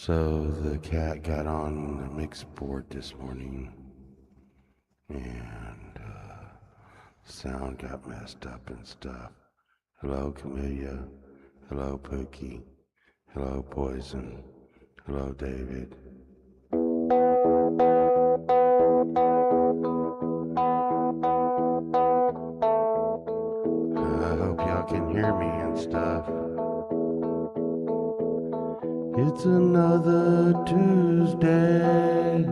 So the cat got on the mixed board this morning and sound got messed up and stuff. Hello, Camellia. Hello, Pookie. Hello, Poison. Hello, David. I hope y'all can hear me and stuff. It's another Tuesday,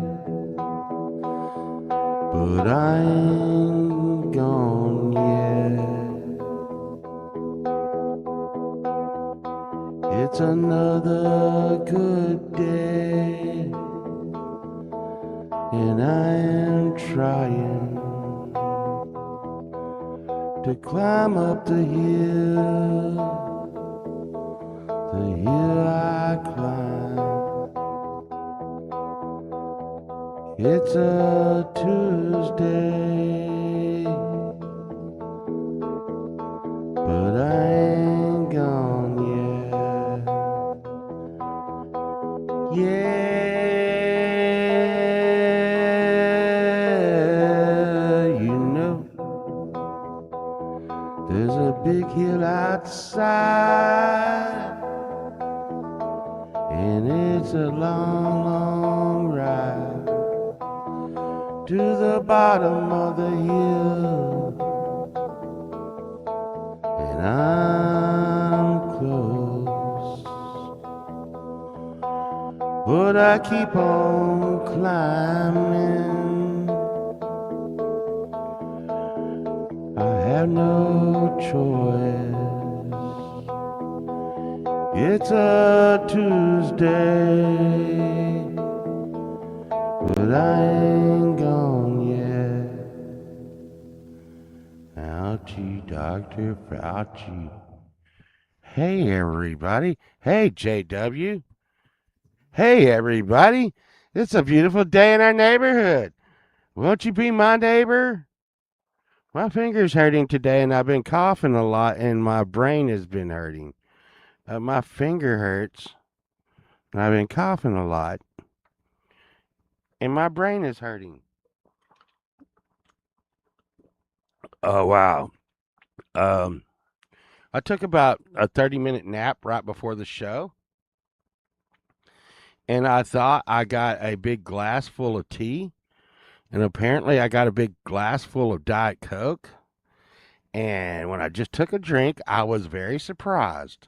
but I ain't gone yet. It's another good day, and I am trying to climb up the hill I climb. It's a Tuesday, but I ain't gone yet. Yeah, you know, there's a big hill outside, and it's a long, long ride to the bottom of the hill, and I'm close, but I keep on climbing. I have no choice. It's a Tuesday, but I ain't gone yet. Ouchie, Dr. Fauci. Hey, everybody. Hey, JW. Hey, everybody. It's a beautiful day in our neighborhood. Won't you be my neighbor? My finger's hurting today, and I've been coughing a lot, and my brain has been hurting. My finger hurts, and I've been coughing a lot, and my brain is hurting. Oh, wow. Um, I took about a 30-minute nap right before the show, and I thought I got a big glass full of tea, and apparently I got a big glass full of Diet Coke. And when I just took a drink, I was very surprised.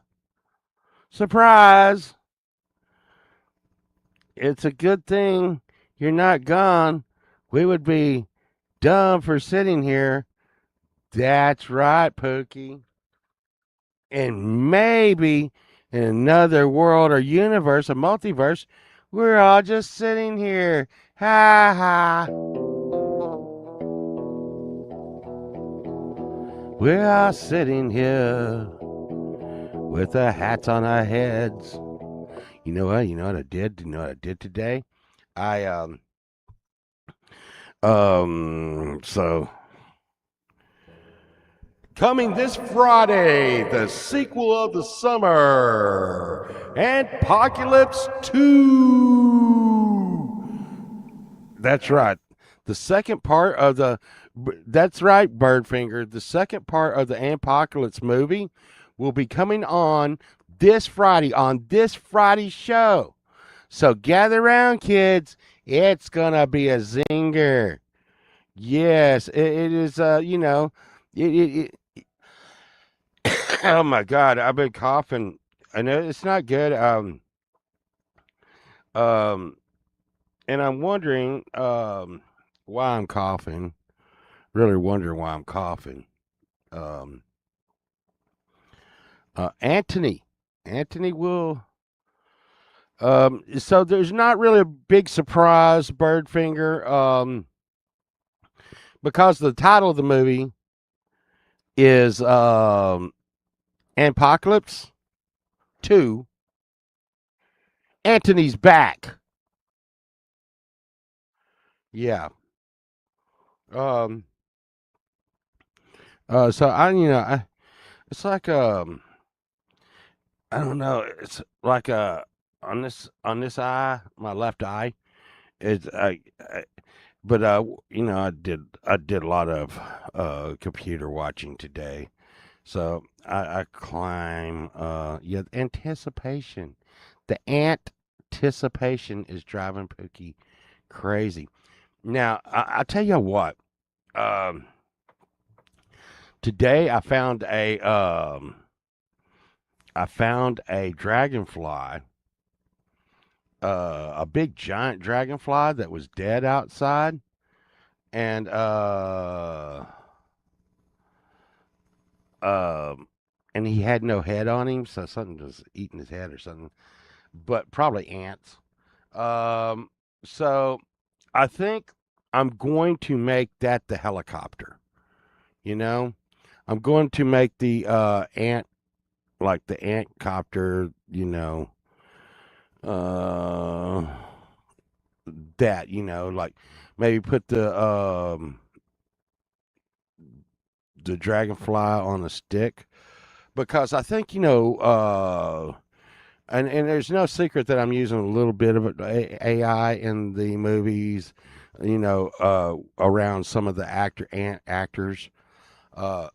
Surprise! It's a good thing you're not gone. We would be dumb for sitting here. That's right, Pookie. And maybe in another world or universe, a multiverse, we're all just sitting here. Ha ha. We're all sitting here with our hats on our heads. You know what? You know what I did? You know what I did today? I so coming this Friday, the sequel of the summer, Apocalypse 2. That's right. The second part of the That's right, Birdfinger. The second part of the Apocalypse movie will be coming on this Friday's show. So gather around, kids. It's gonna be a zinger. Yes, it is. It oh my God, I've been coughing. I know it's not good. Um, and I'm wondering, why I'm coughing. Really wondering why I'm coughing. Um, Anthony, Anthony will. So there's not really a big surprise, Birdfinger. Because the title of the movie is Apocalypse 2. Anthony's back. Yeah. Um. So it's like I don't know. It's like on this eye, my left eye, it's I but I did a lot of computer watching today. So I climb yeah, anticipation. The anticipation is driving Pookie crazy. Now, I tell you what, um today I found a dragonfly, a big giant dragonfly that was dead outside, and um and he had no head on him, so something was eating his head or something, but probably ants. Um, so I think I'm going to make that the helicopter. You know, I'm going to make the ant, like the ant copter. Uh, that like maybe put the dragonfly on a stick, because I think and there's no secret that I'm using a little bit of AI in the movies, around some of the actors. Uh,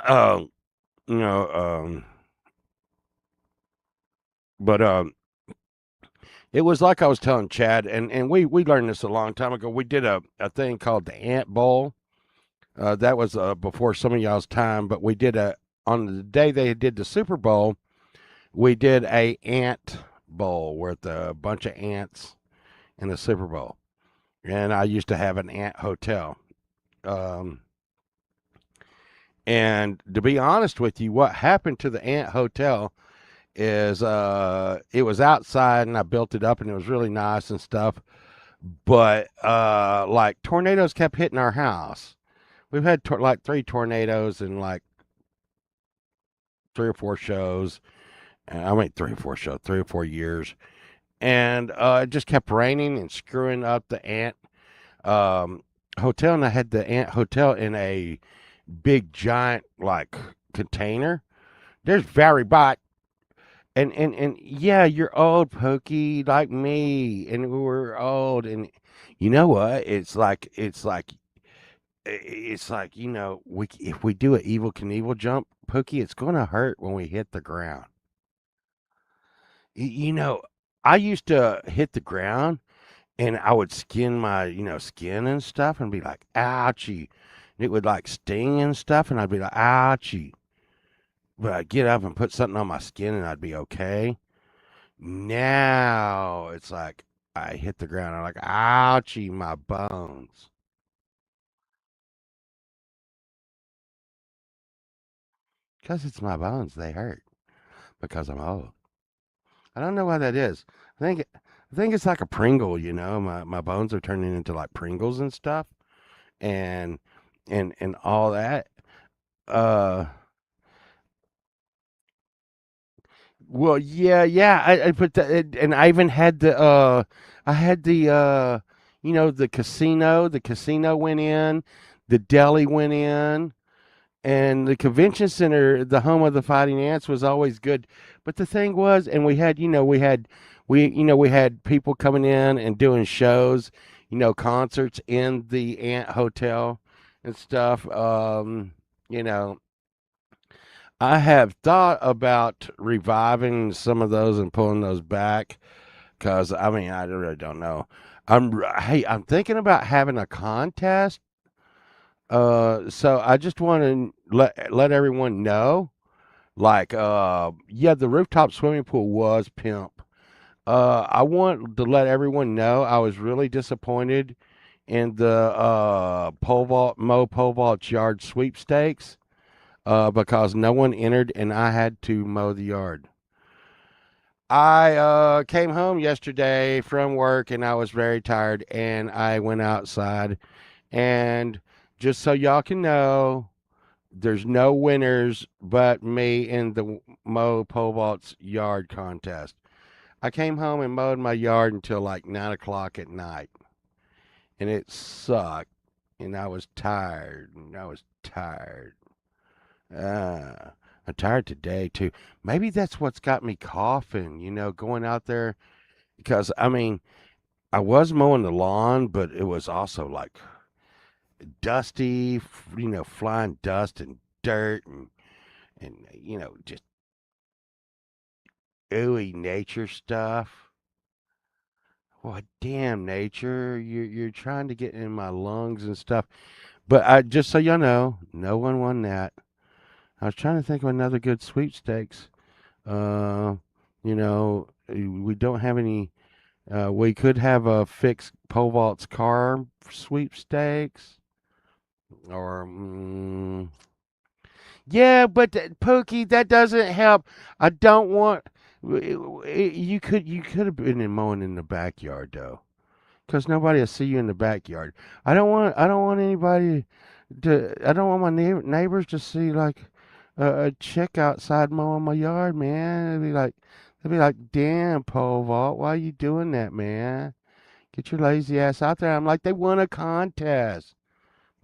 uh, you know, but it was like I was telling Chad, and we learned this a long time ago. We did a thing called the Ant Bowl. That was before some of y'all's time, but we did on the day they did the Super Bowl. We did a ant bowl with a bunch of ants in the Super Bowl, and I used to have an ant hotel. Um, and to be honest with you, what happened to the ant hotel is it was outside, and I built it up, and it was really nice and stuff. But like tornadoes kept hitting our house. We've had like three tornadoes in like 3 or 4 shows. I mean, 3 or 4 shows, 3 or 4 years, and it just kept raining and screwing up the ant um, hotel. And I had the ant hotel in a big giant like container. There's very bot. And yeah, you're old, Pokey, like me, and we're old, and you know what? It's like we if we do an evil Knievel jump, Pookie, it's gonna hurt when we hit the ground. You know, I used to hit the ground and I would skin my skin and stuff and be like, ouchie. And it would like sting and stuff, and I'd be like, ouchie. But I'd get up and put something on my skin and I'd be okay. Now it's like I hit the ground. I'm like, ouchie, my bones. Because it's my bones. They hurt because I'm old. I don't know why that is. I think it's like a Pringle. My bones are turning into like Pringles and stuff, and and all that. Uh, well, yeah, yeah. I put that, and I even had I had the casino. The casino went in, the deli went in, and the convention center, the home of the Fighting Ants, was always good. But the thing was, and we had people coming in and doing shows, concerts in the Ant Hotel and stuff. You know, I have thought about reviving some of those and pulling those back, because I mean I really don't know. I'm thinking about having a contest. So I just want to let everyone know, like, yeah, the rooftop swimming pool was pimp. I want to let everyone know I was really disappointed in the pole vault yard sweepstakes, because no one entered and I had to mow the yard. I came home yesterday from work and I was very tired, and I went outside, and just so y'all can know, there's no winners but me in the Mo Pole Vault's yard contest. I came home and mowed my yard until like 9 o'clock at night, and it sucked. And I was tired. And I was tired. Uh, I'm tired today too. Maybe that's what's got me coughing, going out there because I mean, I was mowing the lawn, but it was also like dusty, flying dust and dirt and just ooey nature stuff. Well, damn nature, you're trying to get in my lungs and stuff. But I just so y'all know, no one won that. I was trying to think of another good sweepstakes. We don't have any. We could have a fixed pole vaults car sweepstakes, or yeah, but Pookie, that doesn't help. I don't want. You could have been in mowing in the backyard though, because nobody will see you in the backyard. I don't want anybody to. I don't want my neighbors to see like a chick outside mowing my yard, man. They'd be like, damn, pole vault, why are you doing that, man? Get your lazy ass out there. I'm like, they won a contest.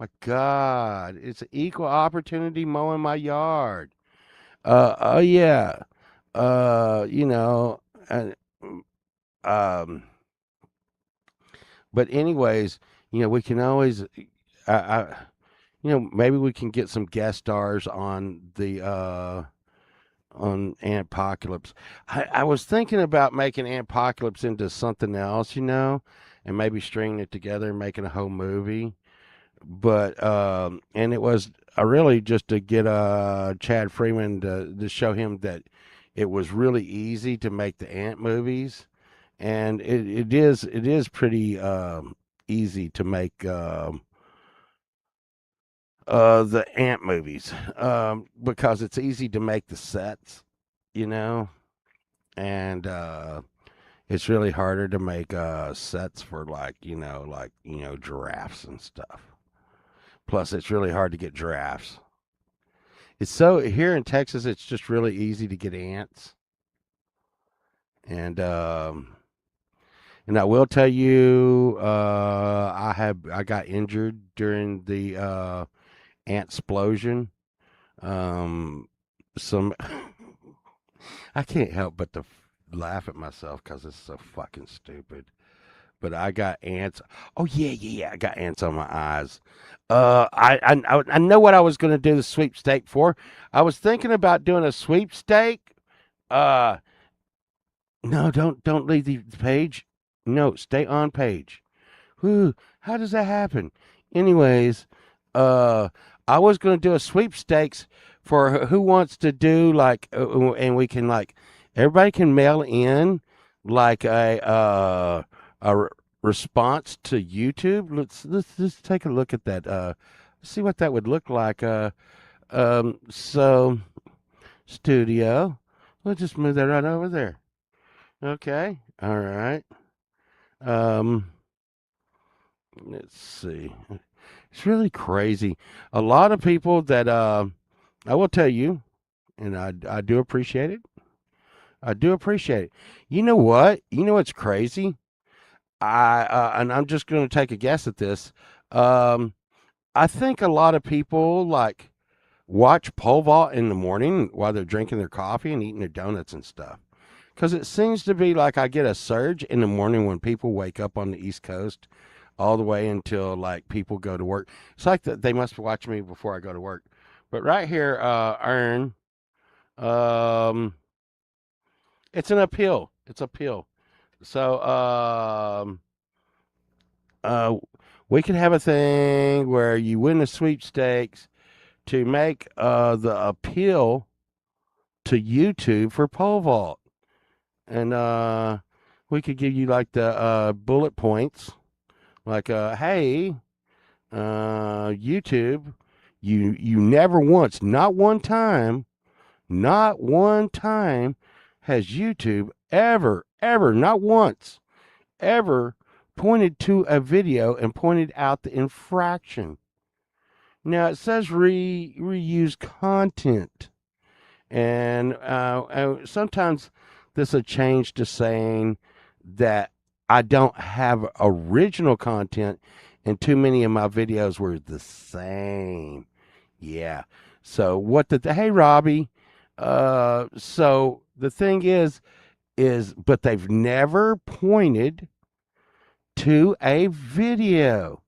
My God, it's an equal opportunity mowing my yard. Oh yeah. You know, and um, but anyways, we can always, maybe we can get some guest stars on Antpocalypse. I was thinking about making Antpocalypse into something else, and maybe stringing it together and making a whole movie. But and it was really just to get Chad Freeman to show him that it was really easy to make the Ant movies, and it is pretty easy to make the Ant movies because it's easy to make the sets, you know, and it's really harder to make sets for giraffes and stuff. Plus, it's really hard to get giraffes. It's so here in Texas, it's just really easy to get ants, and I will tell you, I got injured during the ant explosion. Um, some I can't help but to laugh at myself because it's so fucking stupid. But I got ants. Oh yeah, yeah, yeah. I got ants on my eyes. I know what I was gonna do the sweepstake for. I was thinking about doing a sweepstake. Uh, no, don't leave the page. No, stay on page. Whew, how does that happen? Anyways, uh, I was gonna do a sweepstakes for who wants to do and we can everybody can mail in like a response to YouTube. Let's just take a look at that. See what that would look like. So studio. We'll just move that right over there. Okay. All right. Um, let's see. It's really crazy. A lot of people that I will tell you, and I do appreciate it. I do appreciate it. You know what? You know what's crazy? And I'm just going to take a guess at this. Um, I think a lot of people watch pole vault in the morning while they're drinking their coffee and eating their donuts and stuff. Because it seems to be like I get a surge in the morning when people wake up on the East Coast, all the way until people go to work. It's like they must watch me before I go to work. But right here, Earn, um, it's an appeal. It's uphill. So uh, we could have a thing where you win the sweepstakes to make the appeal to YouTube for pole vault, and we could give you the bullet points, hey, YouTube, you never once, not one time, has YouTube ever, not once, ever pointed to a video and pointed out the infraction. Now it says reuse content, and sometimes this will change to saying that I don't have original content, and too many of my videos were the same. Yeah. So what hey Robbie, So the thing but they've never pointed to a video.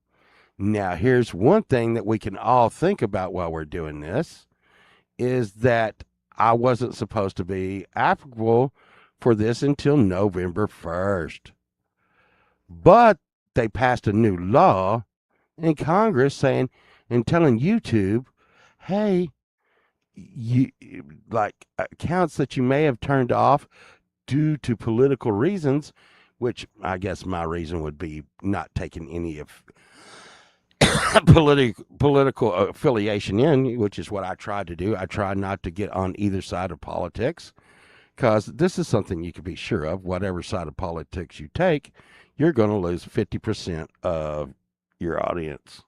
Now, here's one thing that we can all think about while we're doing this is that I wasn't supposed to be applicable for this until November 1st. But they passed a new law in Congress saying and telling YouTube, hey, you like accounts that you may have turned off due to political reasons, which I guess my reason would be not taking any of political affiliation in, which is what I tried to do. I try not to get on either side of politics because this is something you can be sure of. Whatever side of politics you take, you're going to lose 50% of your audience.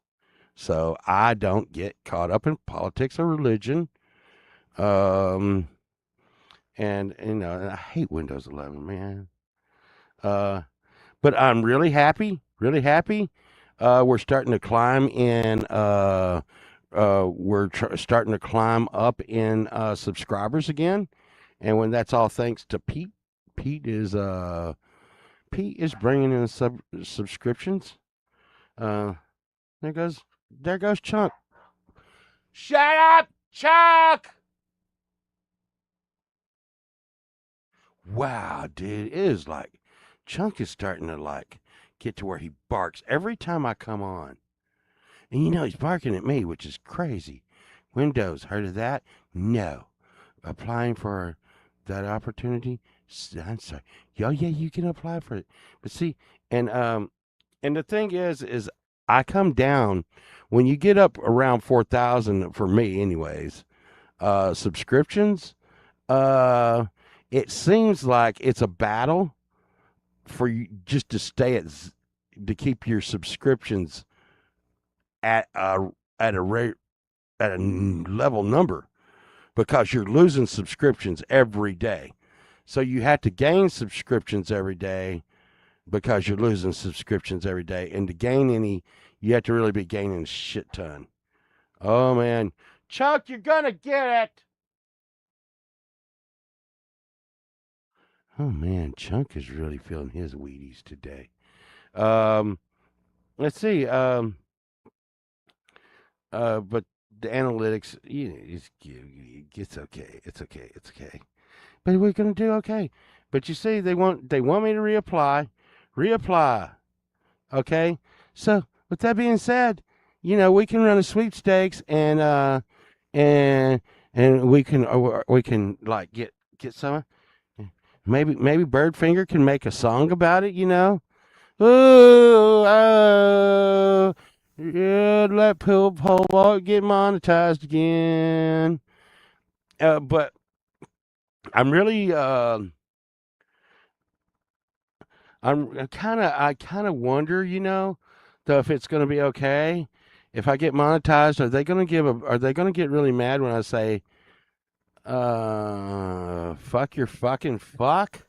So I don't get caught up in politics or religion. And I hate Windows 11, man. But I'm really happy, really happy. We're starting to climb in. Starting to climb up in subscribers again, and when that's all thanks to Pete. Pete is bringing in subscriptions. Uh, there goes Chunk. Shut up, Chuck! Wow, dude, it is like Chunk is starting to like get to where he barks every time I come on. And he's barking at me, which is crazy. Windows, heard of that? No. Applying for that opportunity? I'm sorry. Yeah, you can apply for it. But see, and the thing is I come down when you get up around 4,000 for me, anyways. Subscriptions. It seems like it's a battle for you just to to keep your subscriptions at a rate at a level number because you're losing subscriptions every day. So you have to gain subscriptions every day because you're losing subscriptions every day. And to gain any, you have to really be gaining a shit ton. Oh man, Chuck, you're gonna get it. Oh man, Chunk is really feeling his Wheaties today. Let's see. But the analytics, it's okay. It's okay. It's okay. But we're gonna do okay. But you see, they want me to reapply. Okay. So with that being said, we can run a sweepstakes and we can like get some. Maybe Birdfinger can make a song about it. Ooh, oh, yeah, let Pole Vault get monetized again. But I'm really, I kind of wonder, though, if it's going to be okay if I get monetized. Are they going to get really mad when I say, fuck your fucking fuck?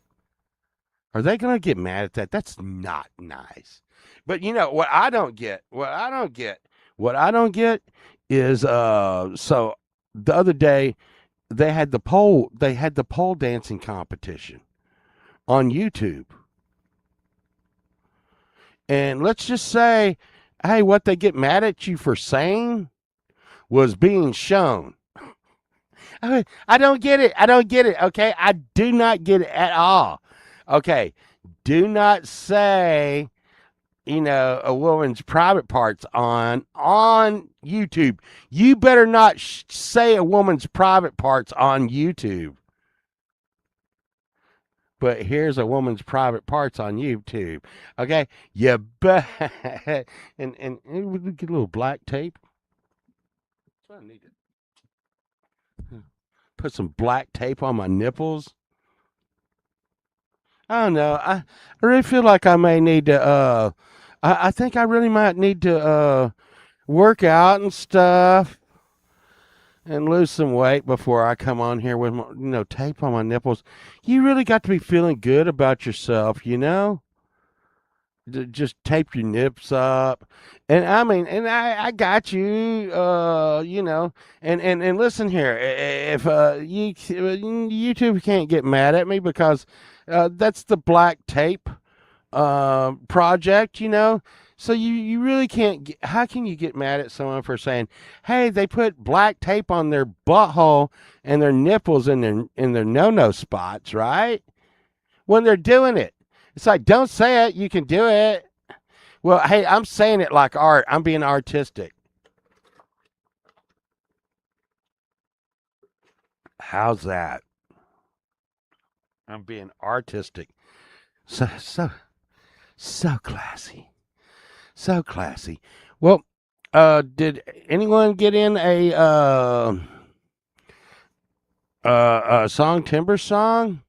Are they going to get mad at that? That's not nice. But what I don't get is so the other day they had the pole dancing competition on YouTube. And let's just say, hey, what they get mad at you for saying was being shown. I don't get it. I don't get it. Okay. I do not get it at all. Okay. Do not say, a woman's private parts on YouTube. You better not say a woman's private parts on YouTube. But here's a woman's private parts on YouTube. Okay, you bet. And we get a little black tape. That's what I needed. Put some black tape on my nipples. I don't know. I really feel like I may need to. I think I really might need to work out and stuff and lose some weight before I come on here with tape on my nipples. You really got to be feeling good about yourself, just tape your nips up, and I mean, and I got you, and listen here, if YouTube can't get mad at me because that's the black tape project, So you really can't. How can you get mad at someone for saying, "Hey, they put black tape on their butthole and their nipples in their no spots," right? When they're doing it, it's like, don't say it. You can do it. Well, hey, I'm saying it like art. I'm being artistic. How's that? I'm being artistic. So classy. So classy. Well, did anyone get in a song timber song?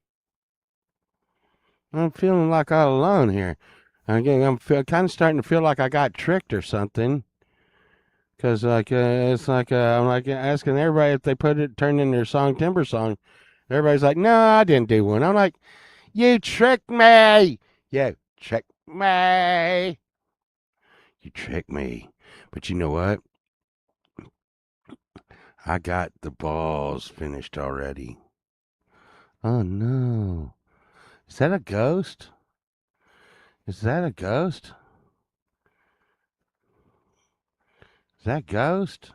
I'm feeling like all alone here. I'm kind of starting to feel like I got tricked or something. Cause it's like I'm like asking everybody if they turned in their song timber song. Everybody's like, no, I didn't do one. I'm like, you tricked me. You tricked me. You tricked me. But you know what? I got the balls finished already. Oh no. Is that a ghost? Is that a ghost? Is that ghost?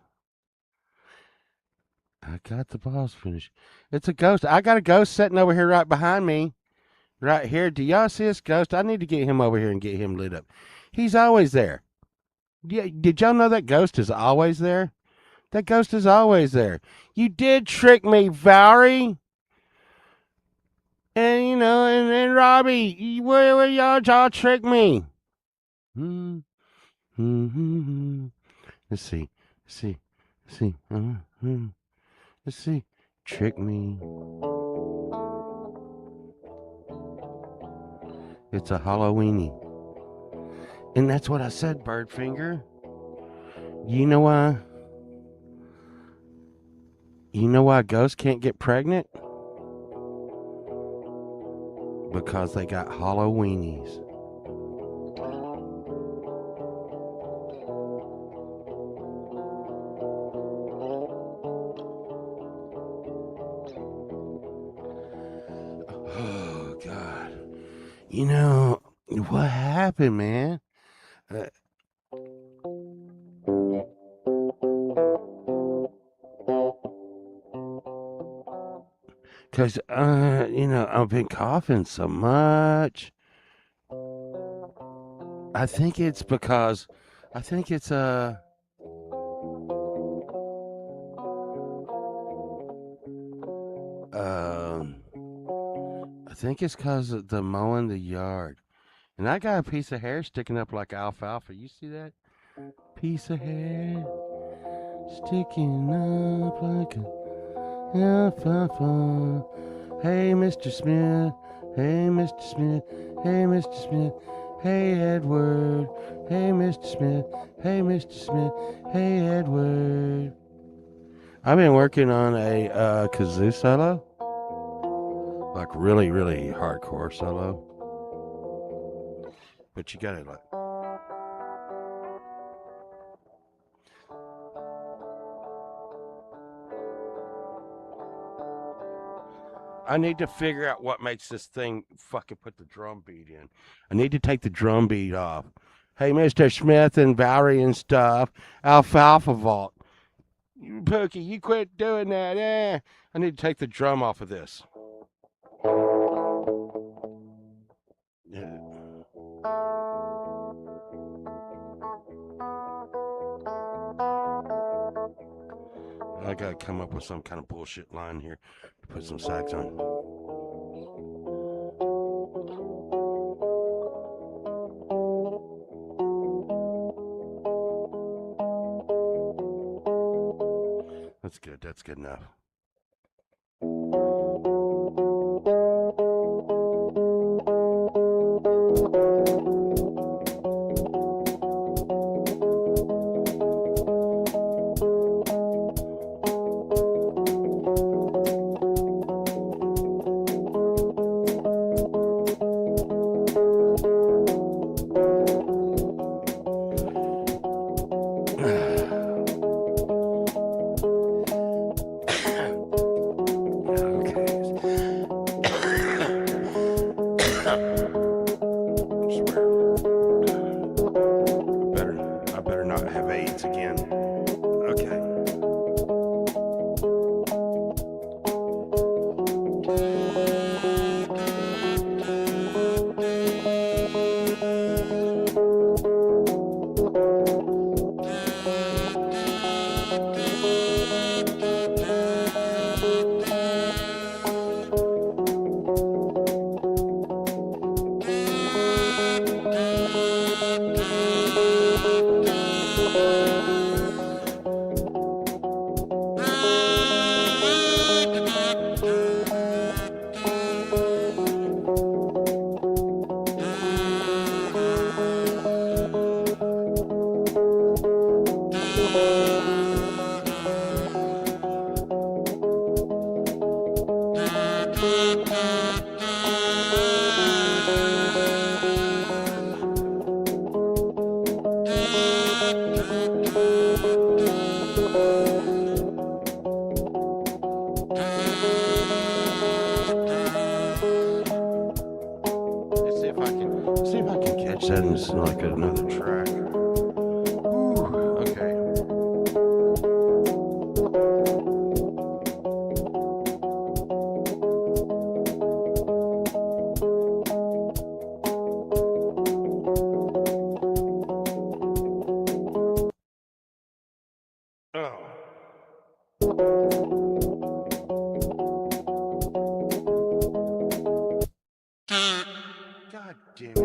I got the balls finished. It's a ghost. I got a ghost sitting over here right behind me. Right here. Do y'all see this ghost? I need to get him over here and get him lit up. He's always there. Yeah, did y'all know that ghost is always there? That ghost is always there. You did trick me, Valerie. And and Robbie, where y'all trick me? Hmm. Let's see. Let's see. Let's see. Let's see. Trick me. It's a Halloweeny. And that's what I said, Birdfinger. You know why? You know why ghosts can't get pregnant? Because they got Halloweenies. Oh, God. What happened, man? Because, I've been coughing so much. I think it's because, I think it's, I think it's because of the mowing the yard. And I got a piece of hair sticking up like alfalfa. You see that? Piece of hair sticking up like alfalfa. Hey, Mr. Smith. Hey, Mr. Smith. Hey, Mr. Smith. Hey, Edward. Hey, Mr. Smith. Hey, Mr. Smith. Hey, Edward. I've been working on a kazoo solo. Like really, really hardcore solo. But you gotta like. I need to figure out what makes this thing fucking put the drum beat in. I need to take the drum beat off. Hey, Mr. Smith and Valerie and stuff. Alfalfa Vault. Pookie, you quit doing that. I need to take the drum off of this. Yeah. I gotta come up with some kind of bullshit line here to put some sax on. That's good. That's good enough. dance again. Okay. See if I can catch that and it's like another track. Ooh, okay. God damn it.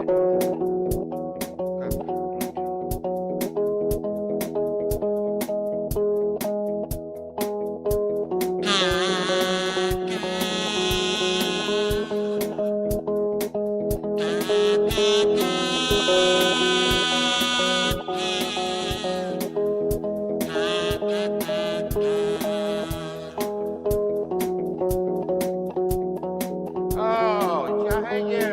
Oh, yeah, hey, you.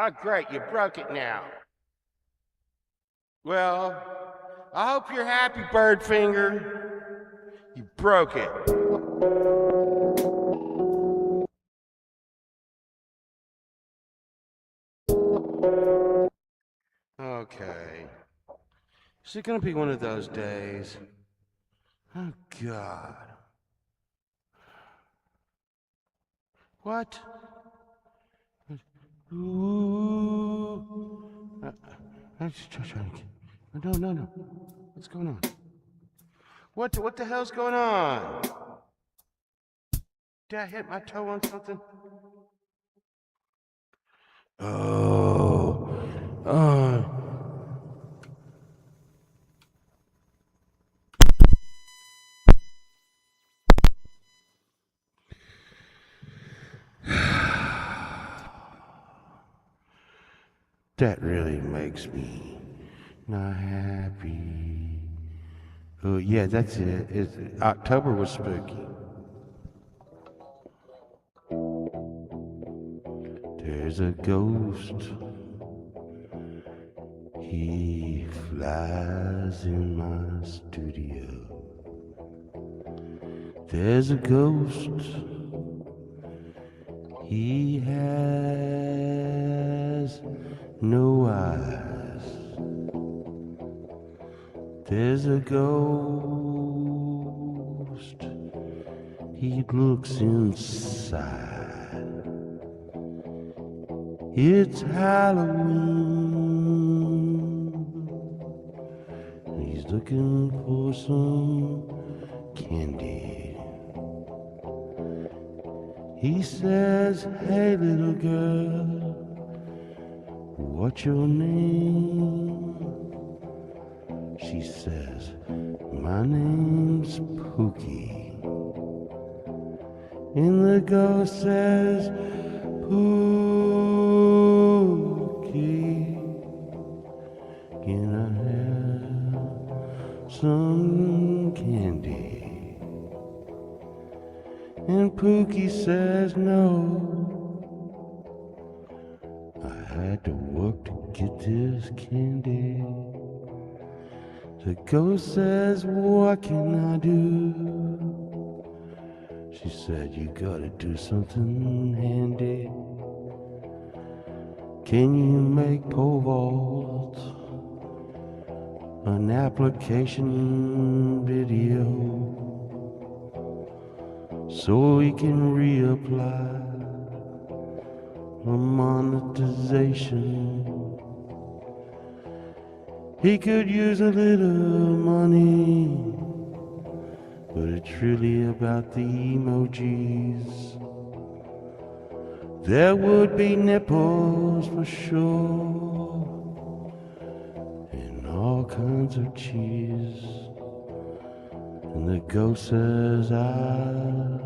Oh, great, you broke it now. Well, I hope you're happy, Birdfinger. You broke it. Okay. Is it gonna be one of those days? Oh, God. What? Ooh. I'm just trying to get... No. What's going on? What the hell's going on? Did I hit my toe on something? Oh. That really makes me not happy. Oh, yeah, that's it. October was spooky. There's a ghost. He flies in my studio. There's a ghost. He has no eyes. There's a ghost. He looks inside. It's Halloween. He's looking for some candy. He says, "Hey, little girl, what's your name?" She says, "My name's Pookie." And the ghost says, "Pookie, can I have some candy?" And Pookie says, "No, I had to work to get this candy. The ghost says, what can I do? She said, you gotta do something handy. Can you make pole vault an application video so we can reapply for monetization? He could use a little money, but it's really about the emojis. There would be nipples for sure, and all kinds of cheese. And the ghost says, I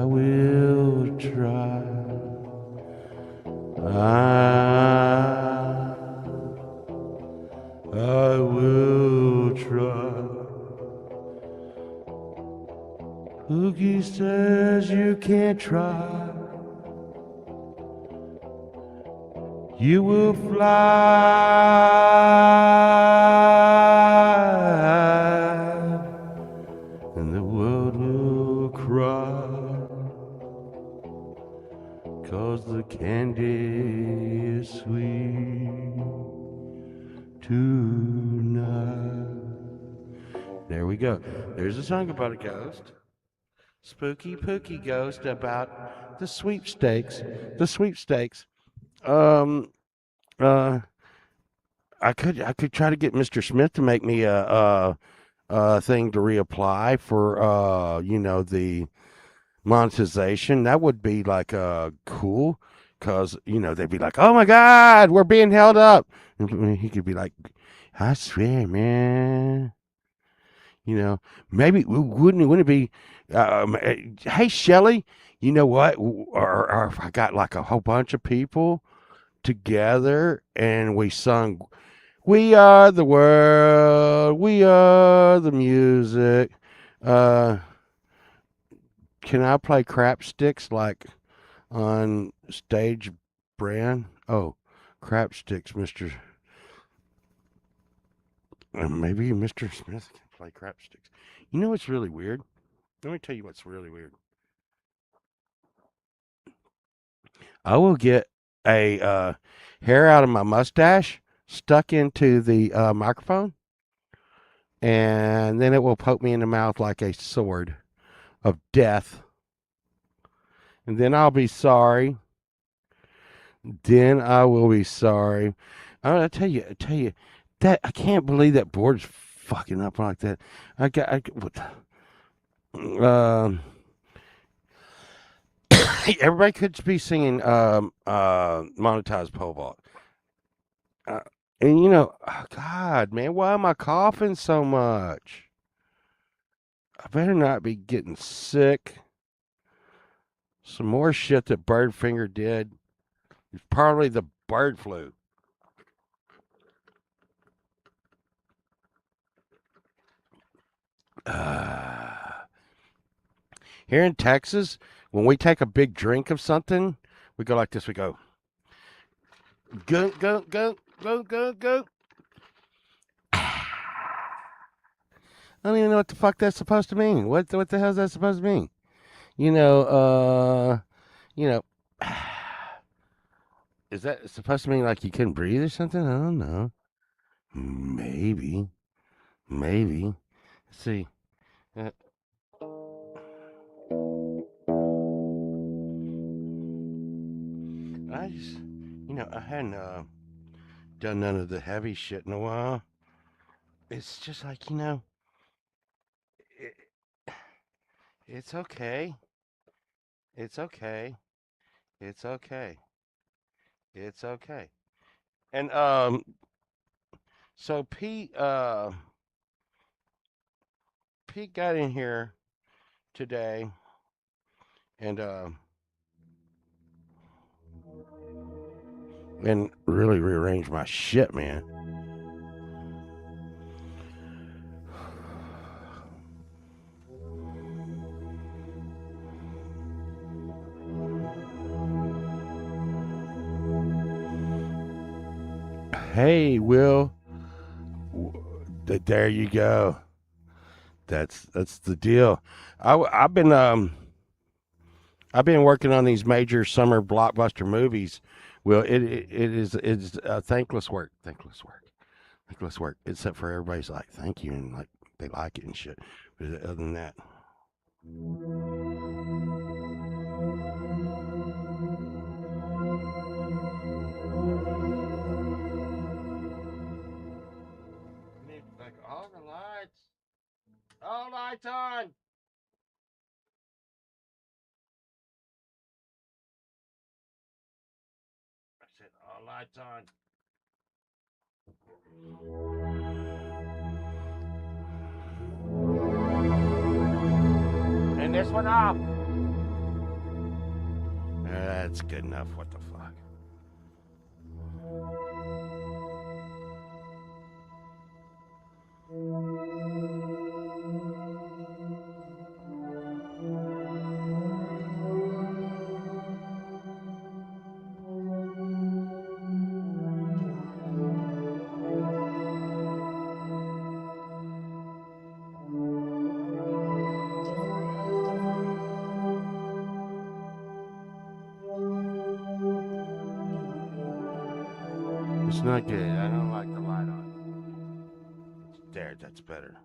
will try. I will try. Pookie says you can't try. You will fly, and the world will cry, 'cause the candy is sweet tonight. There we go. There's a song about a ghost. Spooky Pookie Ghost about the sweepstakes. The sweepstakes. Um, I could try to get Mr. Smith to make me a thing to reapply for the monetization. That would be like cool, cause they'd be like, oh my God, we're being held up, and he could be like, I swear, man. Maybe wouldn't it be? Hey, Shelly, you know what? Or if I got like a whole bunch of people together and we sung, "We are the world, we are the music." Uh, can I play crap sticks like on stage, Brand? Oh, crap sticks, Mister. Maybe Mr. Smith can play crap sticks. You know what's really weird? Let me tell you what's really weird. I will get a hair out of my mustache stuck into the microphone, and then it will poke me in the mouth like a sword of death. And then I'll be sorry. Then I will be sorry. I tell you that I can't believe that board's fucking up like that. Everybody could be singing monetized pole vault. Uh, and oh God, man, why am I coughing so much? I better not be getting sick. Some more shit that Birdfinger did. It's probably the bird flu. Here in Texas, when we take a big drink of something, we go like this. We go, go, go, go, go, go, go. I don't even know what the fuck that's supposed to mean. What the hell is that supposed to mean? You know, you know, is that supposed to mean like you couldn't breathe or something? I don't know. Maybe, maybe. Let's see. Uh, I just, I hadn't done none of the heavy shit in a while. It's just like, it, it's okay. It's okay. It's okay. It's okay. And so Pete got in here today and really rearranged my shit, man. Hey, Will. There you go. That's the deal. I've been working on these major summer blockbuster movies. Well, it is thankless work. Except for everybody's like thank you and like they like it and shit. But other than that, like all lights on. I said all lights on. And this one off. That's good enough. What the fuck? It's not good. I don't like the light on. There, that's better.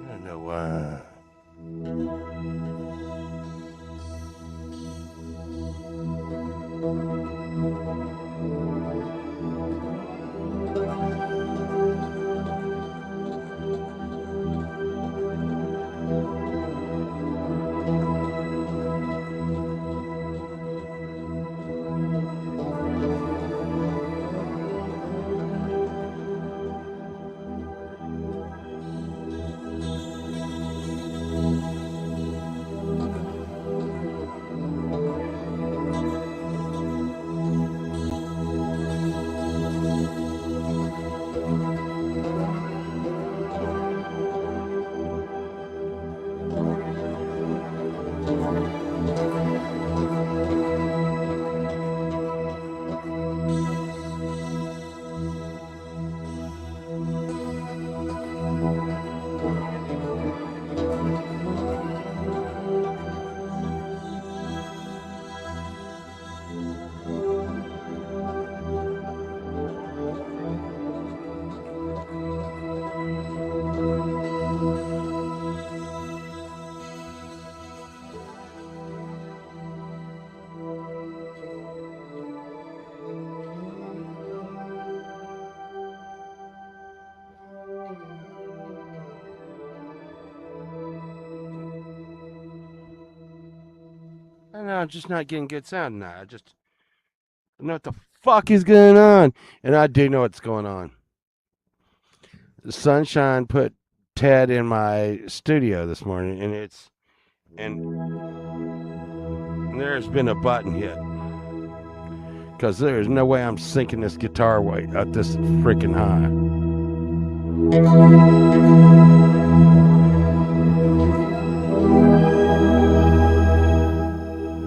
I don't know why. I don't know. I'm just not getting good sound now. I just don't know what the fuck is going on, and I do know what's going on. Sunshine put Ted in my studio this morning, and there's been a button hit because there's no way I'm sinking this guitar weight up this freaking high.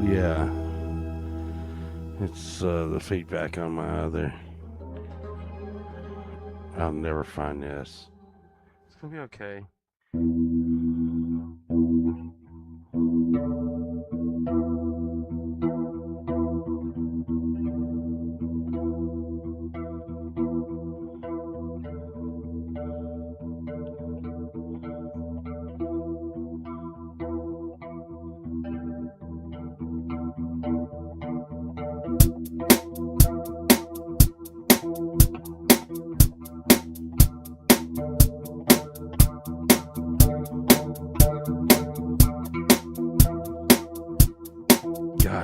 Yeah, it's the feedback on my other. I'll never find this. It's gonna be okay.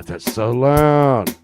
God, that's so loud.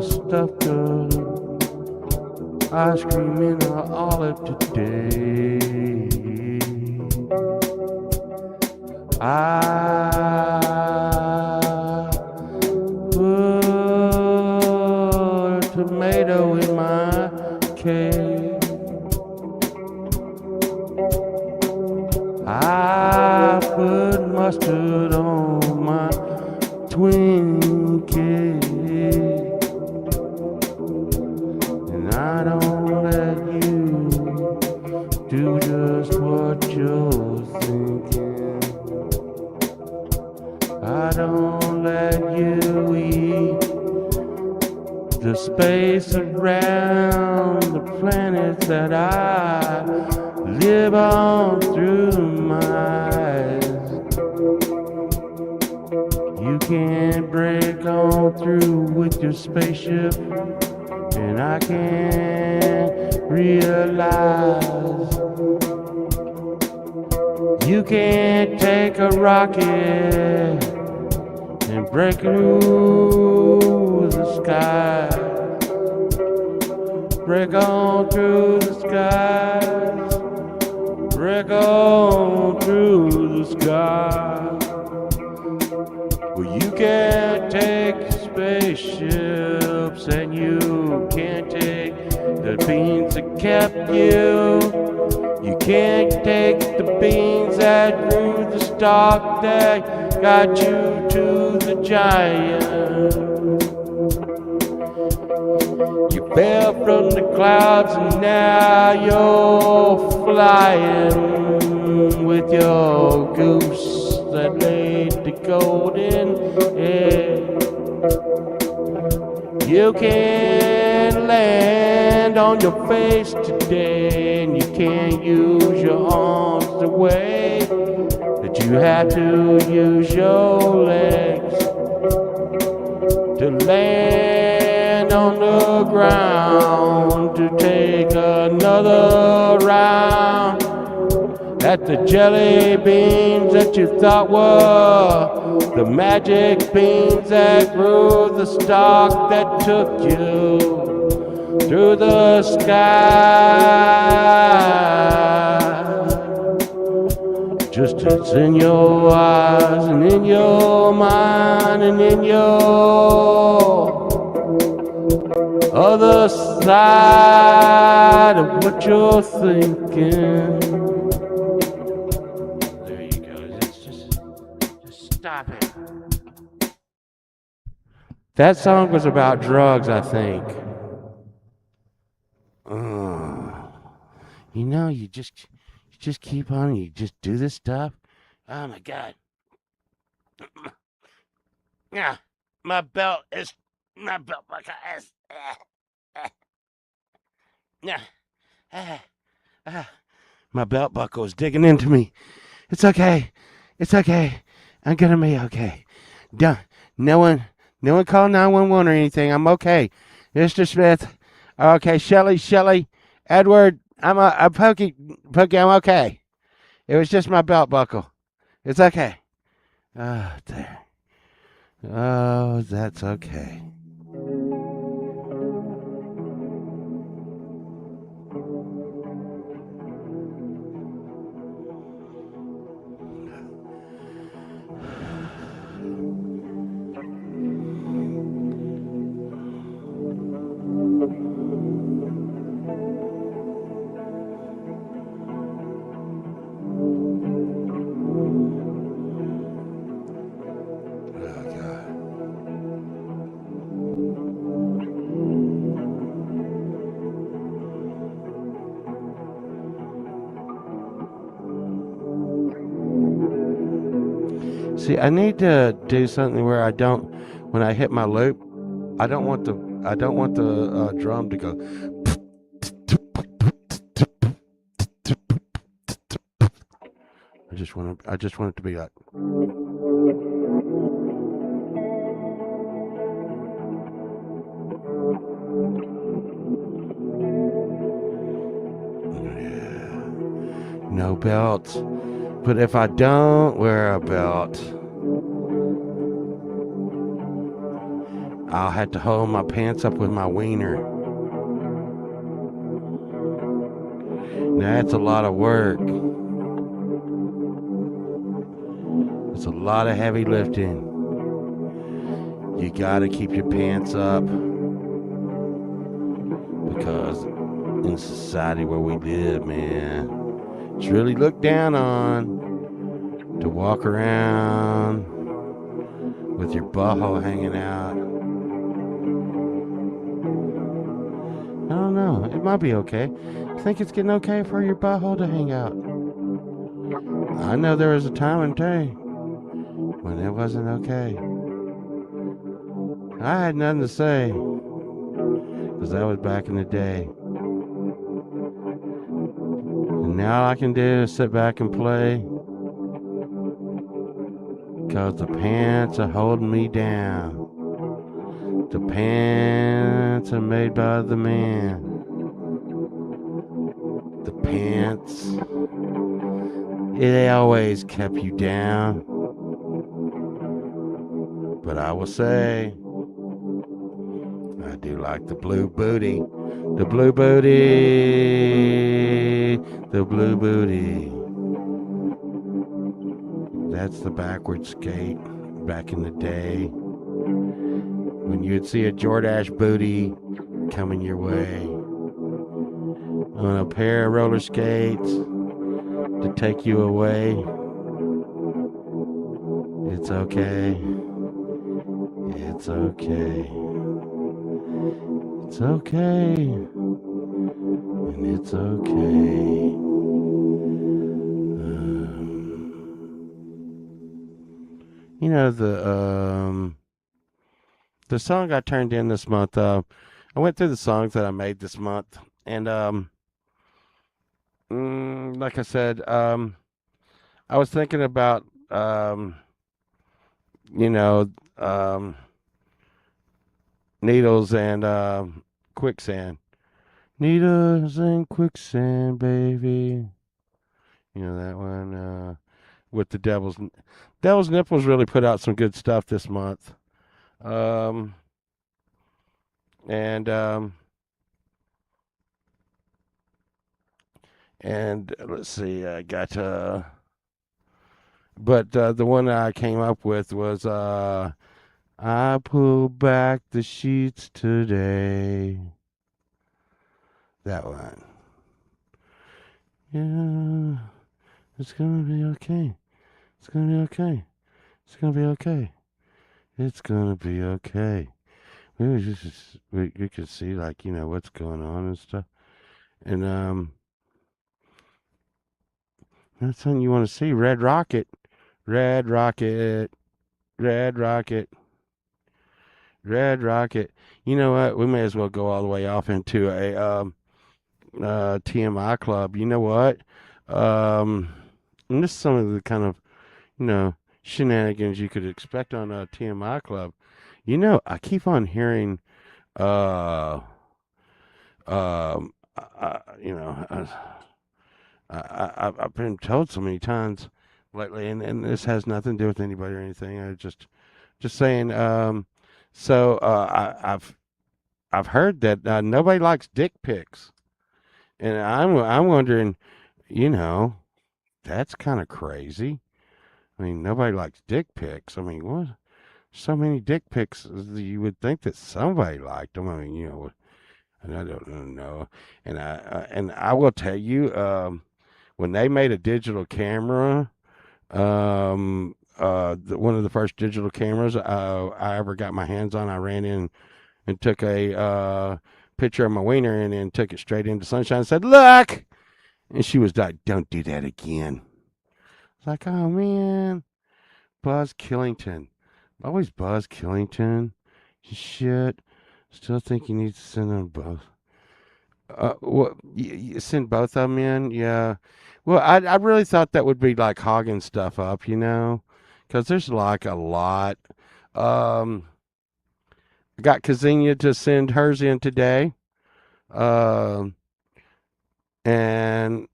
Stuffed ice cream in an olive today. I put a tomato in my cake. I put mustard on my twin cake. And I don't let you do just what you're thinking. I don't let you eat the space around the planet that I live on through my eyes. You can't break on through with your spaceship, and I can't realize you can't take a rocket and break through the sky. Break on through the skies. Break on through the sky. Well, you can't take spaceships, and you can't take the beans that kept you. You can't take the beans that grew the stalk that got you to the giant. You fell from the clouds and now you're flying with your goose that laid the golden egg. You can't land on your face today, and you can't use your arms the way that you have to use your legs to land on the ground, to take another round at the jelly beans that you thought were the magic beans that grew the stalk that took you through the sky. Just it's in your eyes and in your mind and in your other side of what you're thinking. There you go. Just stop it. That song was about drugs, I think. You know, you just keep on, you just do this stuff. Oh my God. Yeah, my belt buckle is. Yeah. My belt buckle is digging into me. It's okay. It's okay. I'm gonna be okay. Don't, no one call 911 or anything. I'm okay. Mr. Smith. Okay, Shelly, Edward. I'm Pokey, I'm okay. It was just my belt buckle. It's okay. Oh, there. Oh, that's okay. See, I need to do something where I don't, when I hit my loop, I don't want the drum to go. I just want it to be like. Yeah. No belts. But if I don't wear a belt, I'll have to hold my pants up with my wiener. Now that's a lot of work. It's a lot of heavy lifting. You gotta keep your pants up because in society where we live, man, it's really looked down on to walk around with your butthole hanging out. I don't know. It might be okay. I think it's getting okay for your butthole to hang out. I know there was a time and day when it wasn't okay. I had nothing to say because that was back in the day. And now all I can do is sit back and play because the pants are holding me down. The pants are made by the man. The pants, they always kept you down. But I will say, I do like the blue booty. The blue booty. The blue booty. That's the backward skate back in the day. When you'd see a Jordache booty coming your way on a pair of roller skates to take you away. It's okay. It's okay. It's okay. And it's okay. You know, the song I turned in this month, I went through the songs that I made this month, and like I said, I was thinking about you know, needles and quicksand. Needles and quicksand, baby. You know that one with the Devil's Nipples really put out some good stuff this month. Um, and let's see, I got but the one I came up with was I pulled back the sheets today. That one. Yeah, it's gonna be okay. It's gonna be okay. It's gonna be okay. It's gonna be okay. We could see like what's going on and stuff, and that's something you want to see. Red Rocket, Red Rocket, Red Rocket, Red Rocket. You know what? We may as well go all the way off into a TMI club. You know what? And this is some of the kind of shenanigans you could expect on a TMI club. I keep on hearing, uh, you know, I've been told so many times lately, and this has nothing to do with anybody or anything. I just saying. I've heard that nobody likes dick pics, and I'm wondering, you know, that's kind of crazy. I mean, nobody likes dick pics. I mean, what? So many dick pics. You would think that somebody liked them. I mean, and I don't know. And I will tell you, when they made a digital camera, one of the first digital cameras I ever got my hands on, I ran in and took a picture of my wiener and then took it straight into Sunshine and said, "Look!" And she was like, "Don't do that again." It's like, oh man. Buzz Killington. Always Buzz Killington. Shit. Still think you need to send them both. What? You send both of them in? Yeah. Well, I really thought that would be like hogging stuff up, because there's like a lot. Um, I got Kazinia to send hers in today. Um, and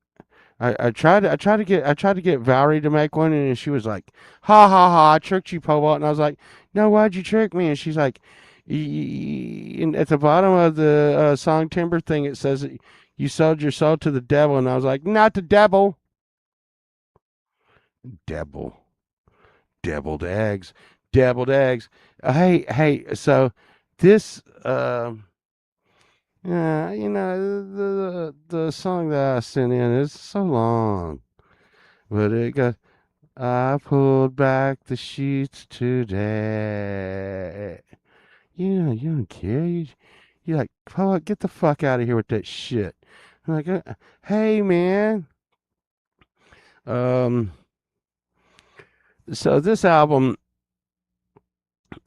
I tried to get Valerie to make one, and she was like, "Ha ha ha! I tricked you, Pobot." And I was like, "No, why'd you trick me?" And she's like, and at the bottom of the song Timber thing, it says that you sold your soul to the devil, and I was like, "Not the devil, devil, deviled eggs, deviled eggs." Hey, so this, yeah, the song that I sent in is so long, but it got. I pulled back the sheets today. You don't care. You like, Poet, get the fuck out of here with that shit. I'm like, hey, man. Um, so this album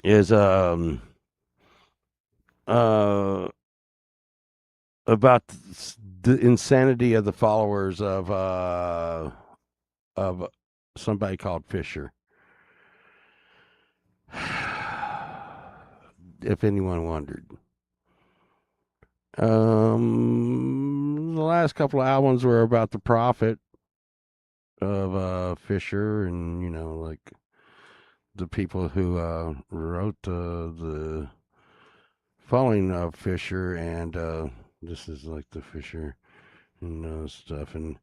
is uh about the insanity of the followers of somebody called Fisher. If anyone wondered. The last couple of albums were about the prophet of Fisher, and like the people who wrote the following of Fisher, and this is like the Fisher stuff. And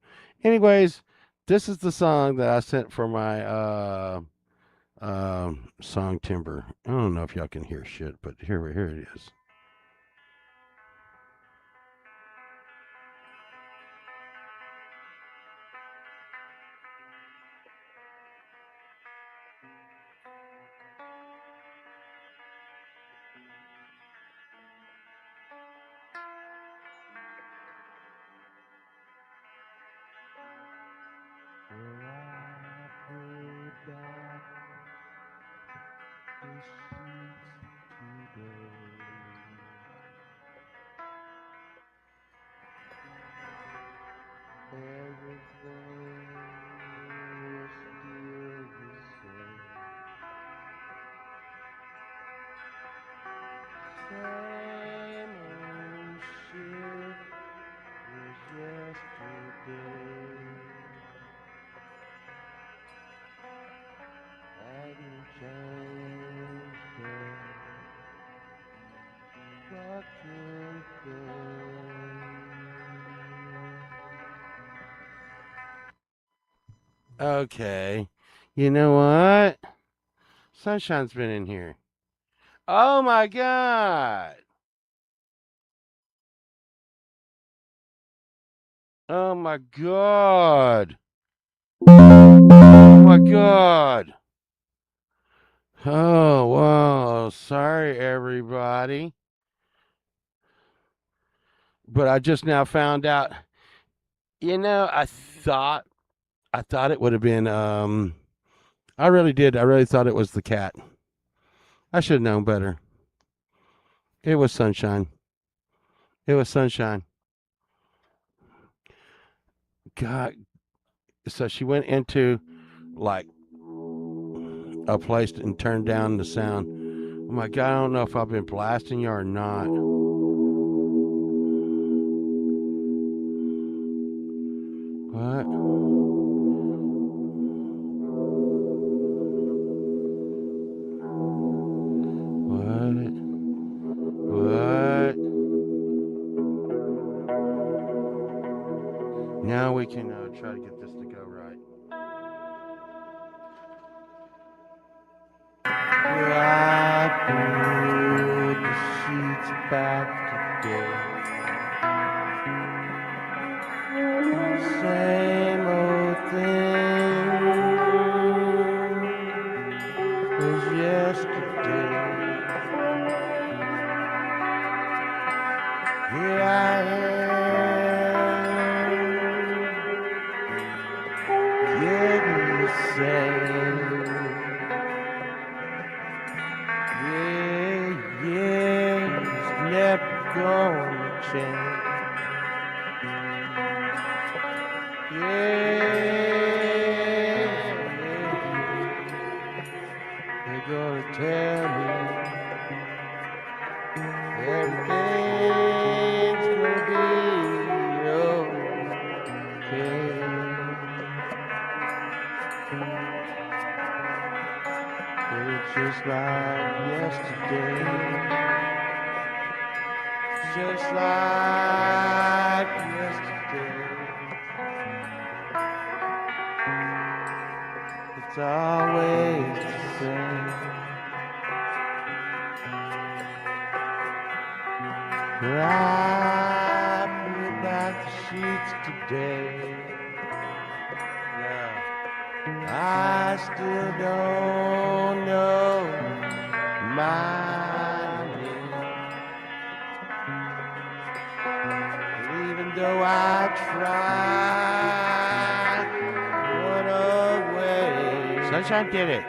anyways, this is the song that I sent for my song Timber. I don't know if y'all can hear shit, but here it is. Okay. You know what? Sunshine's been in here. Oh my god. Oh my god. Oh my god. Oh wow. Sorry everybody. But I just now found out. I thought it would have been I really did. I really thought it was the cat. I should have known better. It was Sunshine. It was Sunshine. God. So she went into like a place and turned down the sound. Oh my god, I don't know if I've been blasting you or not. What? What? What? Now we can try to get this to go right. I pulled the sheets back today. Same old thing as yesterday. Here I am, getting the same. gonna change. Yeah, they're gonna tell me everything's gonna be okay. But it's just like yesterday. Just like yesterday. It's always the same. I pull back the sheets today. Now, I still don't know my name. And even though I try to run away, Sunshine did it.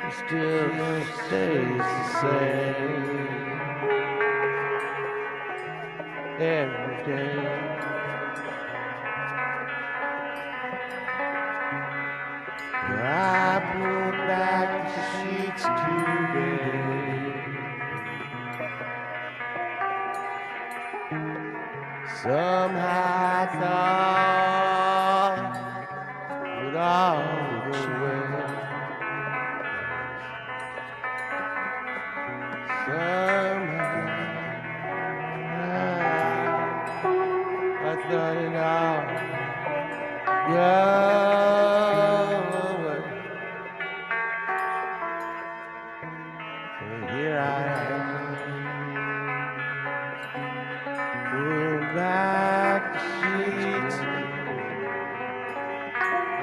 It still stays the same every day. I pull back the sheets today. Somehow I thought it all go well. Somehow I thought it all go away. But here I am, pulling back the sheets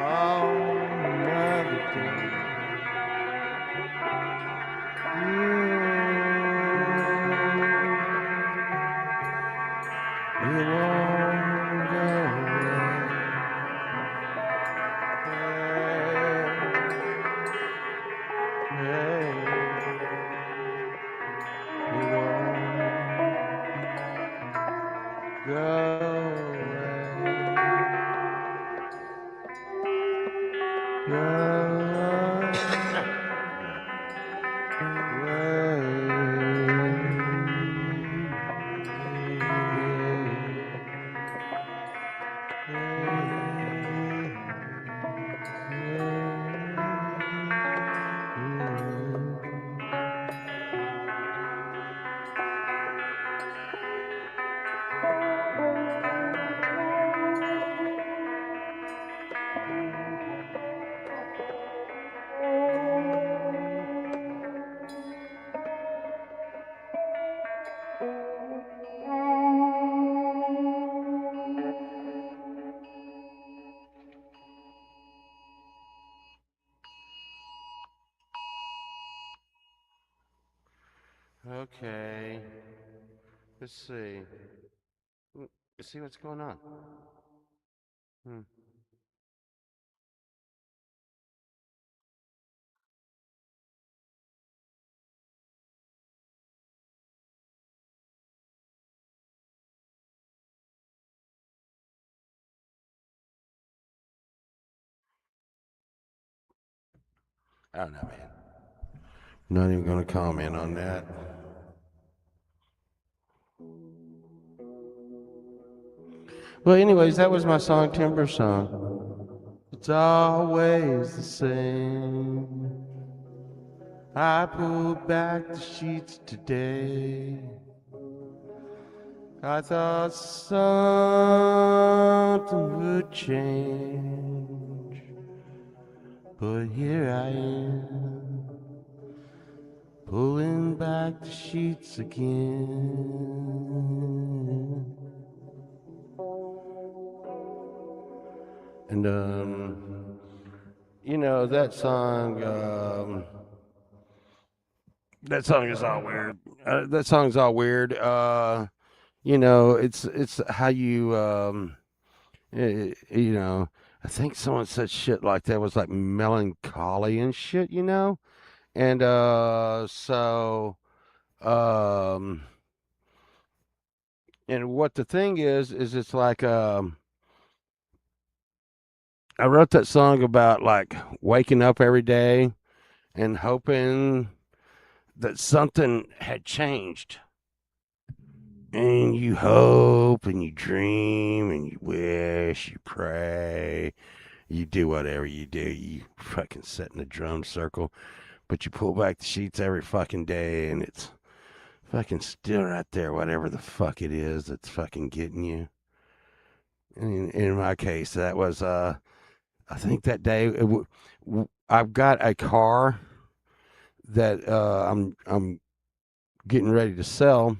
on another day. You won't go away. Hey, you won't go Okay. Let's see. Let's see what's going on. Hmm. I don't know, man. Not even gonna comment on that. Well, anyways, that was my song, Timber Song. It's always the same. I pulled back the sheets today. I thought something would change, but here I am, pulling back the sheets again. And you know that song. That song is all weird. That song's all weird. You know, it's how you you know. I think someone said shit like that was like melancholy and shit. You know, and so Um, and what the thing is it's like I wrote that song about like waking up every day and hoping that something had changed. And you hope and you dream and you wish, you pray, you do whatever you do. You fucking sit in a drum circle, but you pull back the sheets every fucking day and it's fucking still right there, whatever the fuck it is that's fucking getting you. In my case, that was, I think that day, I've got a car that I'm getting ready to sell,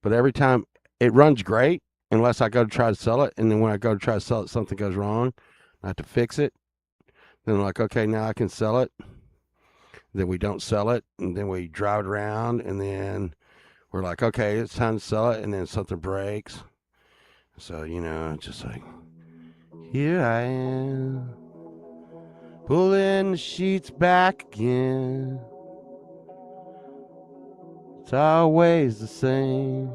but every time it runs great unless I go to try to sell it, and then when I go to try to sell it, something goes wrong. I have to fix it. Then I'm like, okay, now I can sell it. Then we don't sell it, and then we drive it around, and then we're like, okay, it's time to sell it, and then something breaks. So it's just like, here I am, pulling the sheets back again. It's always the same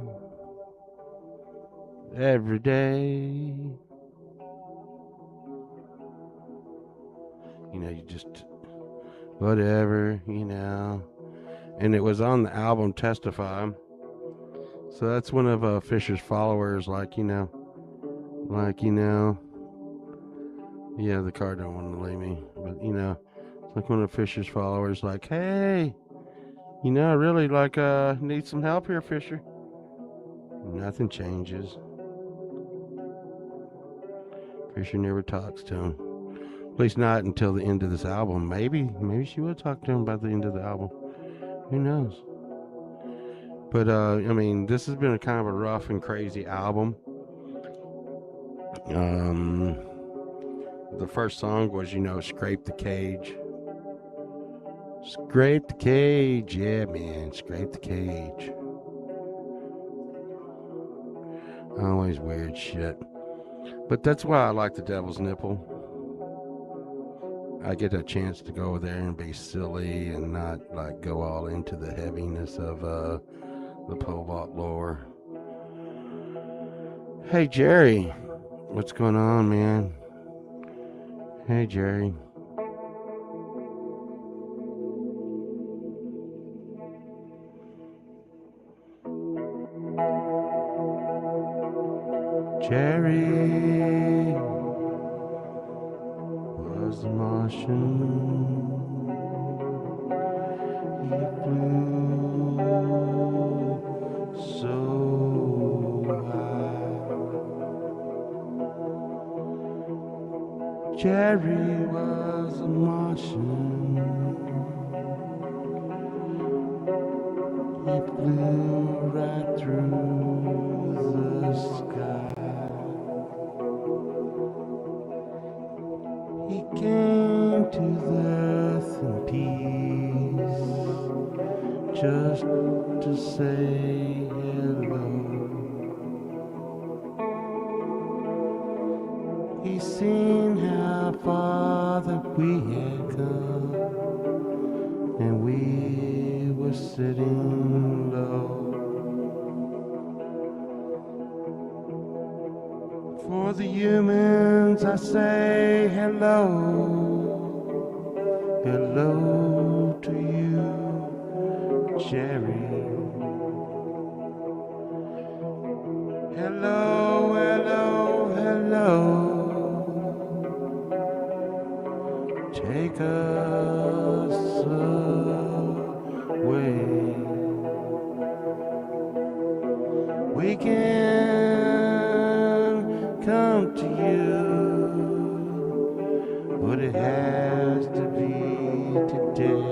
every day. You just whatever. And it was on the album Testify. So that's one of Fisher's followers, yeah, the car don't want to leave me, but it's like one of Fisher's followers, like, hey, I really need some help here, Fisher. Nothing changes. Fisher never talks to him. At least not until the end of this album. Maybe she will talk to him by the end of the album. Who knows? But this has been a kind of a rough and crazy album. The first song was, Scrape the Cage. Scrape the cage, yeah, man, scrape the cage. Always weird shit. But that's why I like the Devil's Nipple. I get a chance to go there and be silly and not go all into the heaviness of the Pobot lore. Hey Jerry, what's going on, man? Hey Jerry. Jerry was a Martian. He flew so high. Jerry was a Martian. He flew right through the sky. He came to the earth in peace, just to say hello. He seen how far that we had come, and we were sitting low. For the humans I say hello, hello to you, Jerry. Hello, hello, hello. Take us away. We can come to you, but it has to be today.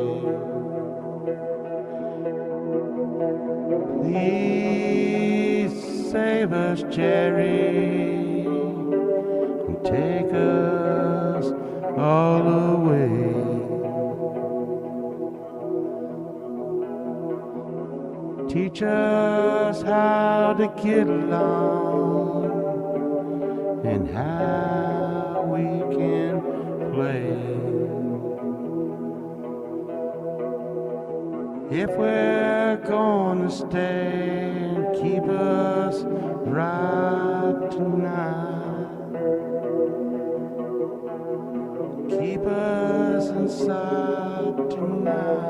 Please save us, Jerry, and take us all away. Teach us how to get along and how we can play. If we're gonna stay and keep us right tonight, keep us inside tonight,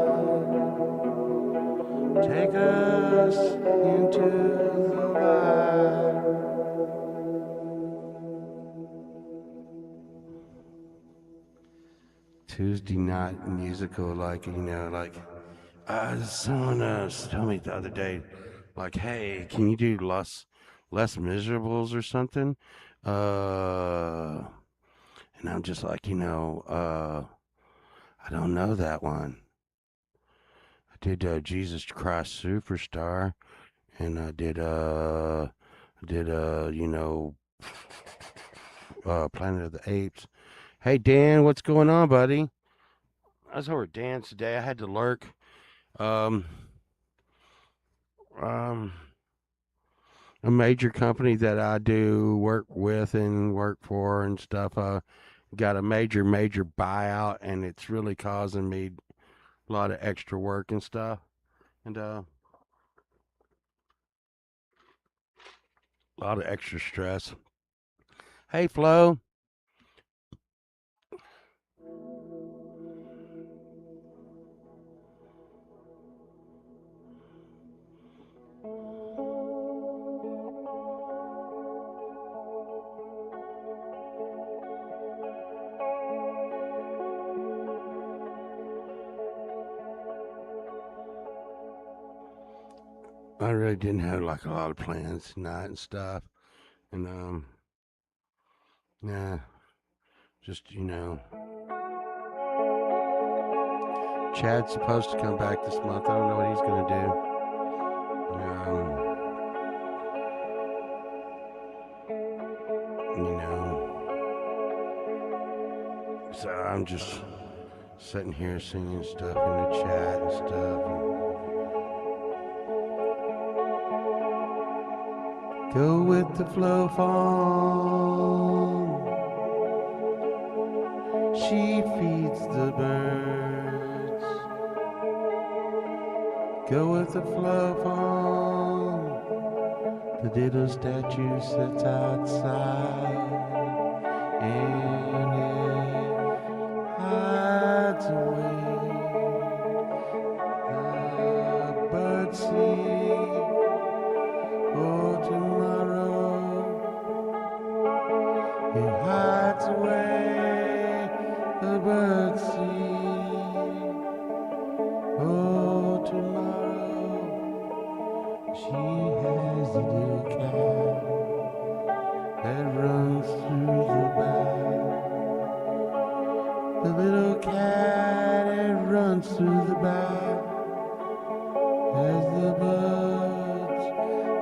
take us into the light. Tuesday night musical, like, someone told me the other day, like, hey, can you do less miserables or something? And I'm just like, I don't know that one. I did Jesus Christ Superstar, and Planet of the Apes. Hey Dan, what's going on, buddy? I was over at Dan's today. I had to lurk. Um, um, a major company that I do work with and work for and stuff. Got a major buyout, and it's really causing me a lot of extra work and stuff, and a lot of extra stress. Hey, Flo. I really didn't have like a lot of plans tonight and stuff, and yeah, just Chad's supposed to come back this month. I don't know what he's gonna do. So I'm just sitting here singing stuff in the chat and stuff. Go with the flow, fawn. She feeds the birds. Go with the flow, fawn. The little statue sits outside, and it hides away. The birds sing, oh, tomorrow. It hides away. The birds sing, oh, tomorrow. She has a little cat that runs through the back. The little cat that runs through the back. As the birds,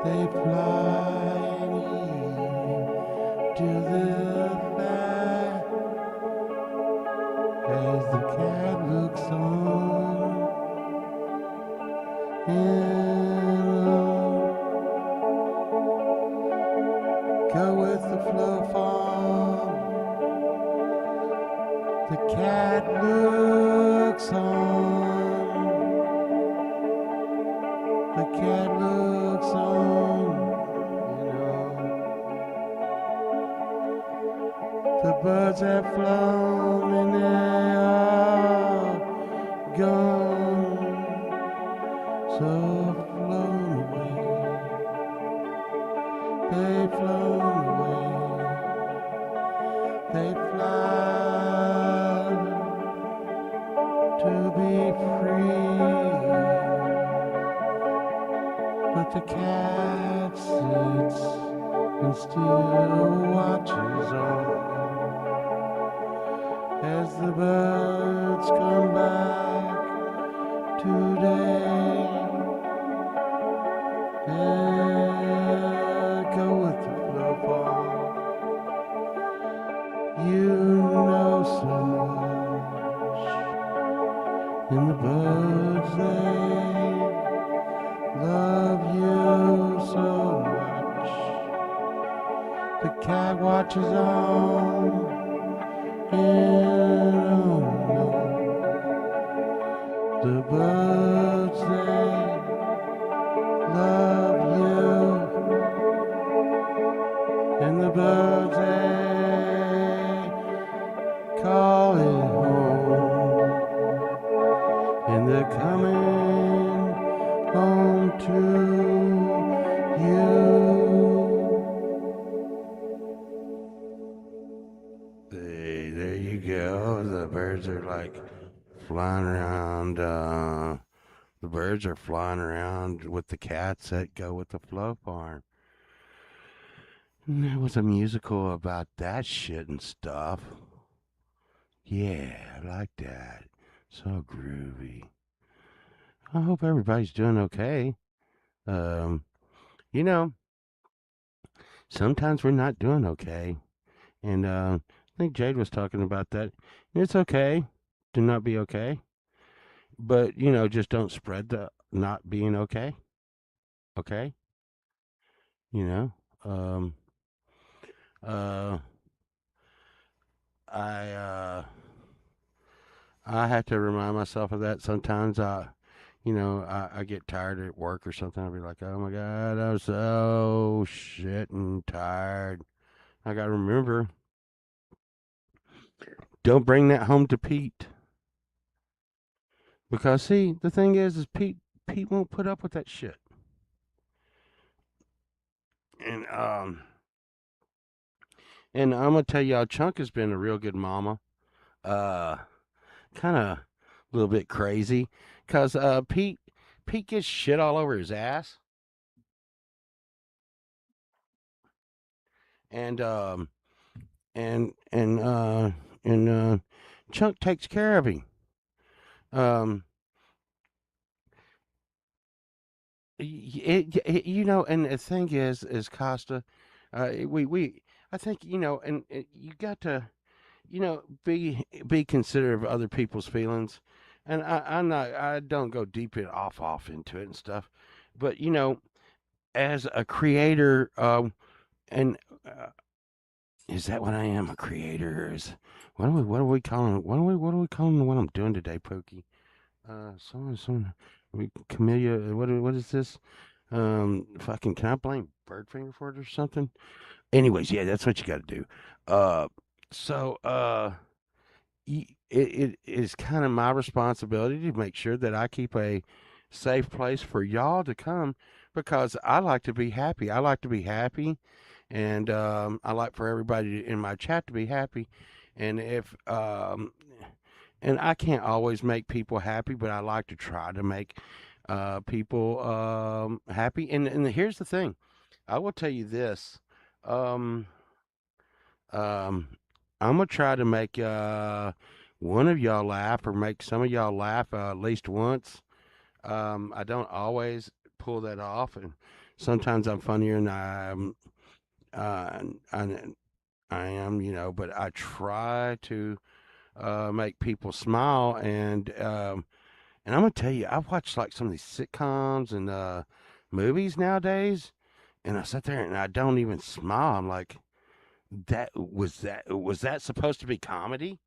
they fly and eat to the back. As the cat looks on and on. Go with the flow, fawn. The cat looks on. The cat looks on. The birds have flown and they are gone. So flown away. They've flown away. They fly to be free. But the cat sits and still watches on as the birds come back today. And go with the flow, fawn. You know so much, and the birds they love you so much. The cat watches on and on. The birds call it home, and they're coming home to you. There you go. The birds are like flying around. The birds are flying around with the cats that go with the Flow Farm. And there was a musical about that shit and stuff. Yeah, I like that. So groovy. I hope everybody's doing okay. Um, you know, sometimes we're not doing okay. And I think Jade was talking about that. It's okay to not be okay. But, just don't spread the not being okay. Okay? You know? Um, uh, I, uh, I have to remind myself of that sometimes. I get tired at work or something. I'll be like, oh my God, I'm so shit and tired. I got to remember, don't bring that home to Pete. Because, see, the thing is Pete won't put up with that shit. And, and I'm going to tell y'all, Chunk has been a real good mama. Uh, Kind of a little bit crazy. Because, Pete gets shit all over his ass. And, and and and Chunk takes care of him. Um, and the thing is Costa, we I think and you got to be considerate of other people's feelings, and I don't go deep off into it and stuff, but as a creator, and is that what I am, a creator? Or is what are we calling what are we calling what I'm doing today, Pokey? Someone, Camellia. What is this? Fucking, can I blame Birdfinger for it or something? Anyways, yeah, that's what you got to do. So it is kind of my responsibility to make sure that I keep a safe place for y'all to come because I like to be happy. I like to be happy, and I like for everybody in my chat to be happy. And if and I can't always make people happy, but I like to try to make people happy. And here's the thing, I will tell you this. Um, um, I'm gonna try to make one of y'all laugh or make some of y'all laugh at least once. I don't always pull that off, and sometimes I'm funnier than uh, I, I am, but I try to make people smile. And I'm gonna tell you, I've watched like some of these sitcoms and movies nowadays, and I sit there and I don't even smile. I'm like, that supposed to be comedy?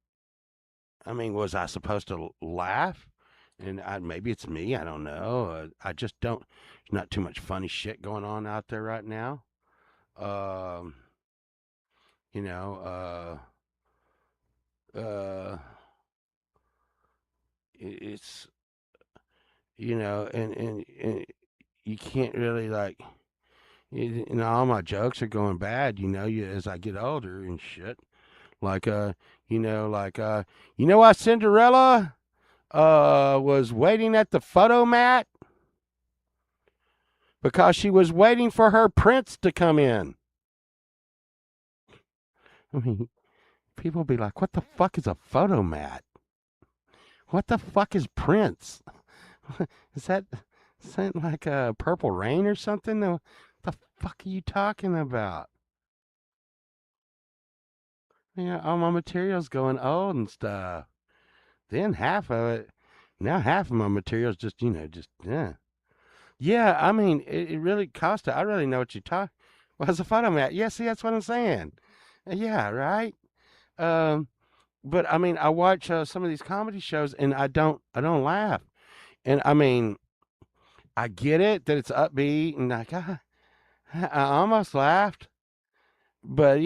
I mean, was I supposed to laugh? And maybe it's me. I don't know. I just don't. There's not too much funny shit going on out there right now. Um, you know, uh, it's and you can't really like. All my jokes are going bad. As I get older and shit. Like why Cinderella was waiting at the photo mat because she was waiting for her prince to come in. I mean, people be like, "What the fuck is a photo mat? What the fuck is Prince? is that is that like a Purple Rain or something? What the fuck are you talking about?" Yeah, all my material's going old and stuff. Then half of it, now half of my material's just yeah. Yeah, I mean, it really Costa. I really know what you talk. Well, as a photo mat, yeah. See, that's what I'm saying. Yeah, right. Um, but I mean, I watch some of these comedy shows, and I don't laugh. And I mean, I get it that it's upbeat, and like, I almost laughed, but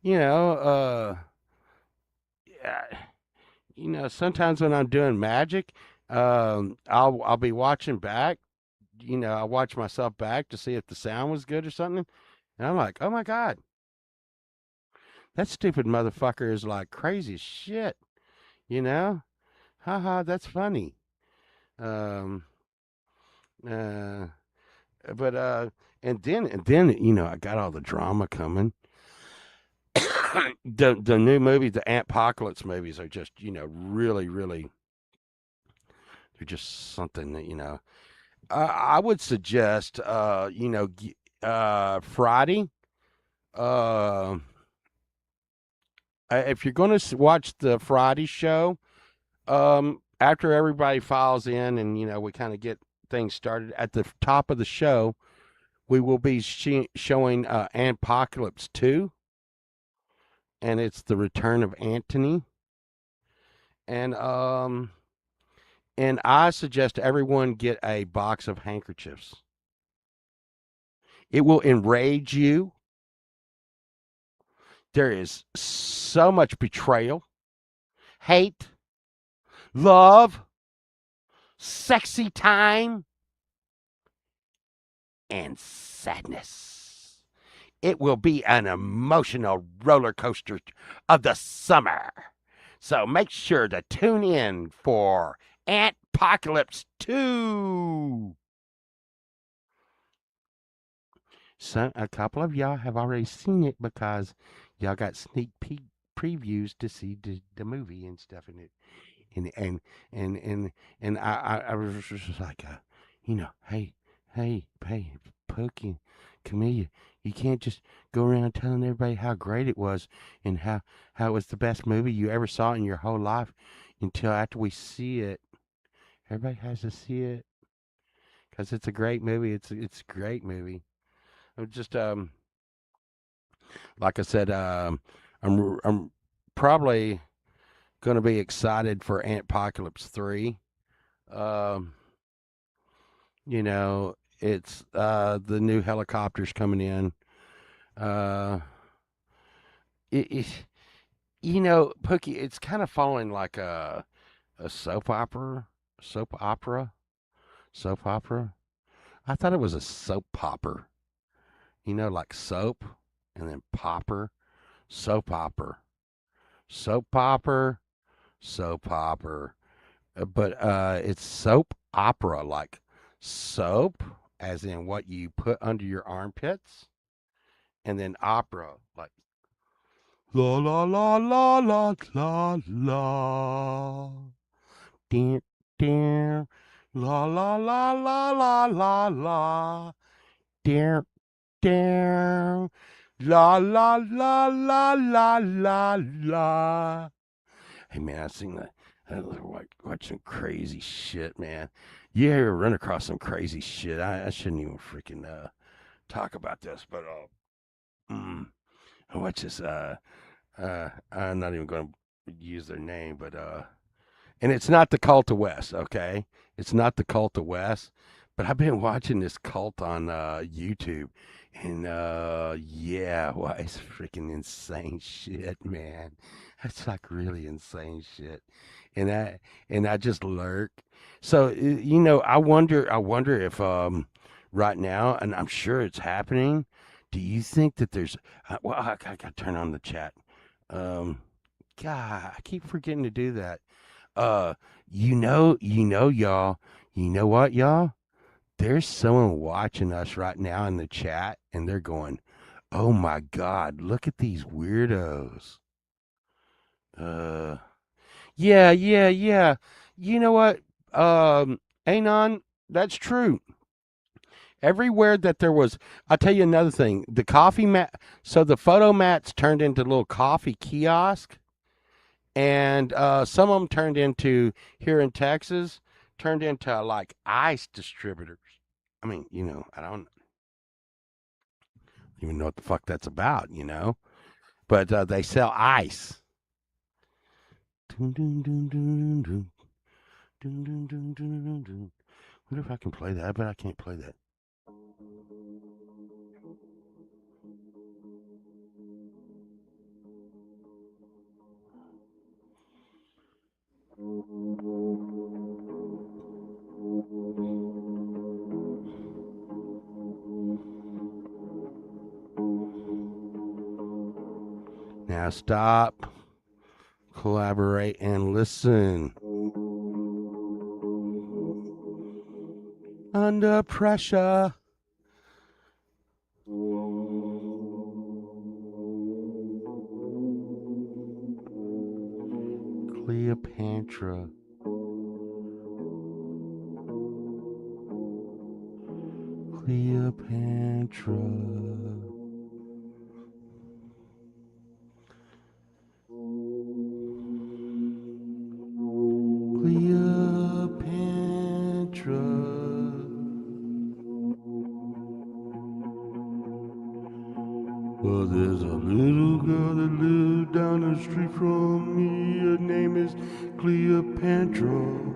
You know, yeah, sometimes when I'm doing magic, I'll be watching back. I watch myself back to see if the sound was good or something, and I'm like, oh my god, that stupid motherfucker is like crazy as shit. You know, haha, that's funny. Um, uh, but and then I got all the drama coming. The new movie, the Antpocalypse movies are just really really they're just something that I would suggest Friday. Uh, if you're going to watch the Friday show, after everybody files in and we kind of get things started at the top of the show, we will be showing Apocalypse 2, and it's the return of Antony. And I suggest everyone get a box of handkerchiefs. It will enrage you. There is so much betrayal, hate, love, sexy time, and sadness. It will be an emotional roller coaster of the summer. So make sure to tune in for Antpocalypse 2. So, a couple of y'all have already seen it because y'all got sneak peek previews to see the movie and stuff in it. And I was just like, hey, hey, Pokey, Camilla, you can't just go around telling everybody how great it was and how it was the best movie you ever saw in your whole life until after we see it. Everybody has to see it because it's a great movie. It's a great movie. It just like I said, I'm probably gonna be excited for Antpocalypse 3. Um, it's the new helicopters coming in. Uh, it Pookie, it's kind of following like a soap opera, soap opera. I thought it was a soap popper. Like soap and then popper, soap opera, soap popper, soap opera. But it's soap opera, like soap, as in what you put under your armpits, and then opera, like la la la la la la la, ding ding, la la la la la la la, ding ding, la la la la la la la. Hey man, I seen that. I watch some crazy shit, man. You ever run across some crazy shit? I shouldn't even freaking talk about this, but I watch this. I'm not even going to use their name, but and it's not the Cult of West, okay? It's not the Cult of West, but I've been watching this cult on YouTube, and yeah, well, it's freaking insane shit, man. It's like really insane shit, and I just lurk. So I wonder if right now, and I'm sure it's happening. Do you think that there's? Well, I got to turn on the chat. Um, God, I keep forgetting to do that. Uh, y'all. You know what, y'all? There's someone watching us right now in the chat, and they're going, "Oh my God, look at these weirdos." Uh, yeah, yeah, yeah. You know what? Anon, that's true. Everywhere that there was, I'll tell you another thing. The coffee mat, so the photo mats turned into little coffee kiosk, and some of them turned into here in Texas, turned into like ice distributors. I mean, I don't even know what the fuck that's about. But they sell ice. Dun, dun, dun, dun, dun, dun, dun, dun, dun, dun, dun. Wonder if I can play that, but I can't play that. Now stop, collaborate, and listen. Under pressure. Cleopatra. Cleopatra. Cleopatra. Well, there's a little girl that lives down the street from me. Her name is Cleopatra.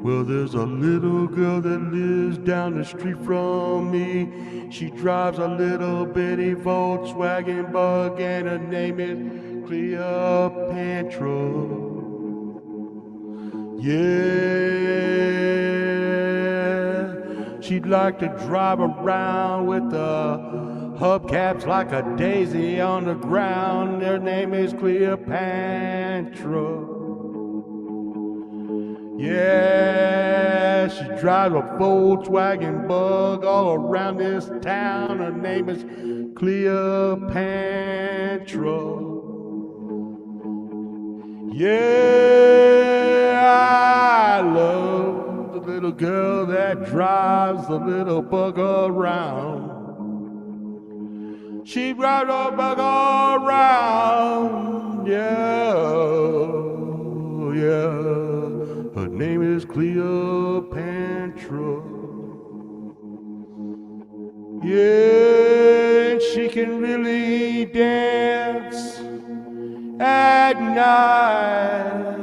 Well, there's a little girl that lives down the street from me. She drives a little bitty Volkswagen bug, and her name is Cleopatra. Yeah, she'd like to drive around with the hubcaps like a daisy on the ground. Her name is Cleopatra. Yeah, she drives a Volkswagen bug all around this town. Her name is Cleopatra. Yeah, I love the little girl that drives the little bug around. She drives a bug around, yeah. Her name is Cleopatra. Yeah, she can really dance at night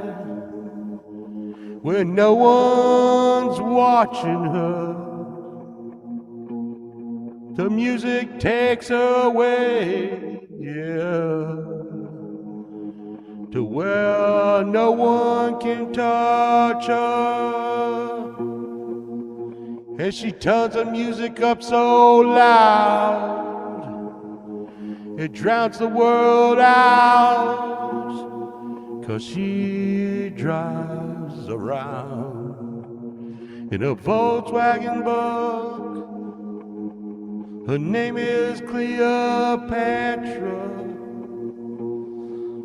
when no one's watching her. The music takes her away, yeah, to where no one can touch her. And she turns the music up so loud, it drowns the world out, 'cause she drives around in a Volkswagen bug. Her name is Cleopatra.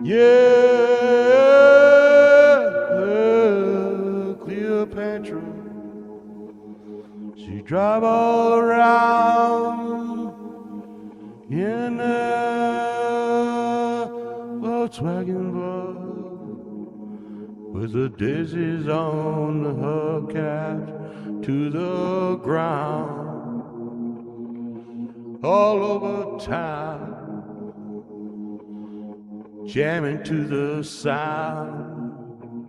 Yeah, Cleopatra. She drive all around in a Volkswagen bug with the daisies on the hubcaps to the ground. All over town, jamming to the sound,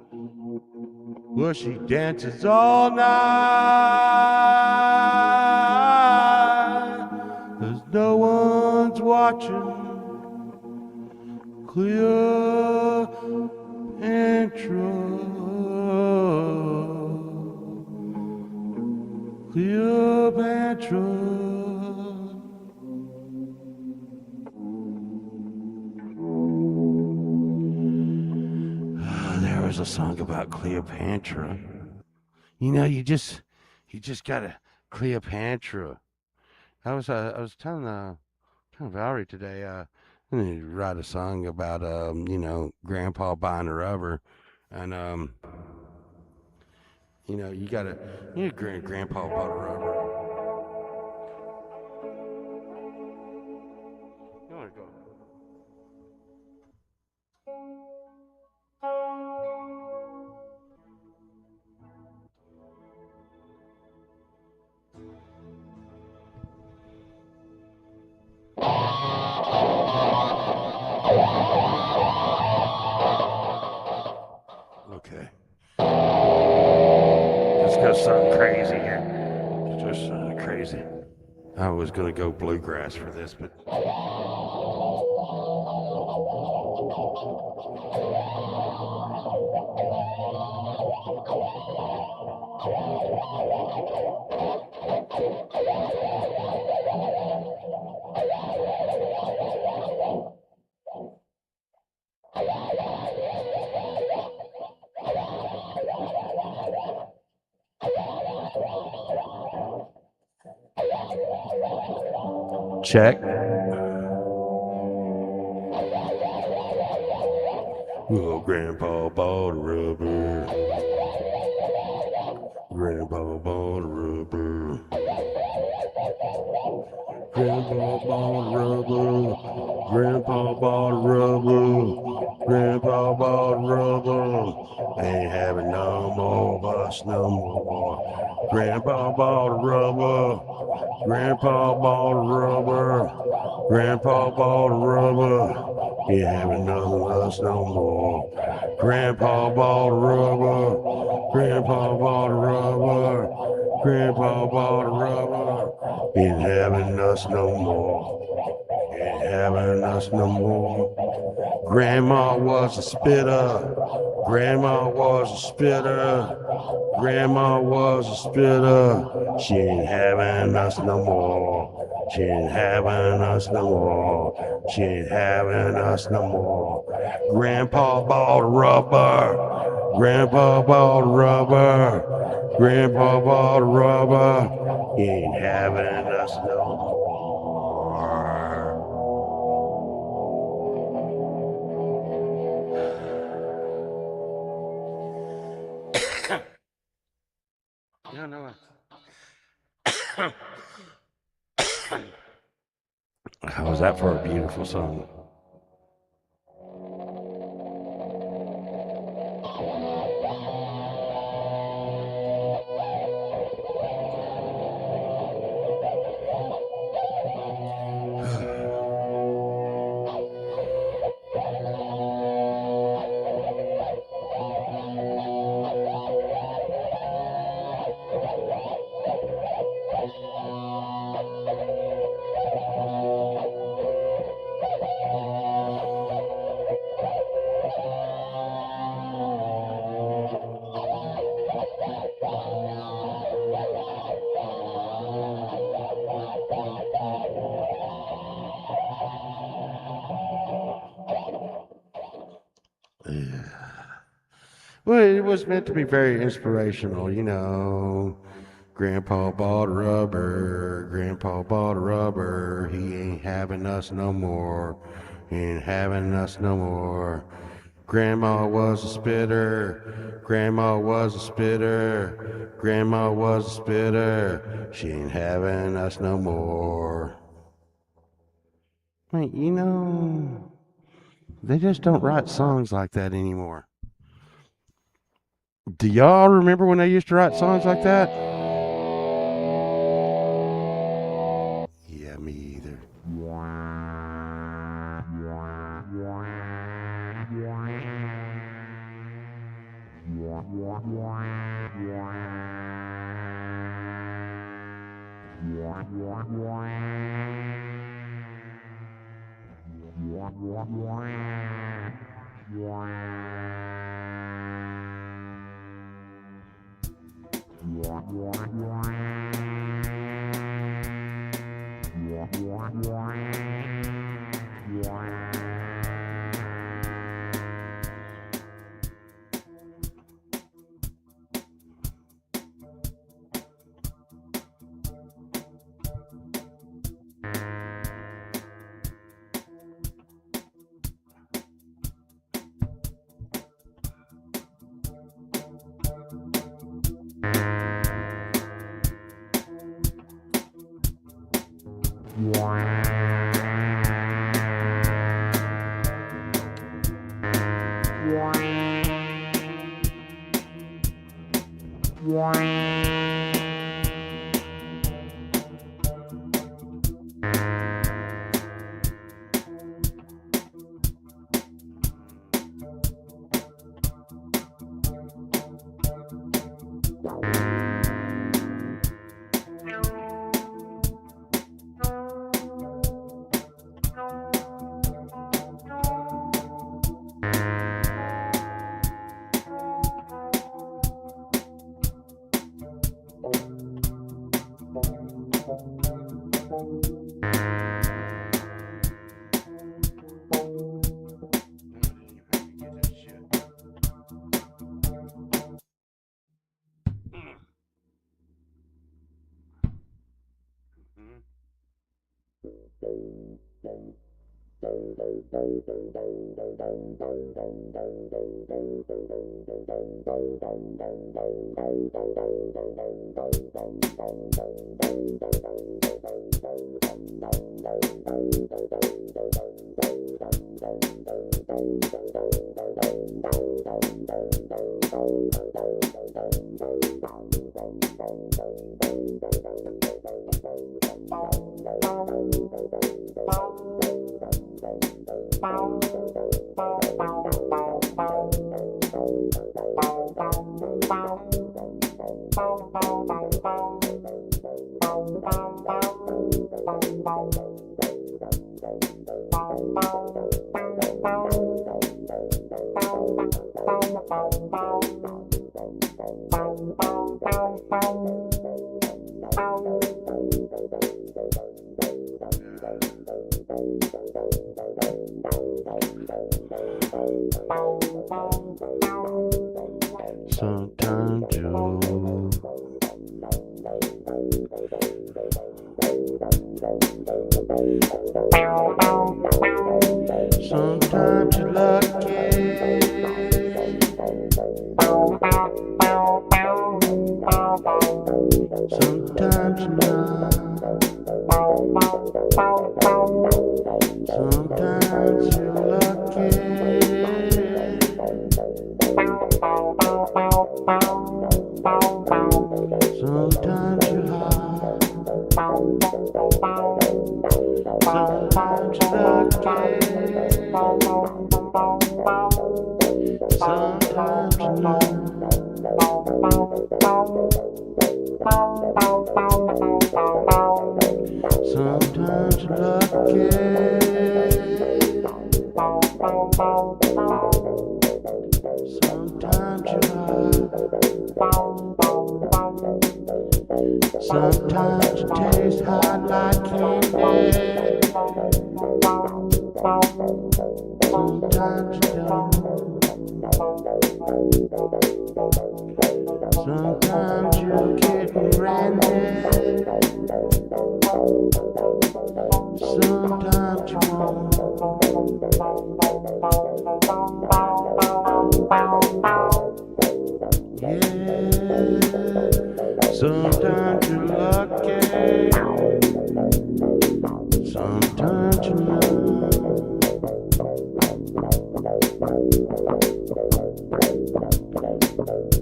where she dances all night, 'cause no one's watching. Cleopatra, Cleopatra. There's a song about Cleopatra. You know, you just gotta Cleopatra. I was telling Valerie today. I need to write a song about Grandpa buying a rubber, and Grandpa bought a rubber. You wanna go? Okay. Let's go something crazy here. Just something crazy. I was gonna go bluegrass for this, but Check. Oh, Grandpa bought a rubber. Grandpa bought a rubber. Grandpa bought a rubber. Grandpa bought a rubber. Grandpa bought a rubber. Ain't having no more bus no more. Grandpa bought a rubber. Grandpa bought a rubber. Grandpa bought a rubber. Ain't having none of us no more. Grandpa bought a rubber. Grandpa bought a rubber. Grandpa bought a rubber. Ain't having us no more. Ain't having us no more. Grandma was a spitter. Grandma was a spitter. Grandma was a spitter. She ain't having us no more. She ain't having us no more. She ain't having us no more. Grandpa bought a rubber. Grandpa bought a rubber. Grandpa bought a rubber. He ain't having us no more. No, no. How was that for a beautiful song? Well, it was meant to be very inspirational, you know. Grandpa bought a rubber, Grandpa bought a rubber. He ain't having us no more, he ain't having us no more. Grandma was a spitter, Grandma was a spitter, Grandma was a spitter. She ain't having us no more. Wait, you know, they just don't write songs like that anymore. Do y'all remember when they used to write songs like that? Yeah, me either. Sometimes you sometimes you're lucky. Sometimes you're not. Sometimes you're lucky. Sometimes you're high. Sometimes you're lucky. Sometimes you're not. Sometimes you're lucky. Sometimes you're high. Sometimes you taste hot like candy. Sometimes you don't. Sometimes you're getting randy. Sometimes you won't. Yeah. Sometimes you're lucky. Sometimes you're not.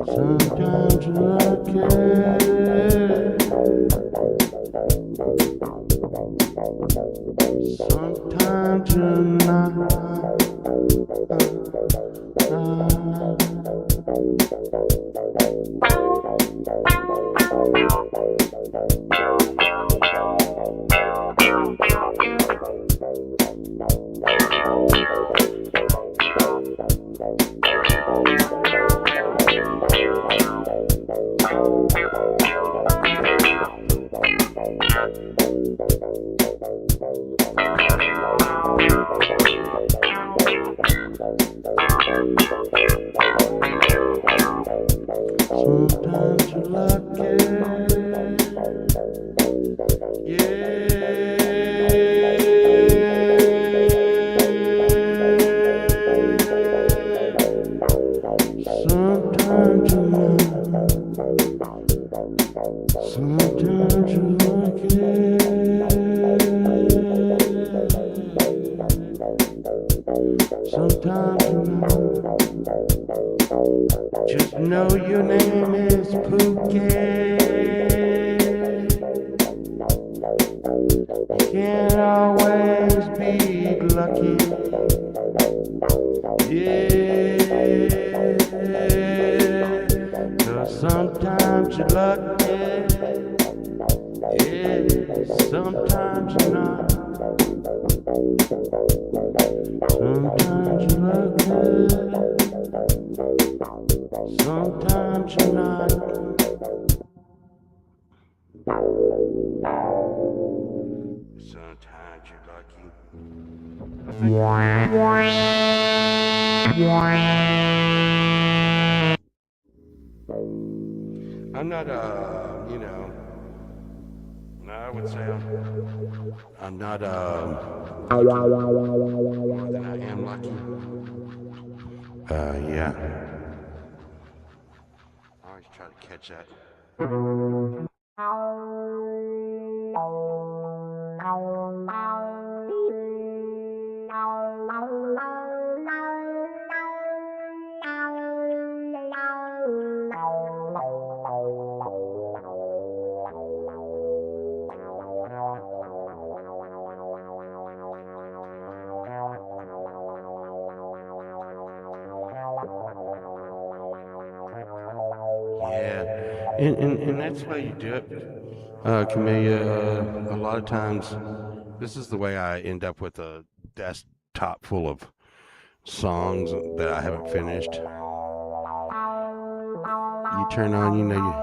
Sometimes you're lucky. Sometimes you're not. Sometimes you're lucky. Yeah. Sometimes you're not. Sometimes you're lucky. Sometimes you're not. Just know your name is Pookie. You can't always be lucky. Yeah. 'Cause sometimes you're lucky. Yeah. Sometimes you're not. Sometimes you're lucky. Sometimes you're not. Sometimes you're lucky. I'm not I would say I'm not lucky more than I am lucky. Yeah. I always try to catch that. Yeah, and that's why you do it, Camellia. A lot of times, this is the way I end up with a desktop full of songs that I haven't finished. You turn on, you know,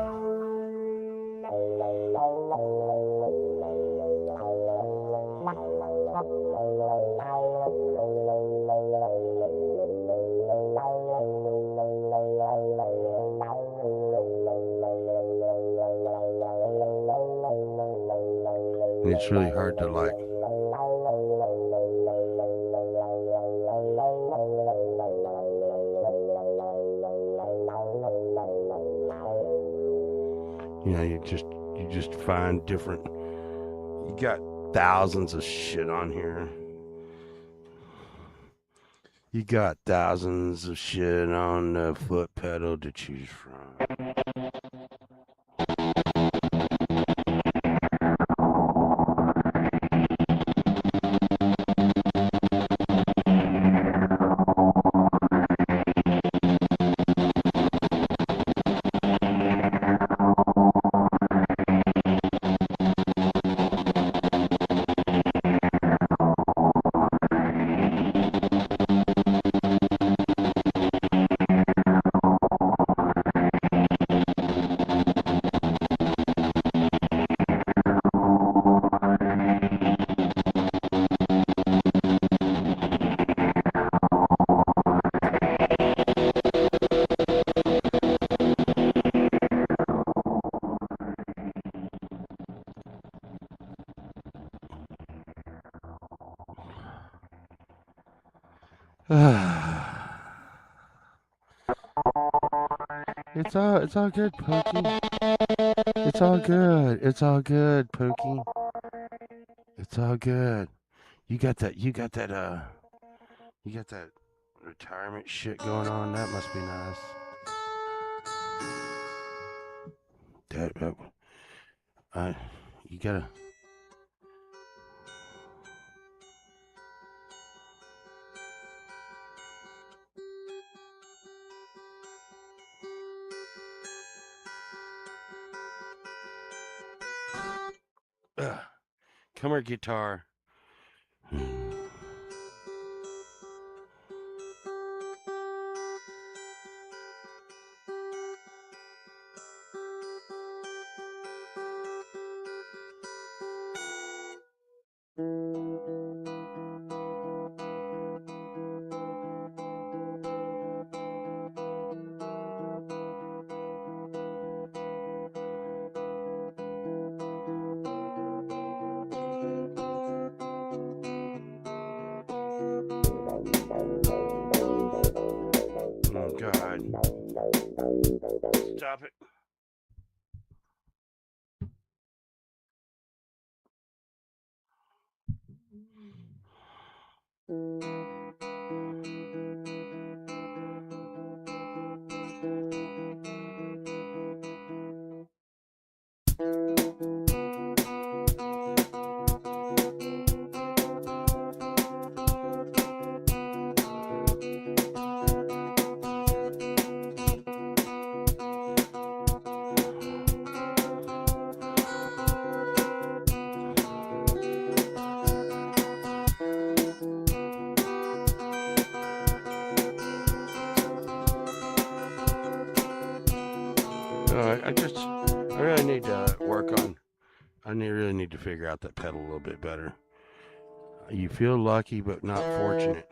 and it's really hard to like. You know, you just find different. You got thousands of shit on here. You got thousands of shit on the foot pedal to choose from. It's all good, Pokey. It's all good. It's all good, Pokey. It's all good. You got that retirement shit going on. That must be nice. That you gotta. Come here, guitar. Oh God! Stop it! I really need to work on. Really need to figure out that pedal a little bit better. You feel lucky, but not fortunate.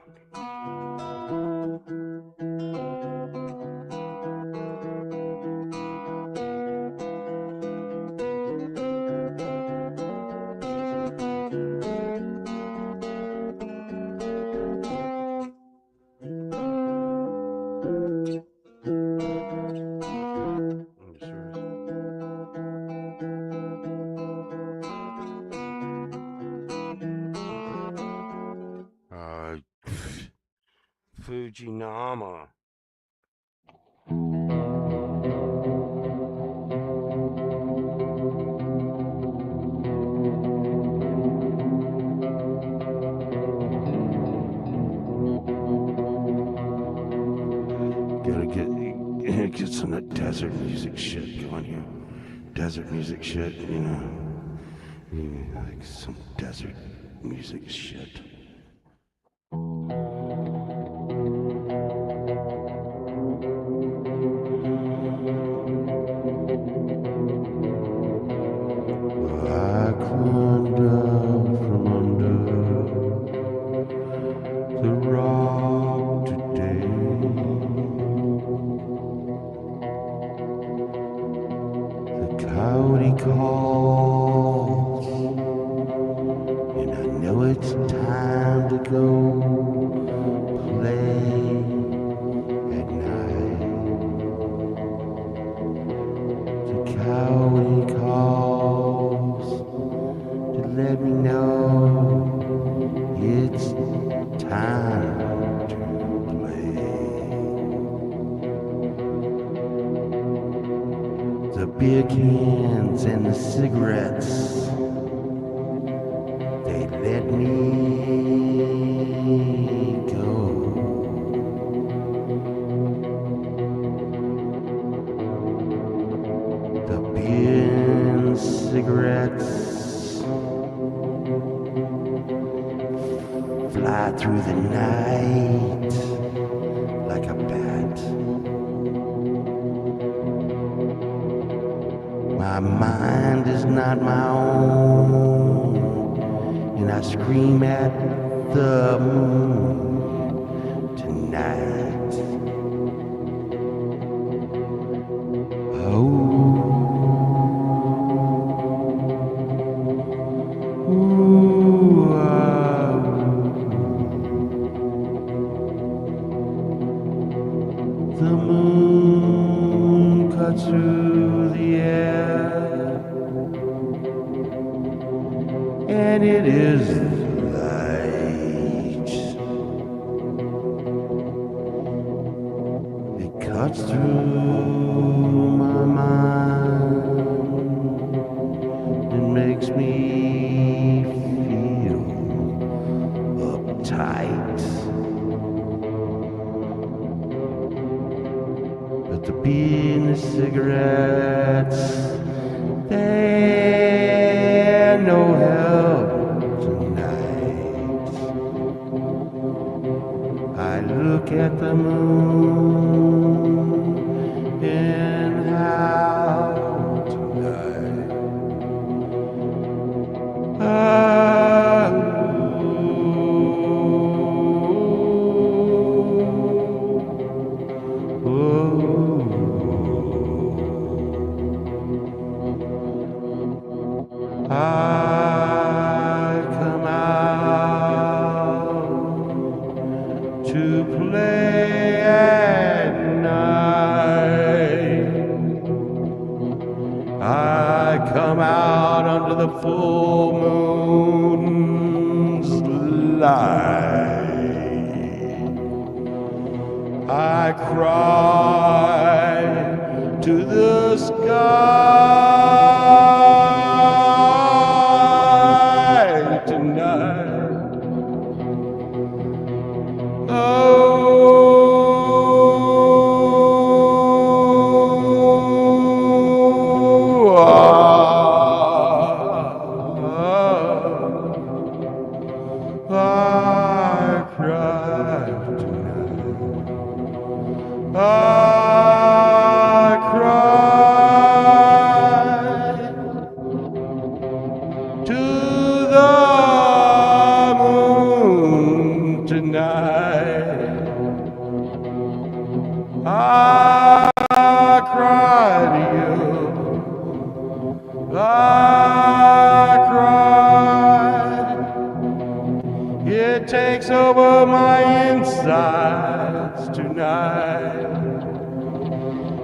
Fujinama. Gotta get some of that desert music shit going here. Desert music shit, you know. Yeah, like some desert music shit. I climbed out from under the rock today. The coyote calls, and I know it's time to go play at night. The coyote calls to let me know it's time to play. The beer cans and the cigarettes, they let me go. The beer and cigarettes fly through the night like a bat. My mind is not my own, and I scream at the moon tonight. Oh. Ooh, the moon cuts through the air, and it is light. It cuts through my mind and makes me feel uptight. But the beer and the cigarettes, they're no help tonight. I look at the moon and howl tonight. I come out to play at night. I come out under the full moon's light. I cry to the sky tonight. Oh, I cry tonight. I cry to the moon tonight. I cry to you. I cry. It takes over my insides tonight.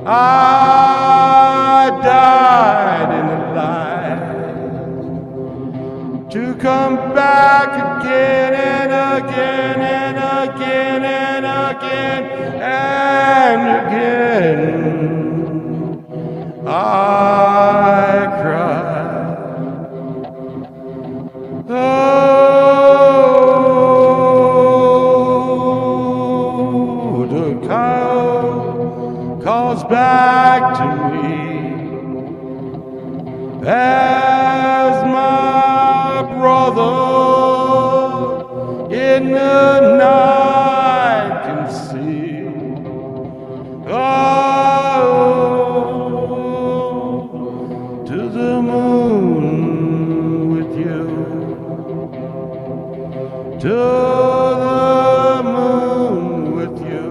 I died in the light to come back again and again and again and again. again and again. I cry. Oh, the cow calls back to me as my brother in the night can see. Oh, to the moon with you. To the moon with you.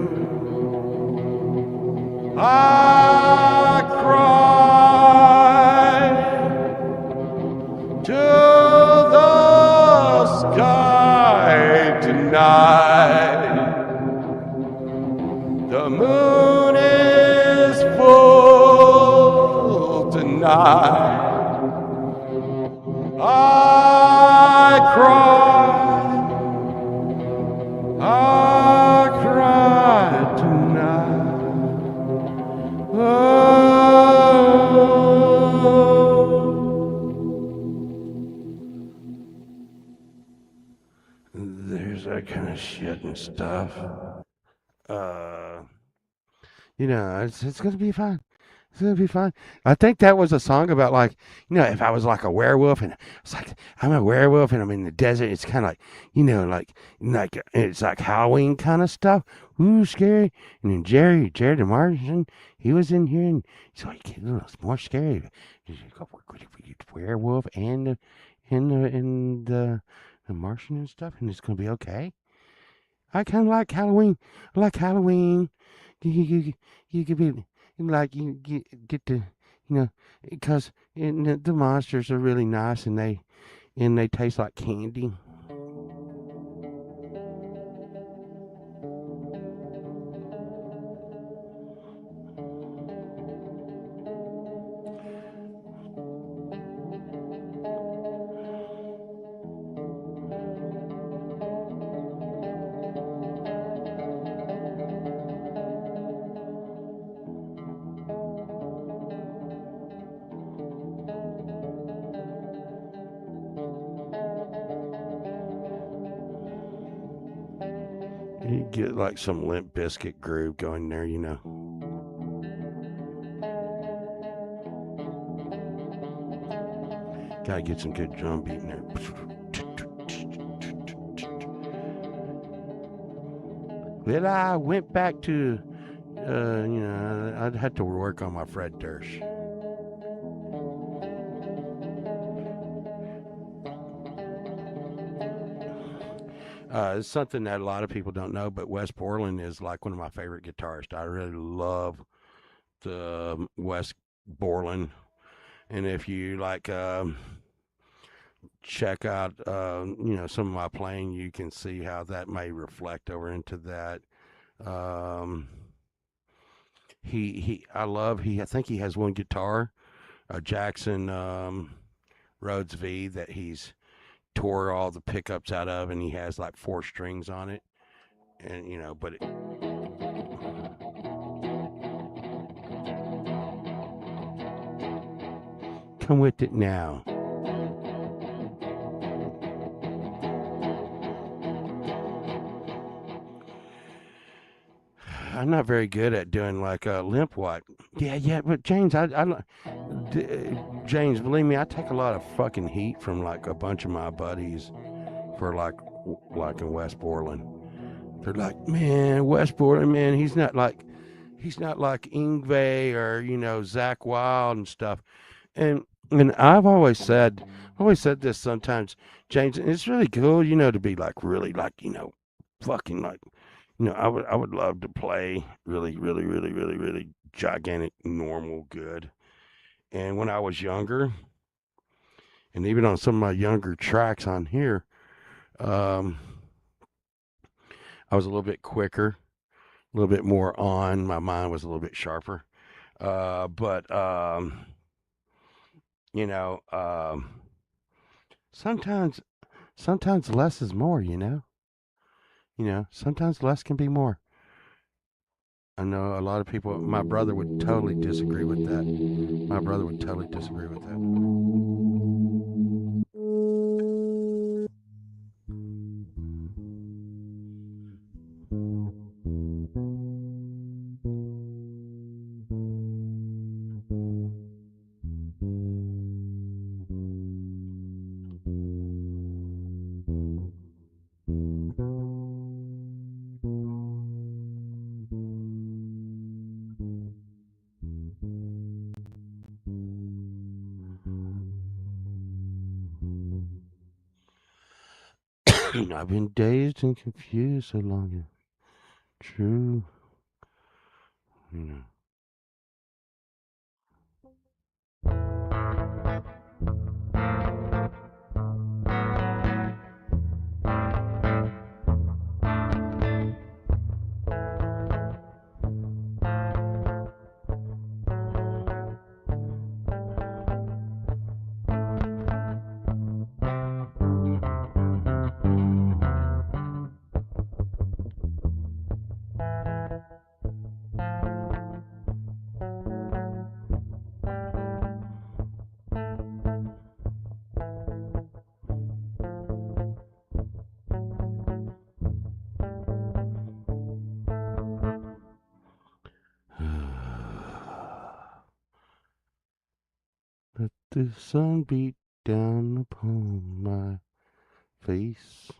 I cry to the sky tonight. The moon is full tonight. I cry tonight. Oh, there's that kind of shit and stuff. It's gonna be fine. It's gonna be fine. I think that was a song about like, if I was like a werewolf and it's like I'm a werewolf and I'm in the desert. It's kind of like, like it's like Halloween kind of stuff. Ooh, scary. And then Jared the Martian, he was in here and he's like, it's more scary. He's like, werewolf and the Martian and stuff, and it's gonna be okay. I kind of like Halloween. I like Halloween. You could be like you get to because the monsters are really nice and they taste like candy. You get like some Limp Biscuit groove going there. Gotta get some good drum beat in there. Then I went back to, I'd had to work on my Fred Durst. It's something that a lot of people don't know, but Wes Borland is like one of my favorite guitarists. I really love the Wes Borland, and if you like check out some of my playing, you can see how that may reflect over into that. Um, I think he has one guitar, a Jackson Rhodes V that he's tore all the pickups out of, and he has like 4 strings on it, and but come with it now. I'm not very good at doing like a limp walk. Yeah, but James, James, believe me, I take a lot of fucking heat from like a bunch of my buddies for like in West Borland. They're like, man, West Borland, man, he's not like Ingve or Zach Wild and stuff. And I've always said this sometimes, James, and it's really cool, to be like really like fucking like I would love to play really, really, really, really, really gigantic, normal, good. And when I was younger, and even on some of my younger tracks on here, um, I was a little bit quicker, a little bit more on. My mind was a little bit sharper. But you know, sometimes, sometimes less is more. Sometimes less can be more. I know a lot of people, my brother would totally disagree with that. My brother would totally disagree with that. I've been dazed and confused so long. True. You know. Let the sun beat down upon my face.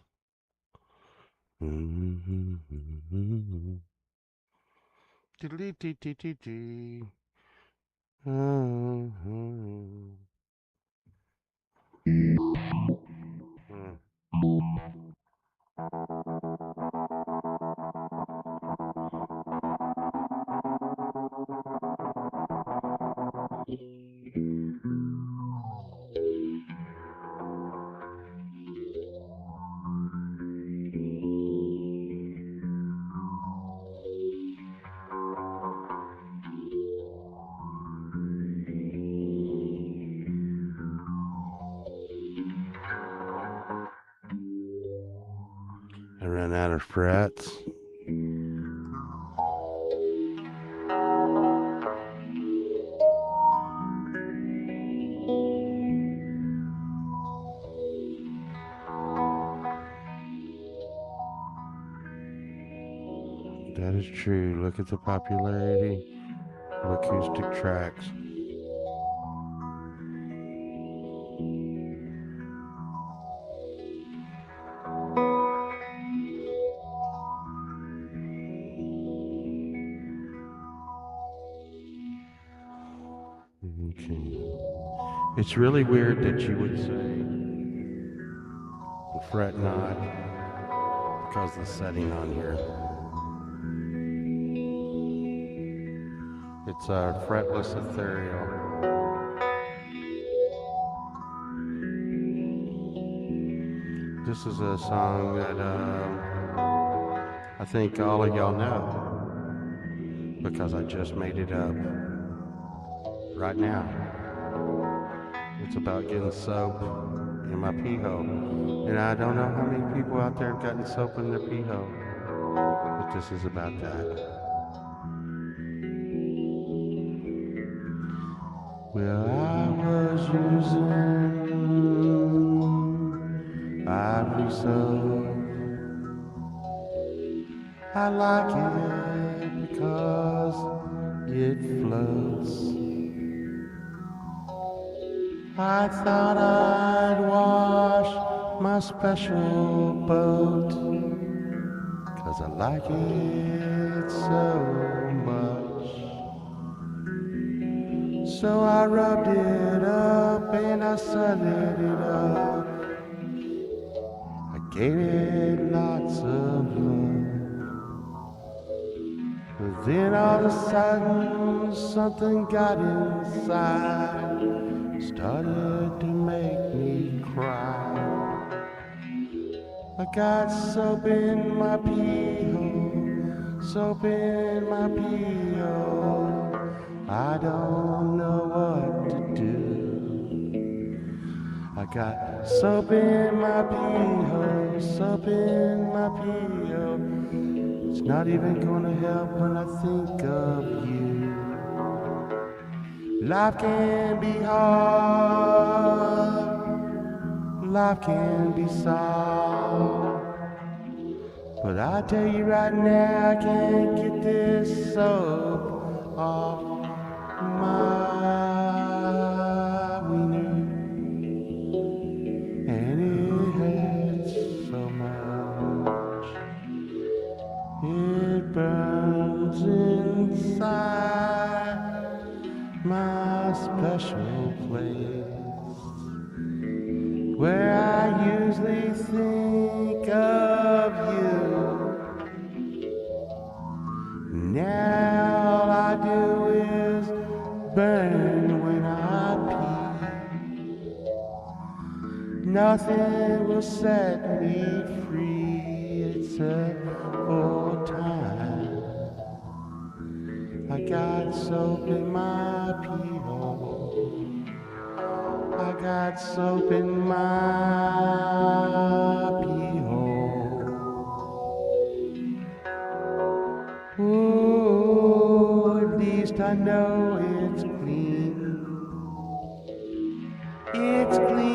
Mm-hmm. I ran out of frets. That is true. Look at the popularity of acoustic tracks. Okay. It's really weird that you would say the fret not because the setting on here. It's a fretless ethereal. This is a song that I think all of y'all know because I just made it up right now. It's about getting soap in my pee hole. And I don't know how many people out there have gotten soap in their pee hole, but this is about that. Well, I was using ivory soap. I like it because it floats. I thought I'd wash my special boat, 'cause I like it so much. So I rubbed it up and I sudded it up. I gave it lots of love. But then all of a sudden something got inside, started to make me cry. I got soap in my pee hole, soap in my pee hole. I don't know what to do. I got soap in my pee hole, soap in my pee hole. It's not even gonna help when I think of you. Life can be hard, life can be soft, but I tell you right now, I can't get this soap off my wiener, and it hurts so much. It burns inside my special place, where I usually think of you. Now all I do is burn when I pee. Nothing will set me free except for time. I got soap in my pee hole. I got soap in my pee hole. Ooh, at least I know it's clean. It's clean.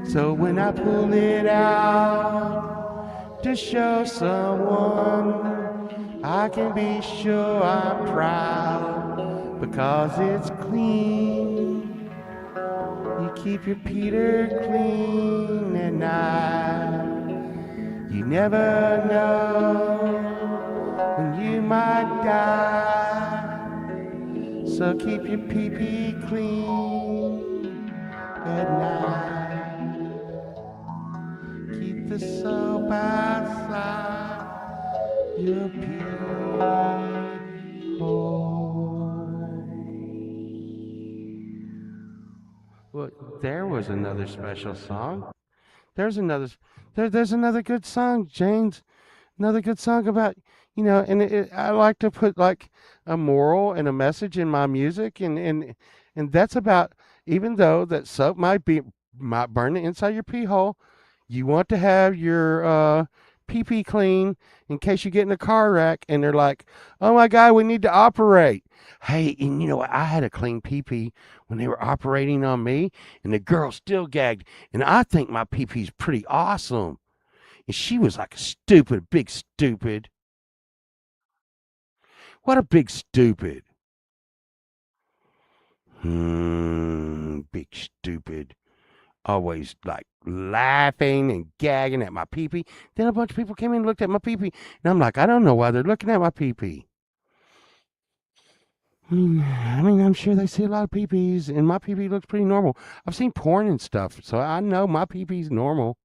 So when I pull it out to show someone, I can be sure I'm proud because it's clean. You keep your Peter clean at night. You never know when you might die. So keep your pee-pee clean at night. Keep the soap outside your pee hole. Well, there was another special song. There's another, there's another good song, James. Another good song about, and I like to put like a moral and a message in my music, and that's about, even though that soap might burn the inside your pee hole, you want to have your pee pee clean in case you get in a car wreck and they're like, oh my God, we need to operate. Hey, and you know what? I had a clean pee pee when they were operating on me, and the girl still gagged, and I think my pee pee's pretty awesome. And she was like a stupid, big stupid. What a big stupid. Big stupid. Always like laughing and gagging at my pee-pee. Then a bunch of people came in and looked at my pee-pee. And I'm like, I don't know why they're looking at my pee-pee. I mean, I'm sure they see a lot of pee-pees, and my pee-pee looks pretty normal. I've seen porn and stuff, so I know my pee-pee's normal.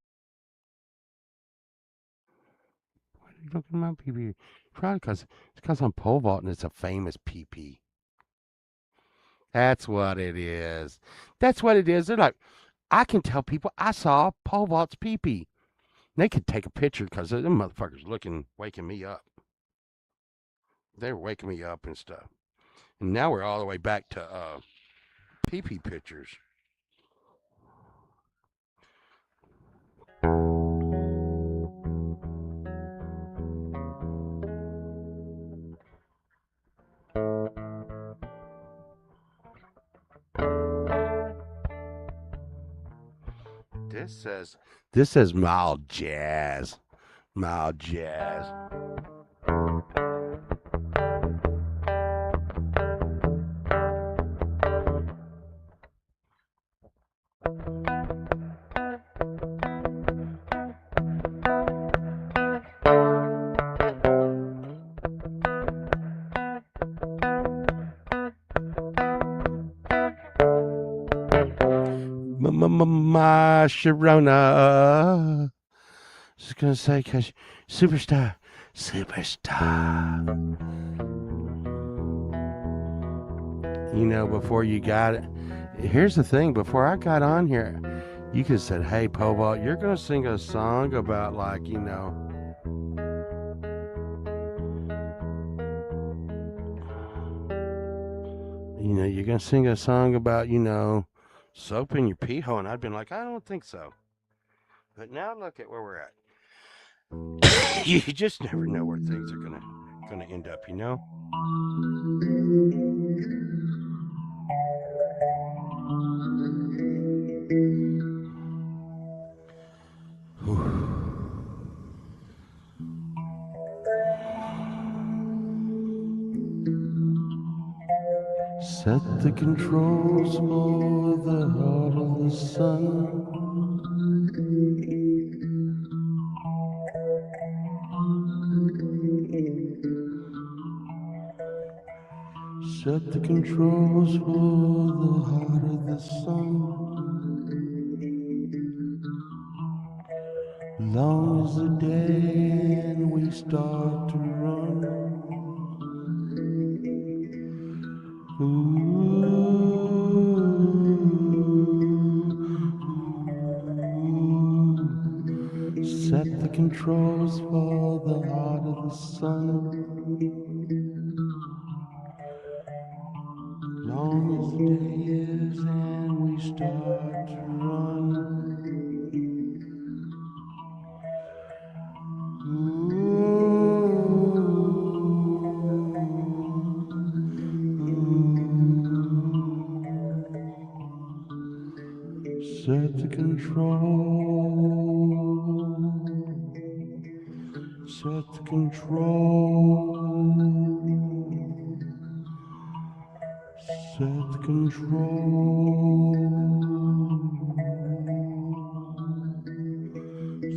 Why are you looking at my pee-pee? Probably because it's because I'm pole vaulting. It's a famous pee-pee. That's what it is. That's what it is. They're like, I can tell people I saw pole vault's pee-pee. They could take a picture because them motherfuckers waking me up. They're waking me up and stuff. And now we're all the way back to pee-pee pictures. This says mild jazz. Mild jazz. My Sharona. Just gonna say, cause superstar. Before you got it. Here's the thing. Before I got on here, you could have said, "Hey, Pole Vault, you're gonna sing a song about you're gonna sing a song about soap in your pee hole," and I'd been like, I don't think so. But now look at where we're at. You just never know where things are gonna end up, you know. Set the controls for the heart of the sun. Set the controls for the heart of the sun. Long as the day and we start to run. Set the controls for the heart of the sun. Long as the day is and we start to run. Set the control. Set the control. Set the control.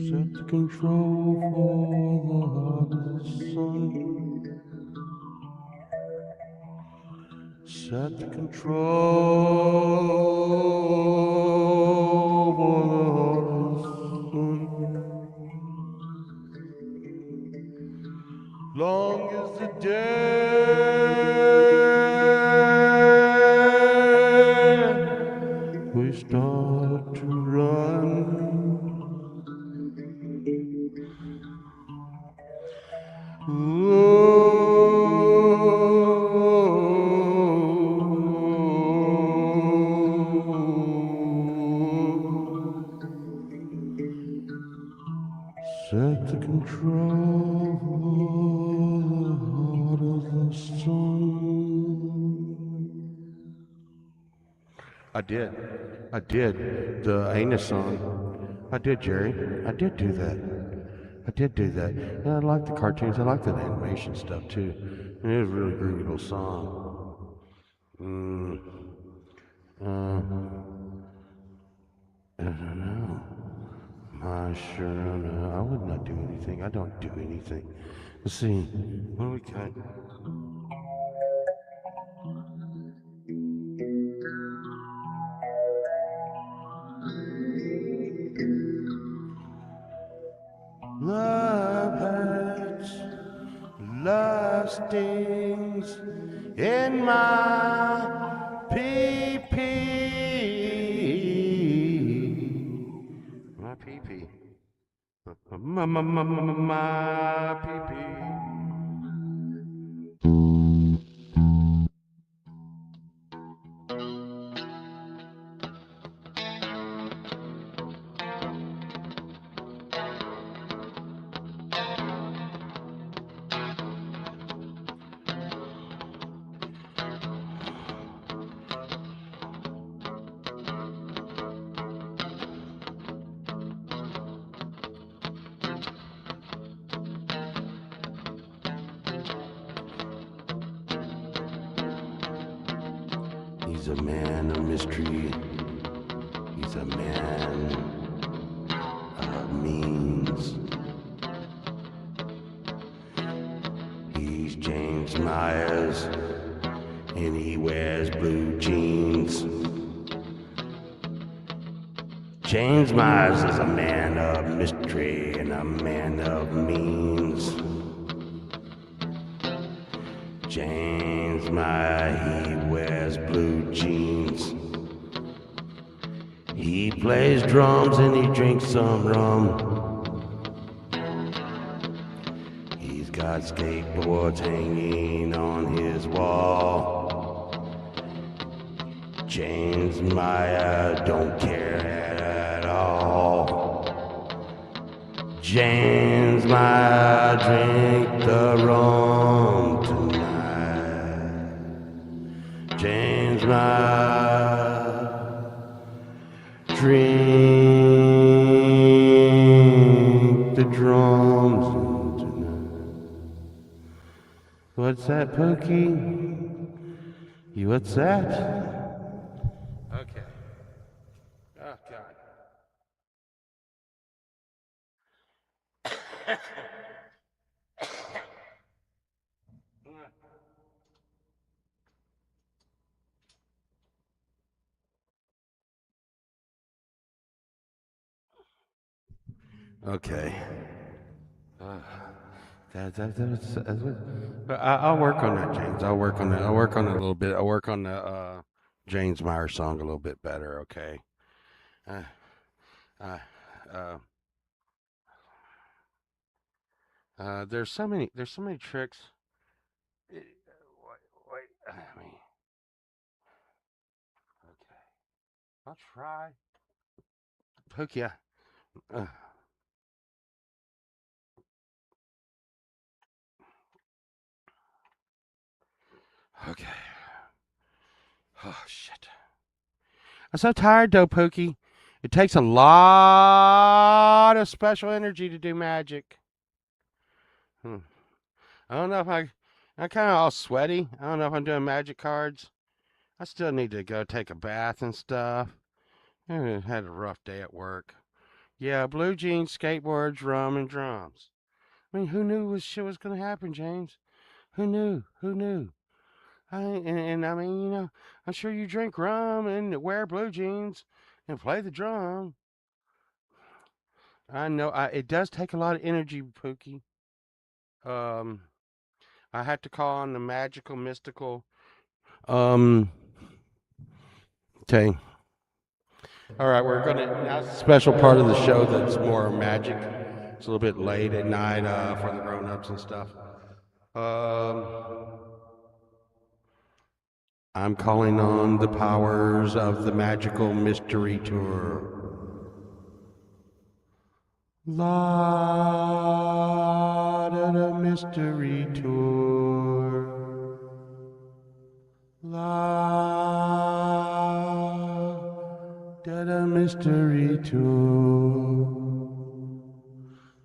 Set the control for the heart of the sun. Set the control for the heart of the sun. Long as the day we start to run. Set the control for the heart of the sun. I did. The anus song. I did, Jerry. I did do that. I did do that. And I like the cartoons. I like that animation stuff too. And it was a really groovy little song. I don't know. I sure don't know. I would not do anything. I don't do anything. Let's see. What do we got? Love hurts, love stings in my pee-pee. My pee-pee. My pee-pee. He's a man of mystery. He's a man of means. He's James Myers, and he wears blue jeans. James Myers is a man of mystery and a man of means. James Myers, he wears blue jeans. He plays drums and he drinks some rum. He's got skateboards hanging on his wall. James Myers don't care at all. James might drink the rum tonight. James might drink the drums tonight. What's that, Pookie? You what's that? Okay. Oh, God. Okay. Uh, but I'll work on that, James. I'll work on that. I'll work on it a little bit. I'll work on the James Meyer song a little bit better. Okay. Uh, uh, uh, there's so many. There's so many tricks. Wait. I mean, okay. I'll try. Pookie. Uh, okay. Oh shit. I'm so tired though, Pookie. It takes a lot of special energy to do magic. Hmm. I don't know if I'm kind of all sweaty. I don't know if I'm doing magic cards. I still need to go take a bath and stuff. I had a rough day at work. Yeah, blue jeans, skateboards, rum, and drums. I mean, who knew this shit was gonna happen, James? Who knew? Who knew? And I mean, I'm sure you drink rum and wear blue jeans and play the drum. I know. It does take a lot of energy, Pookie. Um, I had to call on the magical, mystical. Um, okay. All right, we're gonna now it's a special part of the show that's more magic. It's a little bit late at night for the grown-ups and stuff. Um, I'm calling on the powers of the magical mystery tour. La da da mystery tour. La da da mystery tour.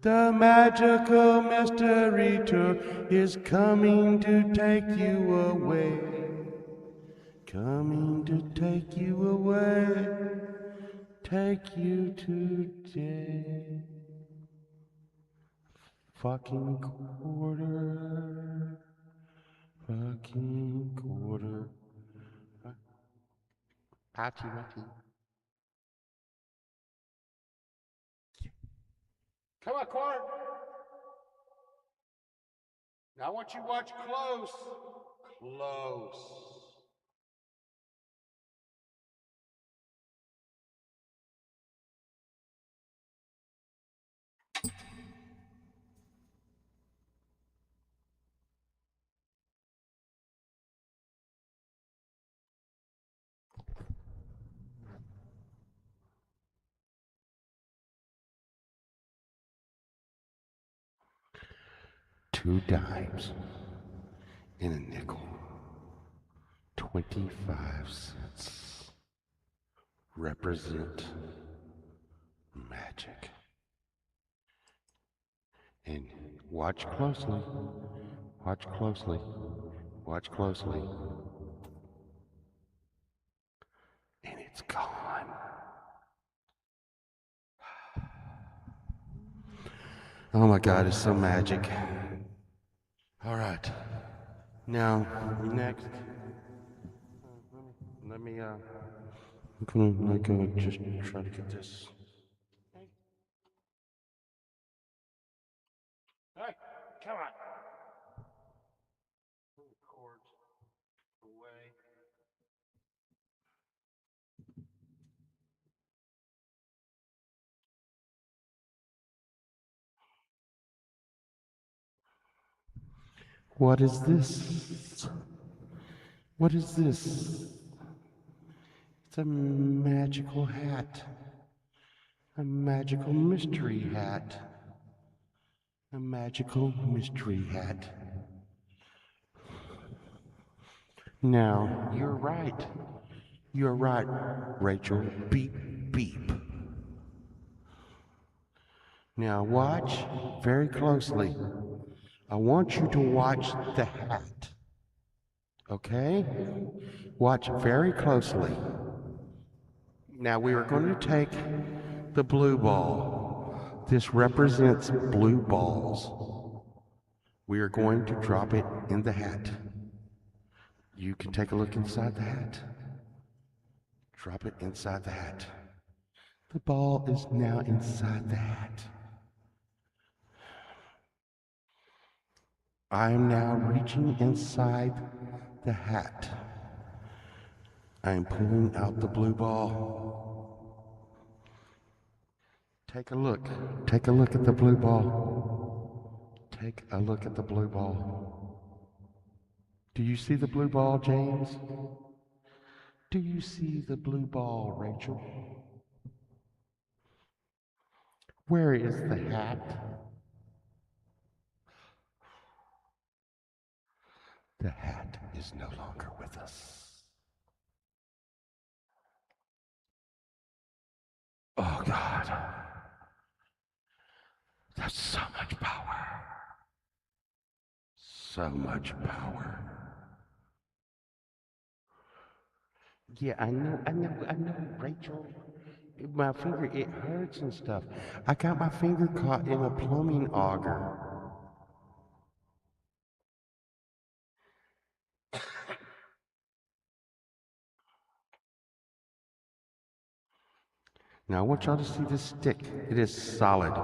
The magical mystery tour is coming to take you away. Coming to take you away. Take you today. Fucking quarter. Fucking quarter. Patty, Matty. Come on, quarter. Now I want you to watch close. Close. 2 dimes in a nickel. 25 cents. Represent magic. And watch closely. Watch closely. Watch closely. And it's gone. Oh my God, it's so magic. All right. Now, next. Let me, I'm gonna just try to get this. Hey, come on. Pull the cords away. What is this? What is this? It's a magical hat. A magical mystery hat. A magical mystery hat. Now, you're right. You're right, Rachel. Beep, beep. Now, watch very closely. I want you to watch the hat. Okay? Watch very closely. Now, we are going to take the blue ball. This represents blue balls. We are going to drop it in the hat. You can take a look inside the hat. Drop it inside the hat. The ball is now inside the hat. I am now reaching inside the hat. I am pulling out the blue ball. Take a look. Take a look at the blue ball. Take a look at the blue ball. Do you see the blue ball, James? Do you see the blue ball, Rachel? Where is the hat? The hat is no longer with us. Oh, God. That's so much power. So much power. Yeah, I know, Rachel. My finger, it hurts and stuff. I got my finger caught in a plumbing auger. Now I want y'all to see this stick. It is solid.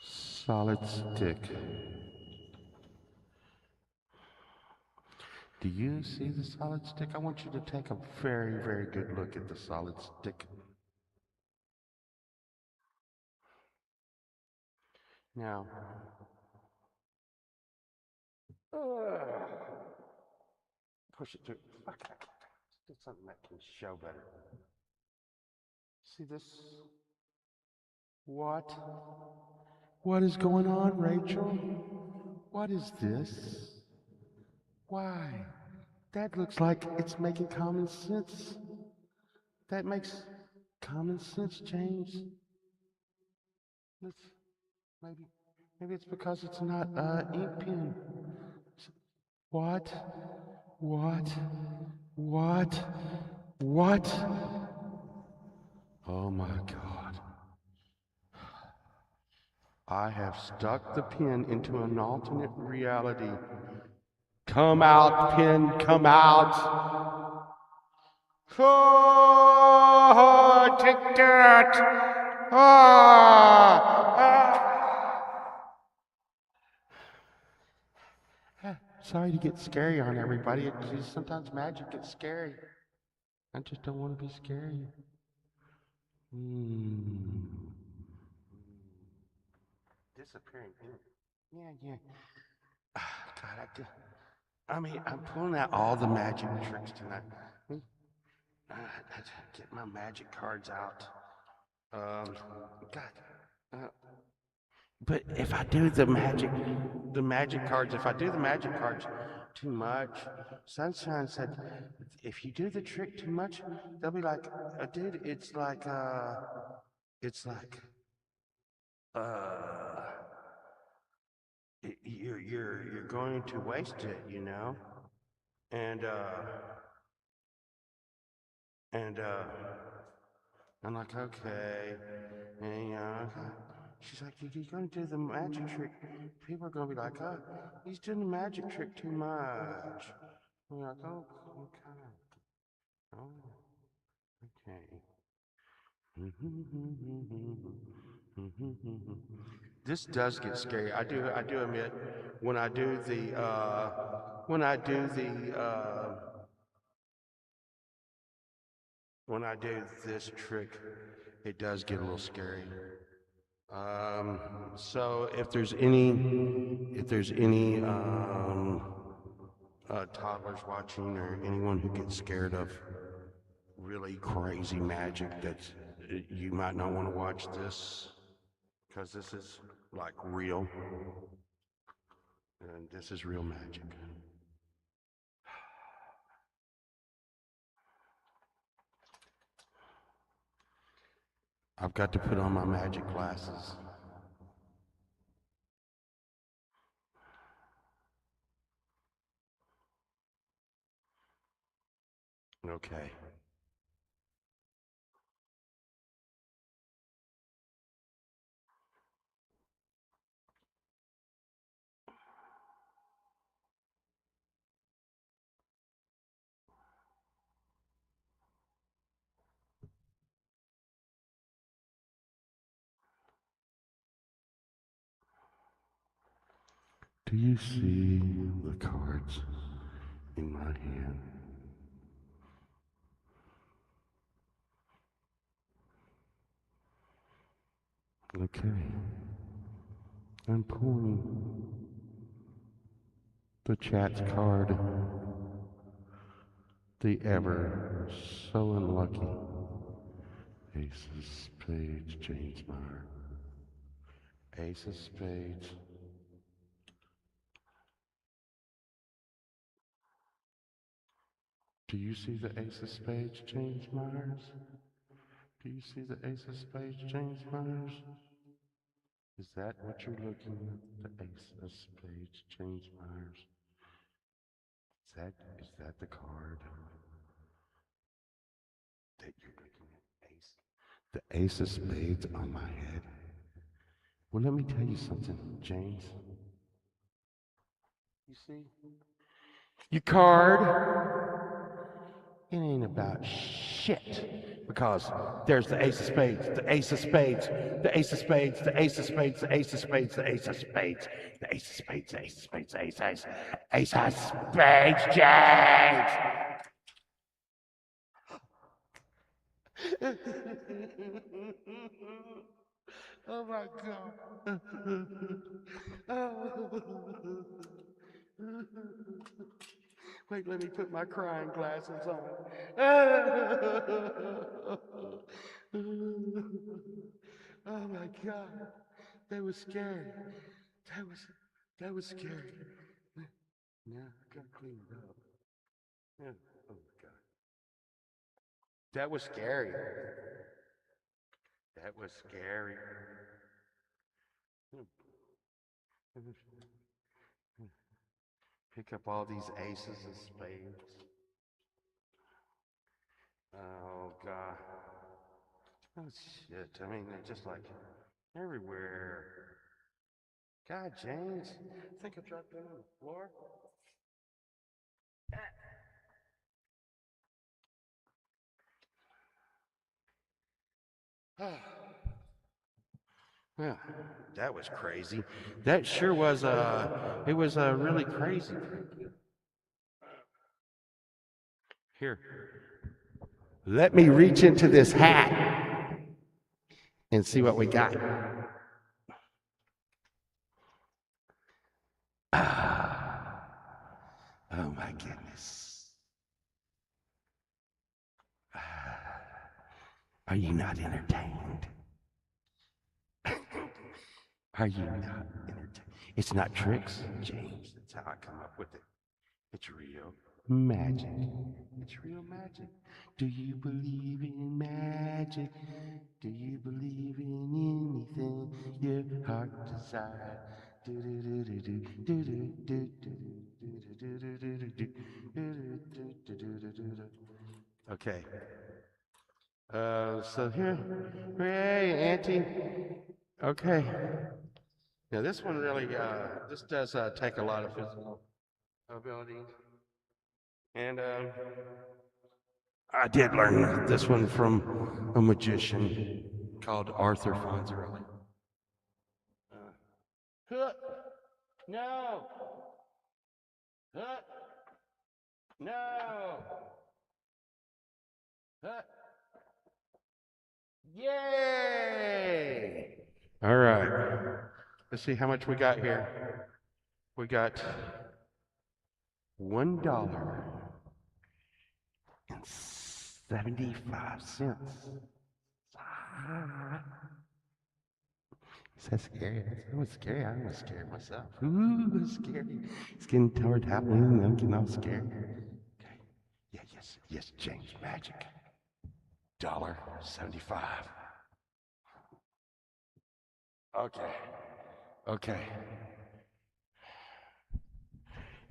Solid stick. Do you see the solid stick? I want you to take a very, very good look at the solid stick. Now, push it through. Fuck, do something that can show better. See this? What? What is going on, Rachel? What is this? Why? That looks like it's making common sense. That makes common sense, James. Let's maybe it's because it's not ink pen. What? What? What? What? Oh my God. I have stuck the pen into an alternate reality. Come out, pen, come out. Oh, take that. Sorry to get scary on everybody. Sometimes magic gets scary. I just don't want to be scary. Hmm. Disappearing. Yeah, yeah. God, I mean, I'm pulling out all the magic tricks tonight. Uh, get my magic cards out. God. Uh, but if I do the magic cards, if I do the magic cards too much, Sunshine said, if you do the trick too much, they'll be like, dude, it's like, uh, you're going to waste it, you know, and and I'm like, okay, and she's like, you're gonna do the magic trick. People are gonna be like, oh, he's doing the magic trick too much. I'm like, oh, okay, oh, okay. This does get scary. I do admit when I do the when I do the when I do this trick, it does get a little scary. So if there's any toddlers watching or anyone who gets scared of really crazy magic you might not want to watch this because this is like real, and this is real magic. I've got to put on my magic glasses. Okay. Do you see the cards in my hand? Okay. I'm pulling the chat's card. The ever so unlucky Ace of Spades, James Meyer. Ace of Spades. Do you see the Ace of Spades, James Myers? Do you see the Ace of Spades, James Myers? Is that what you're looking at? The Ace of Spades, James Myers. Is that the card that you're looking at? Ace. The Ace of Spades on my head. Well, let me tell you something, James. You see? Your card, it ain't about shit. Because there's the Ace of Spades, the Ace of Spades, the Ace of Spades, the Ace of Spades, the Ace of Spades, the Ace of Spades, the Ace of Spades, the Ace of Spades, the Ace of Spades, James! Oh my God. Wait, let me put my crying glasses on. Oh my God. That was scary. That was that was scary. Now I gotta clean it up. Yeah. Oh my God. That was scary. That was scary. Pick up all these aces of spades. Oh God. Oh shit. I mean, they're just like everywhere. God, James. I think I dropped down on the floor. Yeah, that was crazy. That sure was it was really crazy, Frankie. Here, let me reach into this hat and see what we got. Ah, oh my goodness. Ah, are you not entertained? Are you not entertained? It's not tricks, James. That's how I come up with it. It's real magic. It's real magic. Do you believe in magic? Do you believe in anything your heart desires? Okay. So here, hey, Auntie. Okay. Now this one really, this does take a lot of physical abilities, and I did learn this one from a magician called Arthur Fonzarelli. Huh, no, huh, no, huh, yay! All right, let's see how much we got here. We got $1.75. Is that scary? That was scary. I'm scared myself. Ooh, it's scary. It's getting toward Halloween. I'm getting all scared. Okay. Yeah, yes, James. Magic. $1.75. Okay. Okay.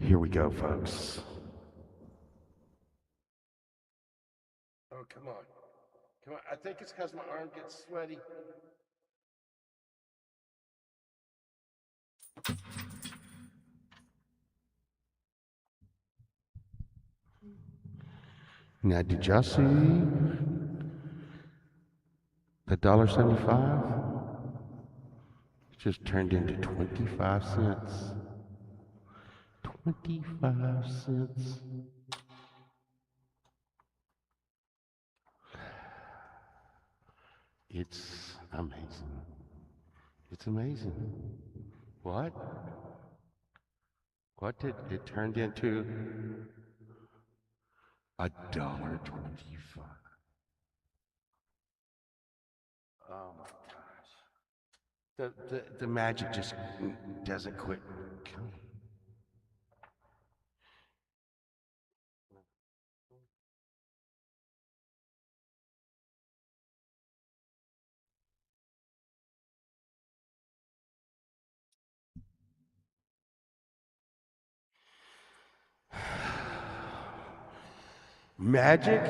Here we go, folks. Oh, come on. Come on. I think it's because my arm gets sweaty. Now, did y'all see the $1.75? It just turned into 25 cents. 25 cents. It's amazing. It's amazing. What? What did it turned into? $1.25. Oh my gosh. The magic just doesn't quit coming. Magic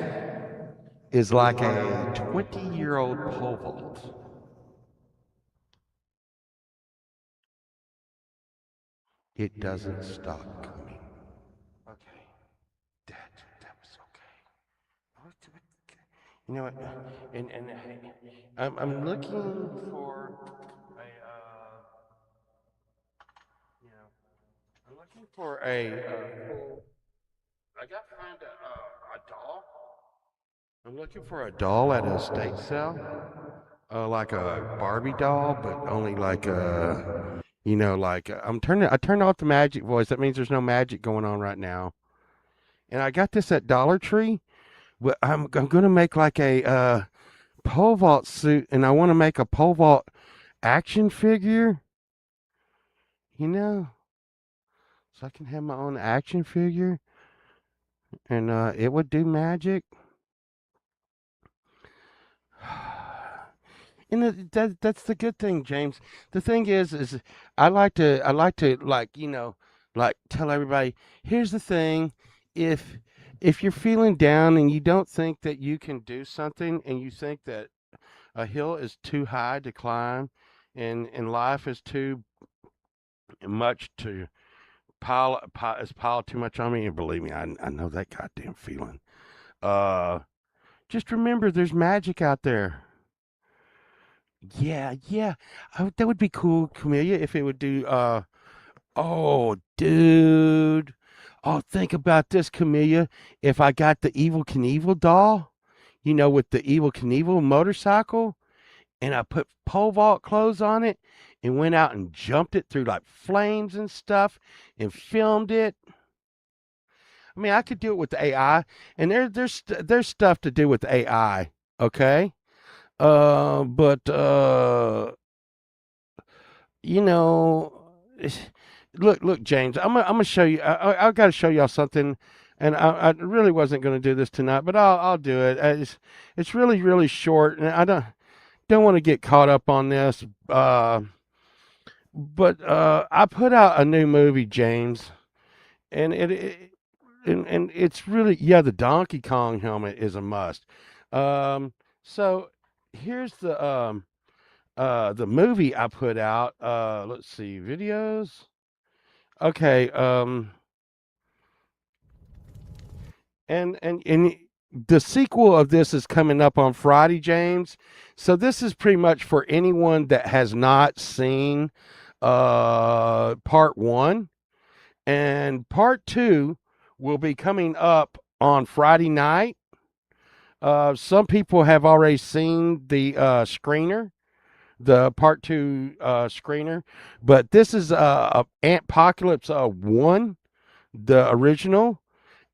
is like a 20-year-old pole vault. It doesn't stop coming. Okay. That was okay. You know what? And I'm looking for a you know I'm looking for a full. I got to find a doll. I'm looking for a doll at a estate sale, like a Barbie doll, but only like I'm turning. I turned off the magic voice. That means there's no magic going on right now. And I got this at Dollar Tree. But I'm gonna make like a pole vault suit, and I want to make a pole vault action figure. You know, so I can have my own action figure, and it would do magic. And that's the good thing, James. The thing is I like to like tell everybody. Here's the thing: if you're feeling down and you don't think that you can do something, and you think that a hill is too high to climb, and life is too much to pile too much on me, and believe me, I know that goddamn feeling. Uh, just remember, there's magic out there. Yeah, yeah. That would be cool, Camellia, if it would do. Oh, dude. Oh, think about this, Camellia. If I got the Evil Knievel doll, with the Evil Knievel motorcycle, and I put pole vault clothes on it, and went out and jumped it through like flames and stuff, and filmed it. I mean, I could do it with the AI, and there's stuff to do with AI. Okay. But you know, look, James. I'm gonna show you. I got to show y'all something, and I really wasn't gonna do this tonight, but I'll do it. It's really short, and I don't want to get caught up on this. But I put out a new movie, James, and and it's really, yeah, the Donkey Kong helmet is a must. So here's the movie I put out. Let's see, videos. Okay, and the sequel of this is coming up on Friday, James. So this is pretty much for anyone that has not seen part 1, and part 2 will be coming up on Friday night. Some people have already seen the screener, the part 2 screener, but this is Antpocalypse 1, the original,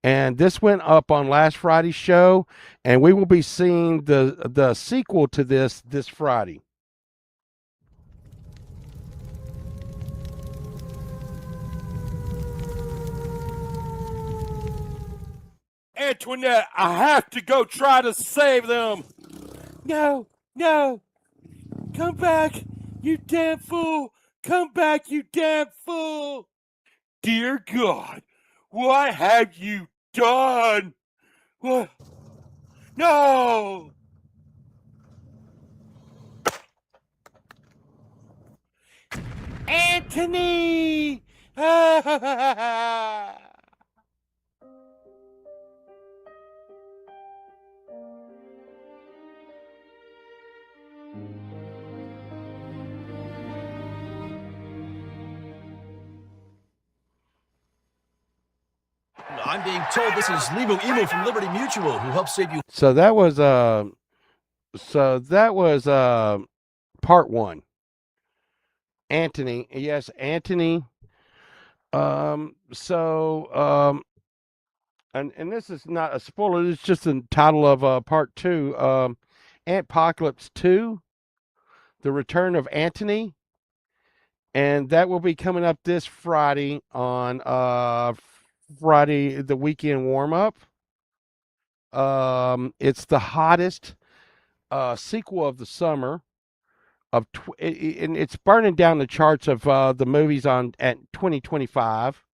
And this went up on last Friday's show, and we will be seeing the sequel to this Friday. Antoinette, I have to go try to save them. No, no, come back, you damn fool. Come back, you damn fool. Dear God, what have you done? What? No! Anthony! I'm being told this is Levo Emo from Liberty Mutual, who helps save you. So that was part one. Anthony, yes, Anthony. And this is not a spoiler. It's just the title of part two. Antpocalypse 2, The Return of Anthony, and that will be coming up this Friday on Friday, the weekend warm up. It's the hottest sequel of the summer and it's burning down the charts of the movies on at 2025.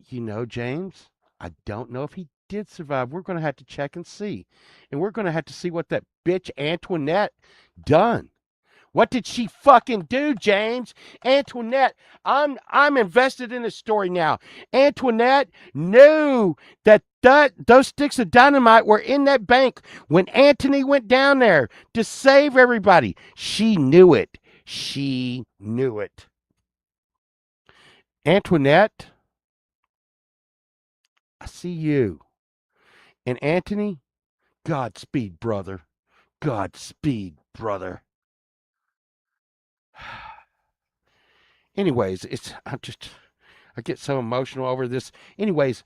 You know, James, I don't know if he did survive. We're going to have to check and see, and we're going to have to see what that bitch Antoinette done. What did she fucking do, James? Antoinette, I'm invested in this story now. Antoinette knew that those sticks of dynamite were in that bank when Anthony went down there to save everybody. She knew it. She knew it. Antoinette, I see you. And Anthony, Godspeed, brother. Godspeed, brother. Anyways, I get so emotional over this. Anyways,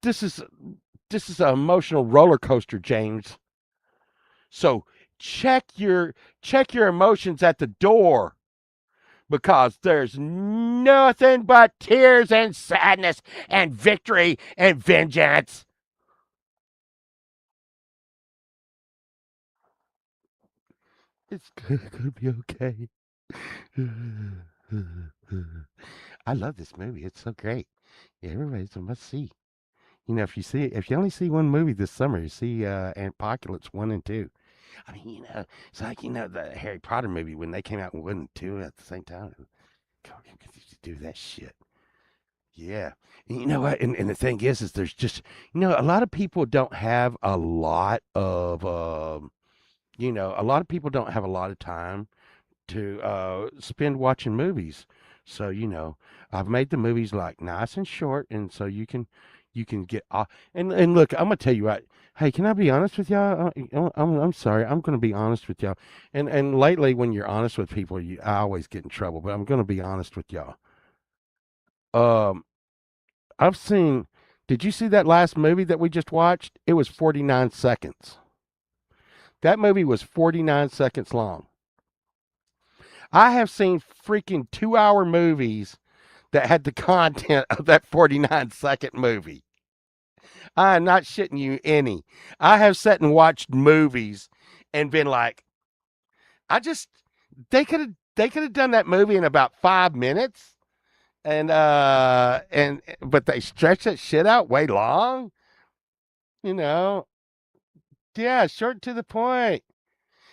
this is an emotional roller coaster, James. So check your emotions at the door, because there's nothing but tears and sadness and victory and vengeance. It's gonna be okay. I love this movie. It's so great. Yeah, everybody's a must see. You know, if you only see one movie this summer, you see Apocalypse 1 and 2. I mean, you know, it's like, you know, the Harry Potter movie when they came out in 1 and 2 at the same time. Do that shit. Yeah. And you know what? And the thing is there's just, you know, a lot of people don't have a lot of, a lot of people don't have a lot of time to spend watching movies. So, you know, I've made the movies like nice and short, and so you can get off. And look, I'm gonna tell you what. Hey, can I be honest with y'all? I'm sorry. I'm gonna be honest with y'all. And lately, when you're honest with people, I always get in trouble. But I'm gonna be honest with y'all. Um, I've seen. Did you see that last movie that we just watched? It was 49 seconds. That movie was 49 seconds long. I have seen freaking 2-hour movies that had the content of that 49-second movie. I am not shitting you any. I have sat and watched movies and been like, I just they could have done that movie in about 5 minutes, and but they stretched that shit out way long. You know, yeah, short to the point.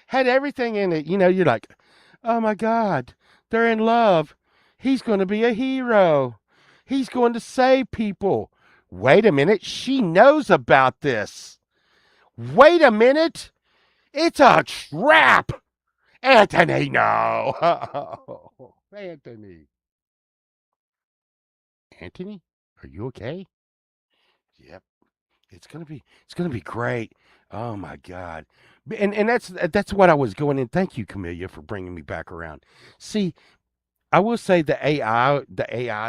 Had everything in it. You know, you're like, oh my God, they're in love. He's going to be a hero. He's going to save people. Wait a minute, she knows about this. Wait a minute, it's a trap. Anthony, no. Anthony. Anthony, are you okay? Yep. It's gonna be great. Oh my God. And that's what I was going in. Thank you, Camellia, for bringing me back around. See, I will say the AI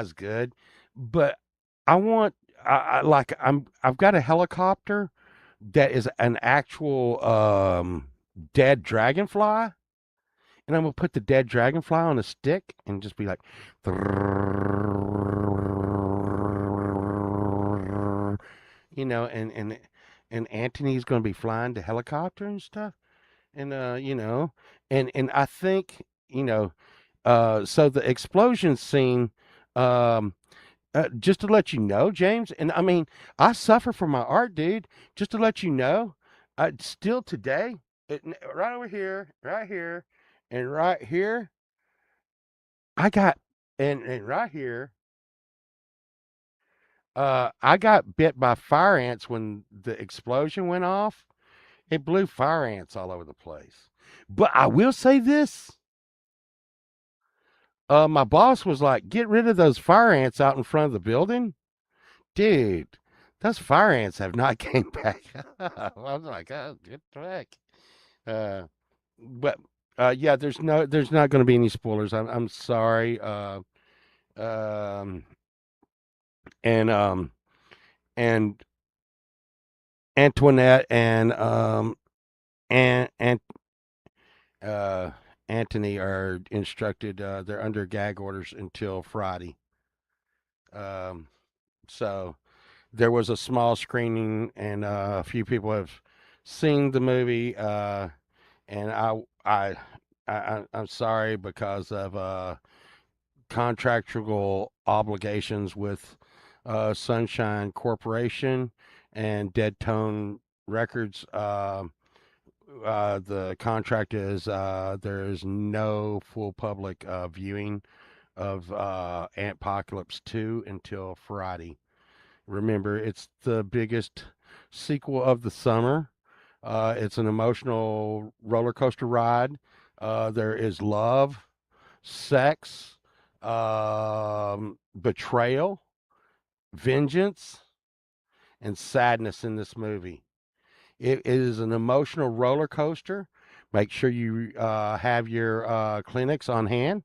is good, but I want I've got a helicopter that is an actual dead dragonfly, and I'm gonna put the dead dragonfly on a stick and just be like, and Anthony's gonna be flying the helicopter and stuff, and and I think so the explosion scene. Um, just to let you know, James, and I mean, I suffer from my art, dude. Just to let you know, still today, right over here, right here, and right here, I got, and right here, I got bit by fire ants when the explosion went off. It blew fire ants all over the place. But I will say this. My boss was like, get rid of those fire ants out in front of the building. Dude, those fire ants have not came back. I was like, oh, good track. Uh, but yeah, there's not going to be any spoilers. I'm sorry. Um, and and Antoinette and uh, Anthony are instructed. They're under gag orders until Friday. Um, so there was a small screening, and a few people have seen the movie. And I, I'm sorry because of contractual obligations with Sunshine Corporation and Dead Tone Records. The contract is there is no full public viewing of Antpocalypse 2 until Friday. Remember, it's the biggest sequel of the summer. It's an emotional roller coaster ride. There is love, sex, betrayal, vengeance, and sadness in this movie. It is an emotional roller coaster. Make sure you have your clinics on hand,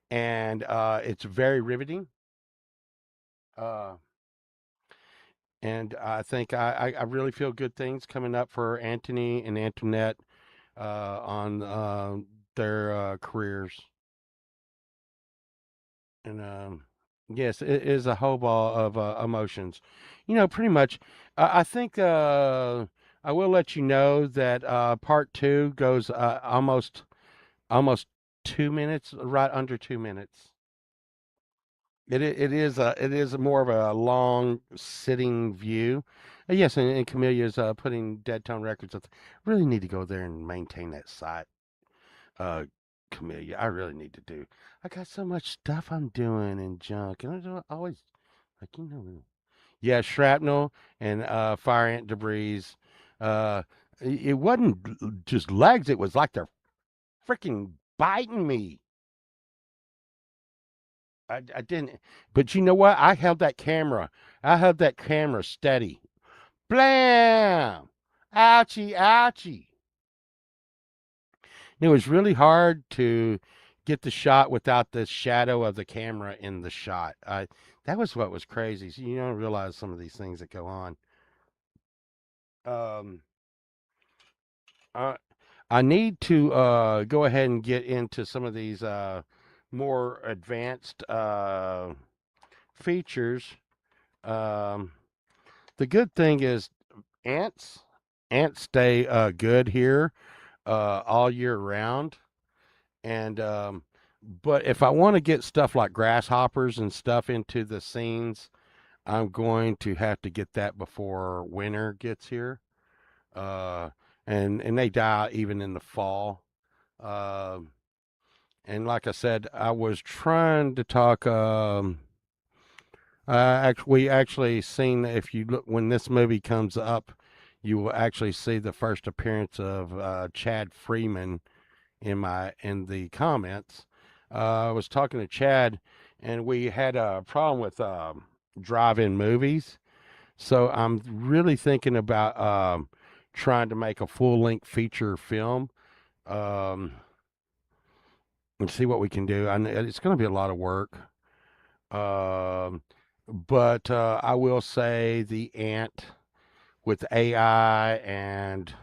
and it's very riveting. Uh, and I think I really feel good things coming up for Anthony and Antoinette on their careers. And yes, it is a whole ball of emotions. Pretty much. I think I will let you know that part two goes almost 2 minutes, right under 2 minutes. It is more of a long sitting view. Yes, and Camelia's putting Dead Tone Records up. Really need to go there and maintain that site, uh, Camellia. I really need to do. I got so much stuff I'm doing and junk, and I don't always like. Yeah, shrapnel and fire ant debris. Uh, it wasn't just legs; it was like they're freaking biting me. I didn't, but you know what? I held that camera. I held that camera steady. Blam! Ouchie, ouchie. It was really hard to get the shot without the shadow of the camera in the shot. That was what was crazy. So you don't realize some of these things that go on. Um, I, I need to go ahead and get into some of these more advanced features. Um, the good thing is ants. Ants stay good here all year round. And but if I want to get stuff like grasshoppers and stuff into the scenes, I'm going to have to get that before winter gets here. Uh, and they die even in the fall. Um, and like I said, I was trying to talk. We actually seen if you look when this movie comes up, you will actually see the first appearance of Chad Freeman in the comments. I was talking to Chad, and we had a problem with drive-in movies. So I'm really thinking about trying to make a full-length feature film um, and see what we can do. It's going to be a lot of work. Um, but I will say the ant with AI and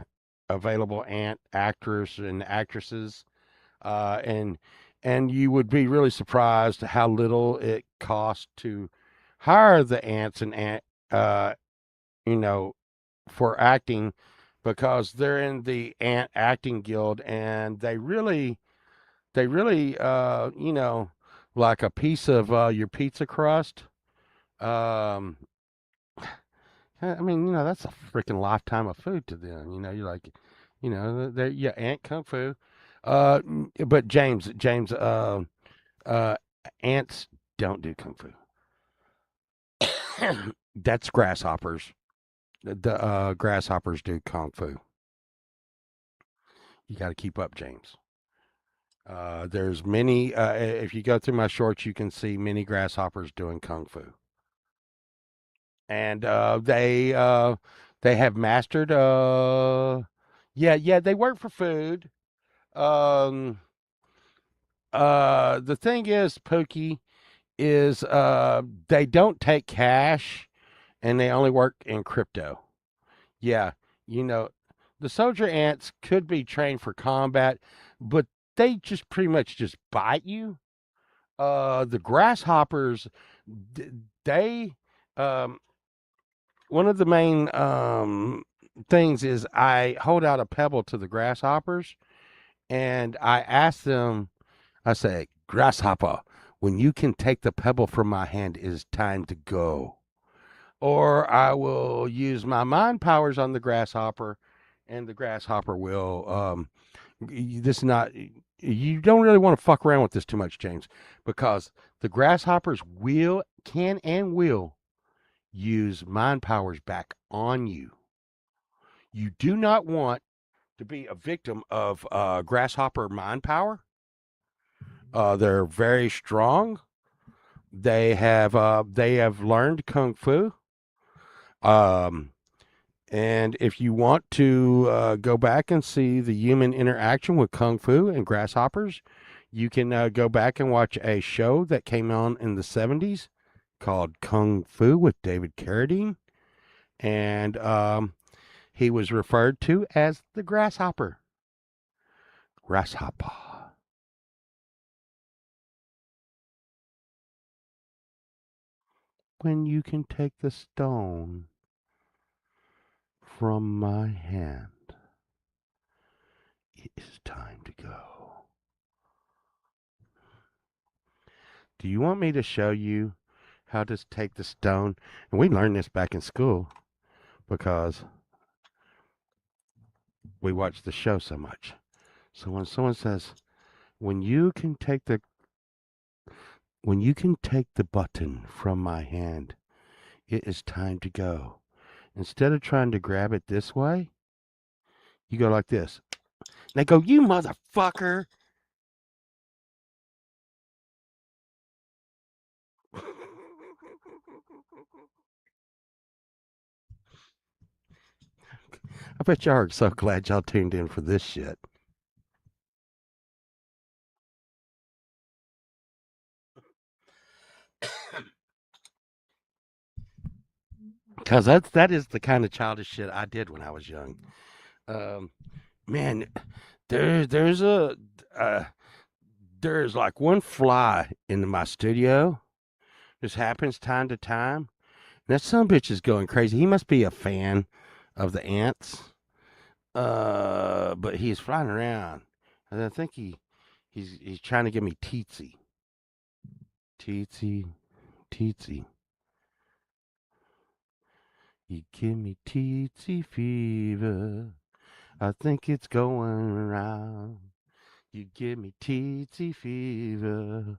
available ant actors and actresses, uh, and and you would be really surprised how little it costs to hire the ants and uh, you know, for acting, because they're in the ant acting guild, and they really, like a piece of your pizza crust. Um, I mean, that's a freaking lifetime of food to them. You're like, they're yeah, ant kung fu. But James, uh, ants don't do kung fu. That's grasshoppers. The grasshoppers do kung fu. You got to keep up, James. There's many. If you go through my shorts, you can see many grasshoppers doing kung fu, and they have mastered. Yeah, they work for food. Um, the thing is, Pookie, is they don't take cash, and they only work in crypto. Yeah, you know, the soldier ants could be trained for combat, but they just pretty much just bite you. The grasshoppers, d- they, um, one of the main things is I hold out a pebble to the grasshoppers, and I ask them, I say, grasshopper, when you can take the pebble from my hand, it is time to go. Or I will use my mind powers on the grasshopper, and the grasshopper will. This is not. You don't really want to fuck around with this too much, James, because the grasshoppers can and will use mind powers back on you. You do not want to be a victim of grasshopper mind power. They're very strong. They have learned kung fu. Um, And if you want to go back and see the human interaction with kung fu and grasshoppers, you can go back and watch a show that came on in the 70s called Kung Fu with David Carradine. And he was referred to as the grasshopper. Grasshopper. When you can take the stone from my hand, it is time to go. Do you want me to show you how to take the stone? And we learned this back in school because we watched the show so much. So when someone says, "When you can take the button from my hand, it is time to go." Instead of trying to grab it this way, you go like this. And they go, "You motherfucker." I bet y'all are so glad y'all tuned in for this shit. Because that is the kind of childish shit I did when I was young. Um, Man, there's uh, there's like one fly in my studio. This happens time to time. And that son bitch is going crazy. He must be a fan of the ants. But he's flying around, and I think he's trying to give me teetsy, teetsy, teetsy. You give me teetsy fever. I think it's going around. You give me teetsy fever.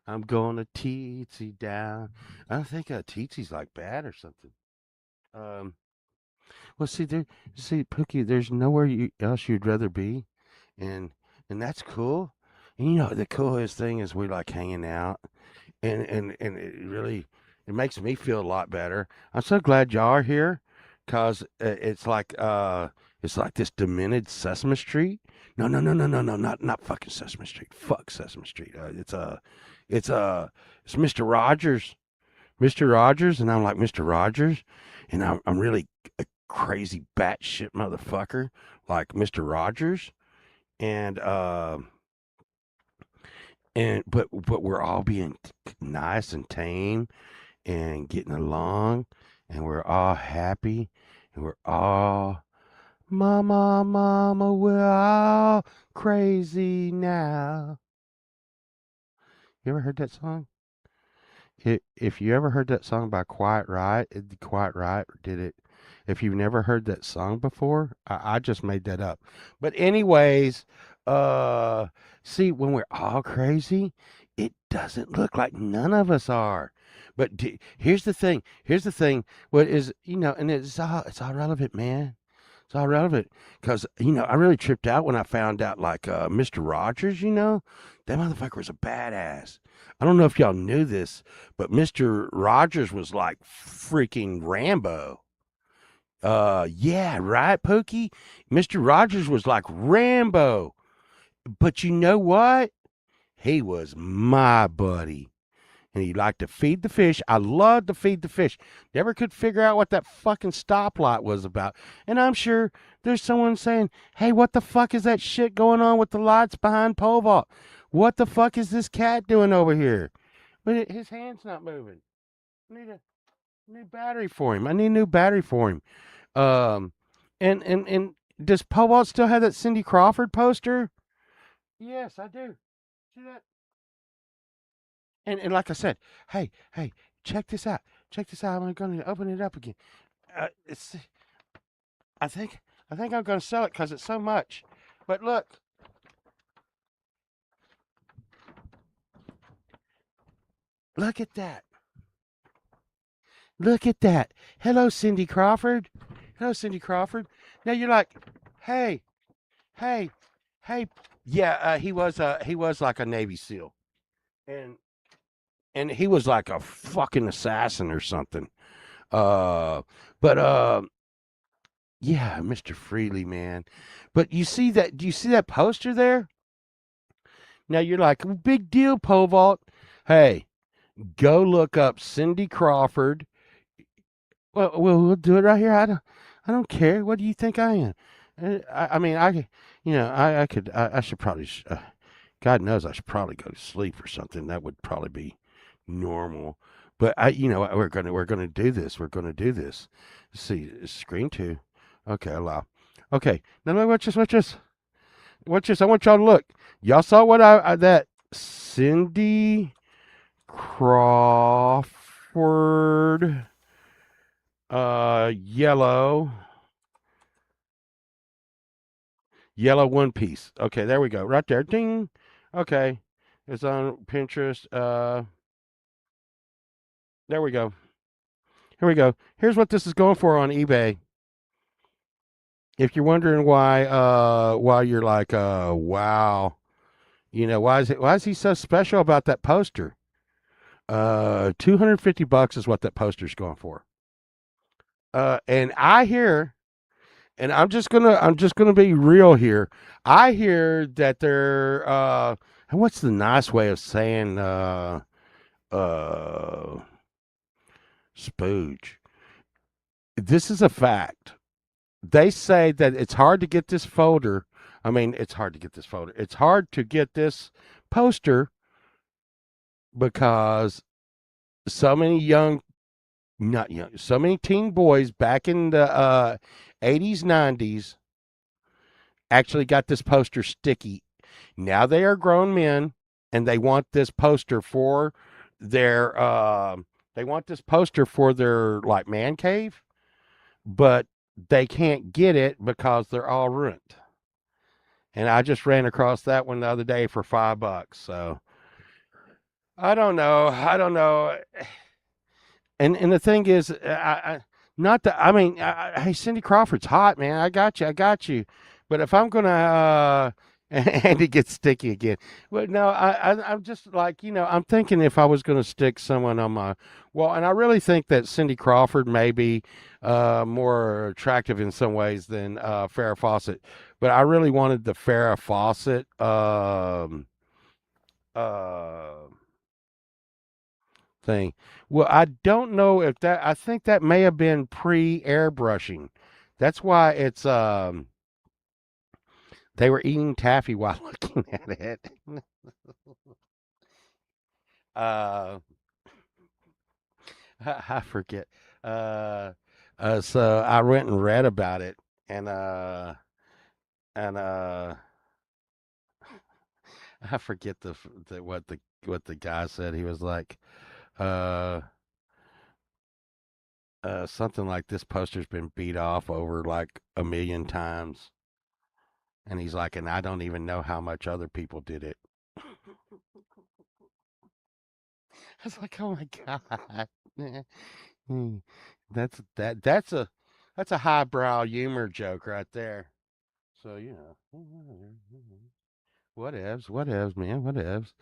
I'm gonna teetsy down. I think teetsy's like bad or something. Um, well, see, Pookie, there's nowhere else you'd rather be, and and that's cool. And the coolest thing is we like hanging out, and it makes me feel a lot better. I'm so glad y'all are here, cause it's like this demented Sesame Street. No, no, no, no, no, no, not fucking Sesame Street. Fuck Sesame Street. It's Mr. Rogers. Mr. Rogers, and I'm like, Mr. Rogers, and I'm really a crazy batshit motherfucker like Mr. Rogers, and but we're all being nice and tame and getting along, and we're all happy, and we're all mama, mama, we're all crazy now. You ever heard that song? If you ever heard that song by Quiet Riot, Quiet Riot did it. If you've never heard that song before, I just made that up. But anyways, uh, see, when we're all crazy, it doesn't look like none of us are. But here's the thing. Here's the thing. What is and it's all relevant, man. It's all relevant because I really tripped out when I found out like Mr. Rogers. That motherfucker was a badass. I don't know if y'all knew this, but Mr. Rogers was like freaking Rambo. Yeah, right, Pookie? Mr. Rogers was like Rambo. But you know what? He was my buddy. And he liked to feed the fish. I loved to feed the fish. Never could figure out what that fucking stoplight was about. And I'm sure there's someone saying, hey, what the fuck is that shit going on with the lights behind Pole Vault? What the fuck is this cat doing over here? But his hand's not moving. I need a new battery for him. I need a new battery for him. Um, and does Pole Vault still have that Cindy Crawford poster? Yes, I do. See that? And like I said, hey, check this out. Check this out. I'm going to open it up again. It's I think I'm going to sell it because it's so much. But look at that. Look at that. Hello, Cindy Crawford. Hello, Cindy Crawford. Now you're like, hey, hey, hey. Yeah, he was like a Navy SEAL, and he was like a fucking assassin or something. Uh, but yeah, Mr. Freely, man. But you see that? Do you see that poster there? Now you're like, big deal, Pole Vault. Hey, go look up Cindy Crawford. Well, we'll do it right here. I don't care. What do you think I am? I mean, I could, I should probably, God knows, I should probably go to sleep or something. That would probably be normal. But we're gonna do this. We're gonna do this. Let's see, screen two. Okay, allow. Okay, now watch this. I want y'all to look. Y'all saw what that Cindy Crawford yellow one piece. Okay, there we go. Right there. Ding. Okay. It's on Pinterest. There we go. Here we go. Here's what this is going for on eBay. If you're wondering why you're like wow, why is he so special about that poster? $250 is what that poster's going for. And I hear, and I'm just gonna be real here. I hear that they're what's the nice way of saying uh spooge? This is a fact. They say that it's hard to get this folder. I mean, it's hard to get this folder. It's hard to get this poster because so many not young, so many teen boys back in the 80s, 90s actually got this poster sticky. Now they are grown men and they want this poster for their like man cave, but they can't get it because they're all ruined. And I just ran across that one the other day for $5. So I don't know. I don't know. And the thing is, not that I mean, hey, Cindy Crawford's hot, man. I got you. I got you. But if I'm gonna, and it gets sticky again. Well, no, I'm just like I'm thinking if I was gonna stick someone on my well, and I really think that Cindy Crawford may be more attractive in some ways than Farrah Fawcett, but I really wanted the Farrah Fawcett uh thing. Well, I don't know if that. I think that may have been pre-airbrushing. That's why it's they were eating taffy while looking at it. uh, I forget. Uh, so I went and read about it, and and I forget what the guy said. He was like, uh, something like this poster's been beat off over like a million times, and he's like, and I don't even know how much other people did it. I was like, oh my god. Mm, that's a highbrow humor joke right there. So whatevs, man, whatevs.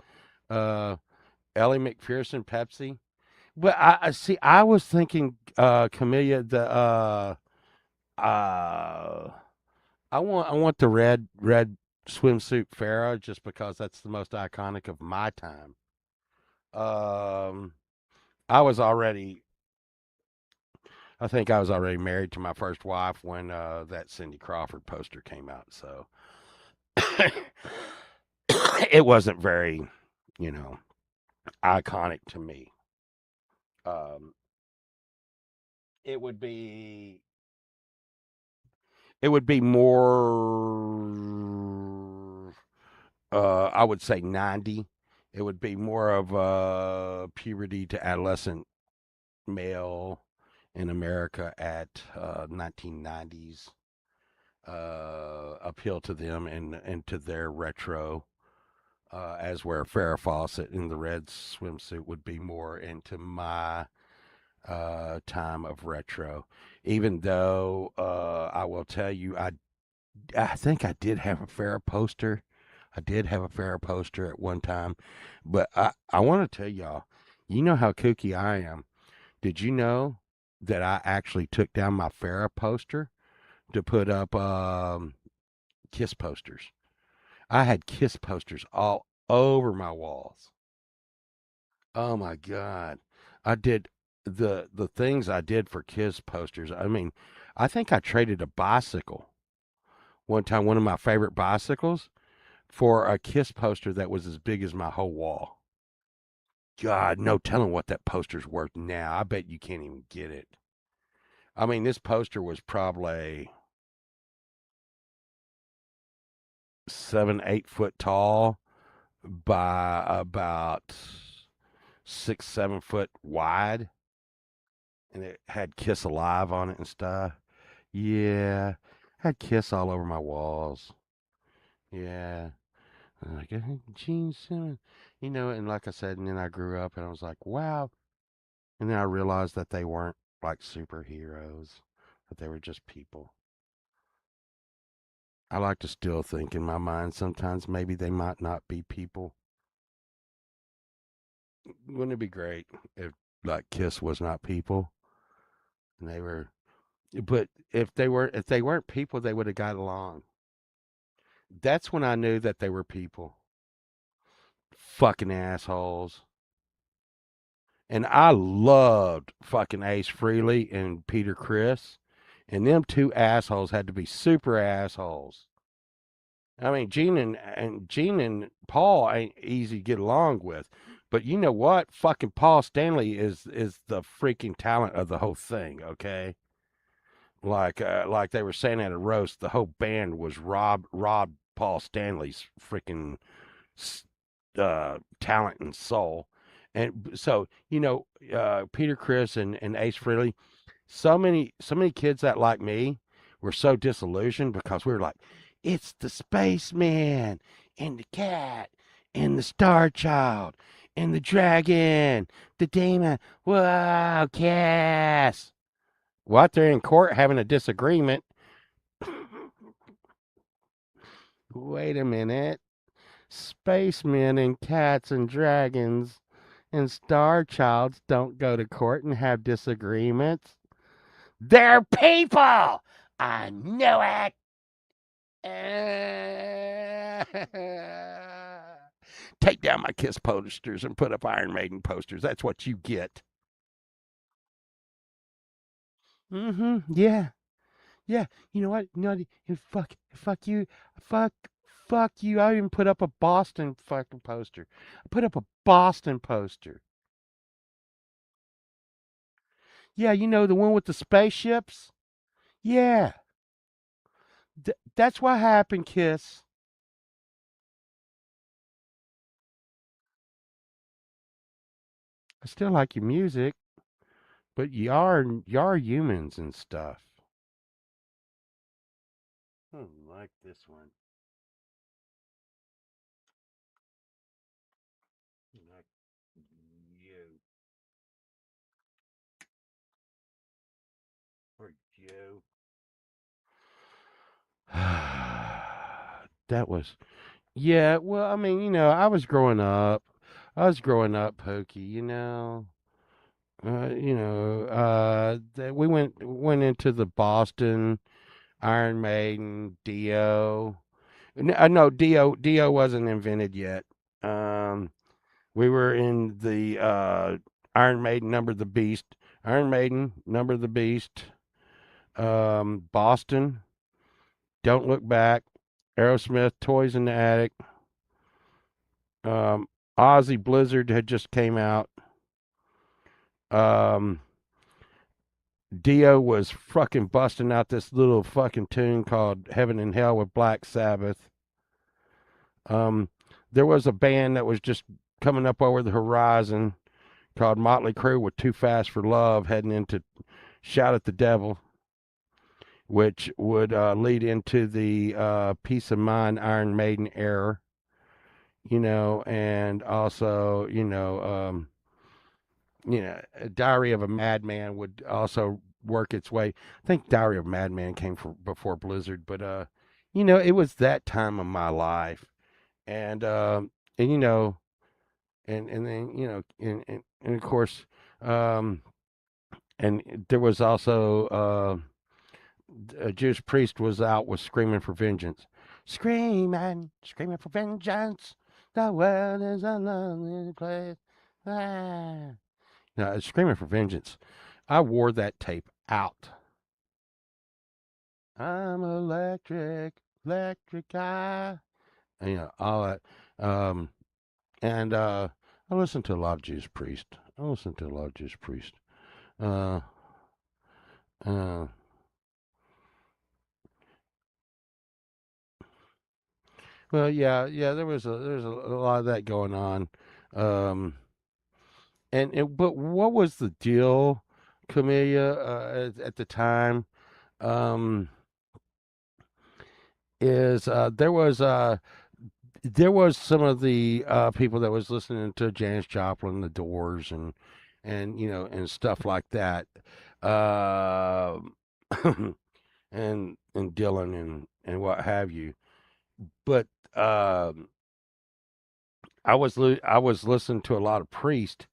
Uh, Ellie McPherson, Pepsi. But I see. I was thinking, Camellia. Uh, I want the red swimsuit Farrah just because that's the most iconic of my time. Um, I was already. I think I was already married to my first wife when that Cindy Crawford poster came out. So it wasn't very, you know, iconic to me. Um, it would be it would be more I would say 90. It would be more of a puberty to adolescent male in America at 1990s appeal to them and to their retro, as where Farrah Fawcett in the red swimsuit would be more into my time of retro. Even though I will tell you, I think I did have a Farrah poster. I did have a Farrah poster at one time, but I want to tell y'all, you know how kooky I am. Did you know that I actually took down my Farrah poster to put up Kiss posters? I had Kiss posters all over my walls. Oh my God. I did the things I did for Kiss posters. I mean, I think I traded a bicycle one time, one of my favorite bicycles, for a Kiss poster that was as big as my whole wall. God, no telling what that poster's worth now. I bet you can't even get it. I mean, this poster was probably 7, 8 foot tall by about 6, 7 foot wide, and it had Kiss Alive on it and stuff. Yeah, had Kiss all over my walls. Yeah, like Gene Simmons, and like I said, and then I grew up and I was like, wow. And then I realized that they weren't like superheroes, that they were just people. I like to still think in my mind sometimes maybe they might not be people. Wouldn't it be great if like Kiss was not people and they were, but if they weren't people, they would have got along. That's when I knew that they were people. Fucking assholes. And I loved fucking Ace Frehley and Peter Criss. And them two assholes had to be super assholes. I mean, Gene and Paul ain't easy to get along with, but you know what? Fucking Paul Stanley is the freaking talent of the whole thing. Okay, like they were saying at a roast, the whole band was Rob Paul Stanley's freaking talent and soul, and so Peter Criss and Ace Frehley, so many kids that like me were so disillusioned because we were like, it's the spaceman and the cat and the star child and the dragon, the demon. Wow, Cass. What? They're in court having a disagreement. Wait a minute. Spacemen and cats and dragons and star childs don't go to court and have disagreements. They're people. I know it. take down my Kiss posters and put up Iron Maiden posters. That's what you get. Yeah. Yeah. You know what? You know what? Fuck you. Fuck fuck you. I even put up a Boston fucking poster. I put up a Boston poster. Yeah, you know the one with the spaceships? Yeah. That's what happened, Kiss. I still like your music, but you are humans and stuff. Like this one. Like you or you. That was yeah. Well, I mean, I was growing up. I was growing up, Pokey. We went into the Boston Iron Maiden, Dio. No, Dio wasn't invented yet. Um, we were in the Iron Maiden, Number of the Beast, Iron Maiden, Number of the Beast, Boston, Don't Look Back, Aerosmith, Toys in the Attic, um, Ozzy Blizzard had just came out. Um, Dio was fucking busting out this little fucking tune called Heaven and Hell with Black Sabbath. Um, there was a band that was just coming up over the horizon called Motley Crue with Too Fast for Love heading into Shout at the Devil, which would lead into the Peace of Mind Iron Maiden era, and also, Diary of a Madman would also work its way. I think Diary of a Madman came before Blizzard, but it was that time of my life, and and and then and of course, um, and there was also a Jewish priest was out with screaming for vengeance, screaming for vengeance. The world is a lonely place. Ah. No, screaming for vengeance. I wore that tape out. I'm electric, electric guy. And, all that. Um, and I listened to a lot of Judas Priest. I listened to a lot of Judas Priest. Uh, uh, well, yeah, there's a lot of that going on. Um, but what was the deal, Camellia, at the time? Um, is there was some of the people that was listening to Janis Joplin, The Doors, and stuff like that, uh, and Dylan and what have you. But um, I was listening to a lot of Priest,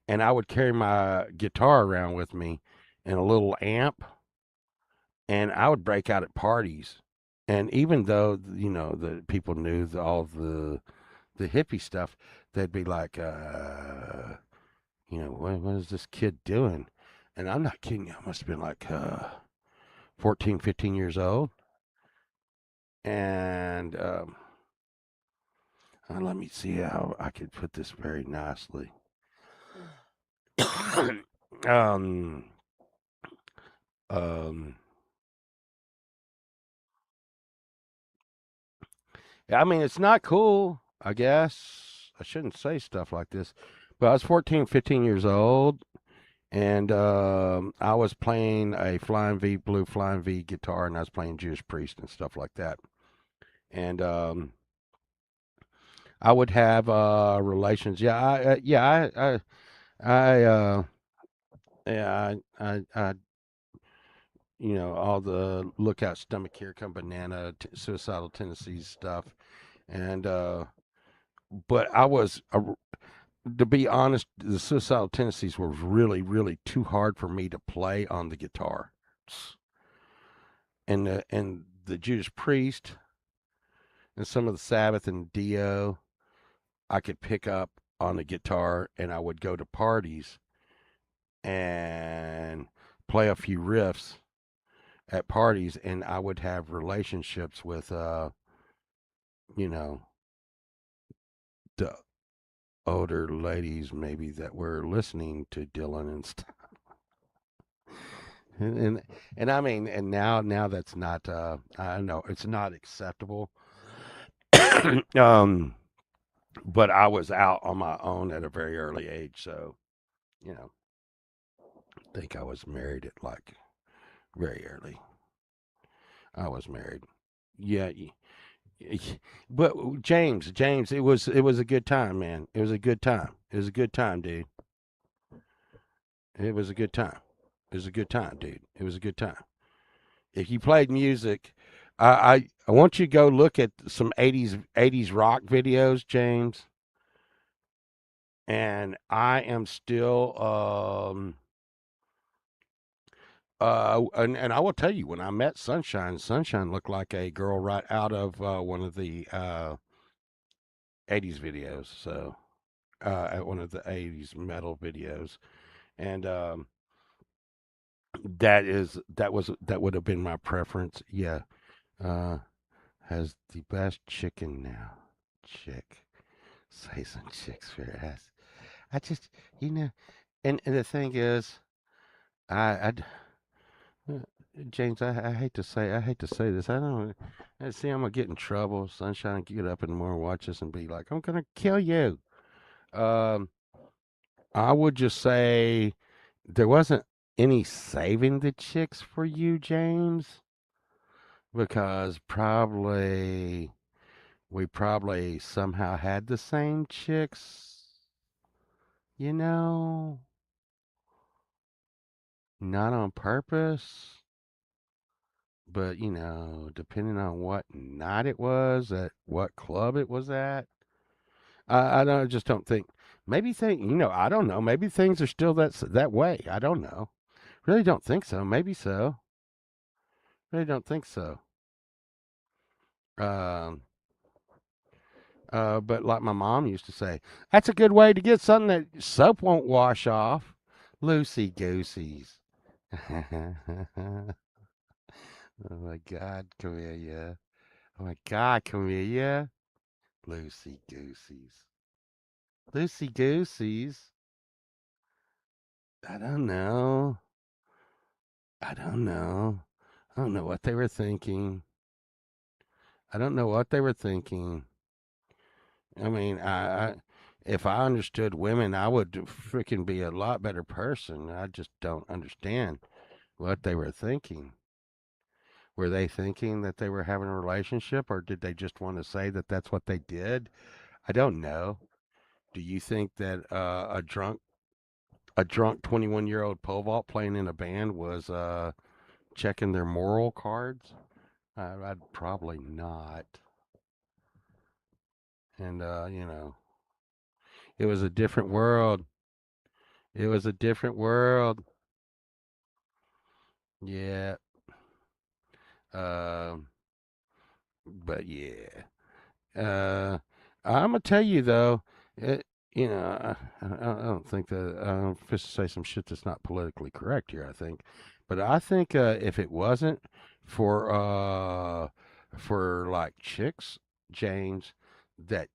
and I would carry my guitar around with me and a little amp, and I would break out at parties. And even though the people knew all the hippie stuff, they'd be like, what is this kid doing? And I'm not kidding you. I must have been like 14, 15 years old. And let me see how I could put this very nicely. um, um, I mean, it's not cool, I guess. I shouldn't say stuff like this. But I was 14, 15 years old, and I was playing a blue Flying V guitar, and I was playing Judas Priest and stuff like that. And I would have relations. Yeah, I yeah, all the Look Out Stomach, Here Come Banana, Suicidal Tendencies stuff, and but I was to be honest, the Suicidal Tendencies were really, really too hard for me to play on the guitar, and the Judas Priest and some of the Sabbath and Dio. I could pick up on the guitar and I would go to parties and play a few riffs at parties, and I would have relationships with you know, the older ladies maybe that were listening to Dylan and stuff. And and I mean, and now that's not I know it's not acceptable. um but I was out on my own at a very early age, so you know, I think I was married at like very early. I was married. Yeah, but James, it was a good time, man. It was a good time. It was a good time, dude. It was a good time. It was a good time, dude. It was a good time. If you played music, I want you to go look at some eighties rock videos, James. And I am still and I will tell you, when I met Sunshine, Sunshine looked like a girl right out of one of the 80s videos. So at one of the 80s metal videos, and that would have been my preference. Yeah, uh, has the best chicken now. Chick, say some chicks for your ass. I just, you know, and the thing is, I uh, James, I hate to say this. I don't see. I'm gonna get in trouble. Sunshine, get up in the morning, watch this, and be like, I'm gonna kill you. Um, I would just say there wasn't any saving the chicks for you, James, because we probably somehow had the same chicks, you know, not on purpose, but depending on what night it was, at what club it was at. I don't I just don't think. Maybe I don't know. Maybe things are still that way. I don't know. Really don't think so. Maybe so. Really don't think so. Um, but like my mom used to say, that's a good way to get something that soap won't wash off. Loosey gooseys. Oh my God, Camellia. Oh my God, Camellia. Loosey gooseys. Loosey gooseys. I don't know. I don't know. I don't know what they were thinking. I don't know what they were thinking. I mean, if I understood women, I would freaking be a lot better person. I just don't understand what they were thinking. Were they thinking that they were having a relationship, or did they just want to say that that's what they did? I don't know. Do you think that a drunk 21-year-old pole vault playing in a band was checking their moral cards? I'd probably not. And it was a different world. It was a different world. Yeah. Um, but yeah. Uh, I'm gonna tell you though, it, I don't think that I'm supposed to say some shit that's not politically correct here. I think, but I think if it wasn't for like chicks, James, that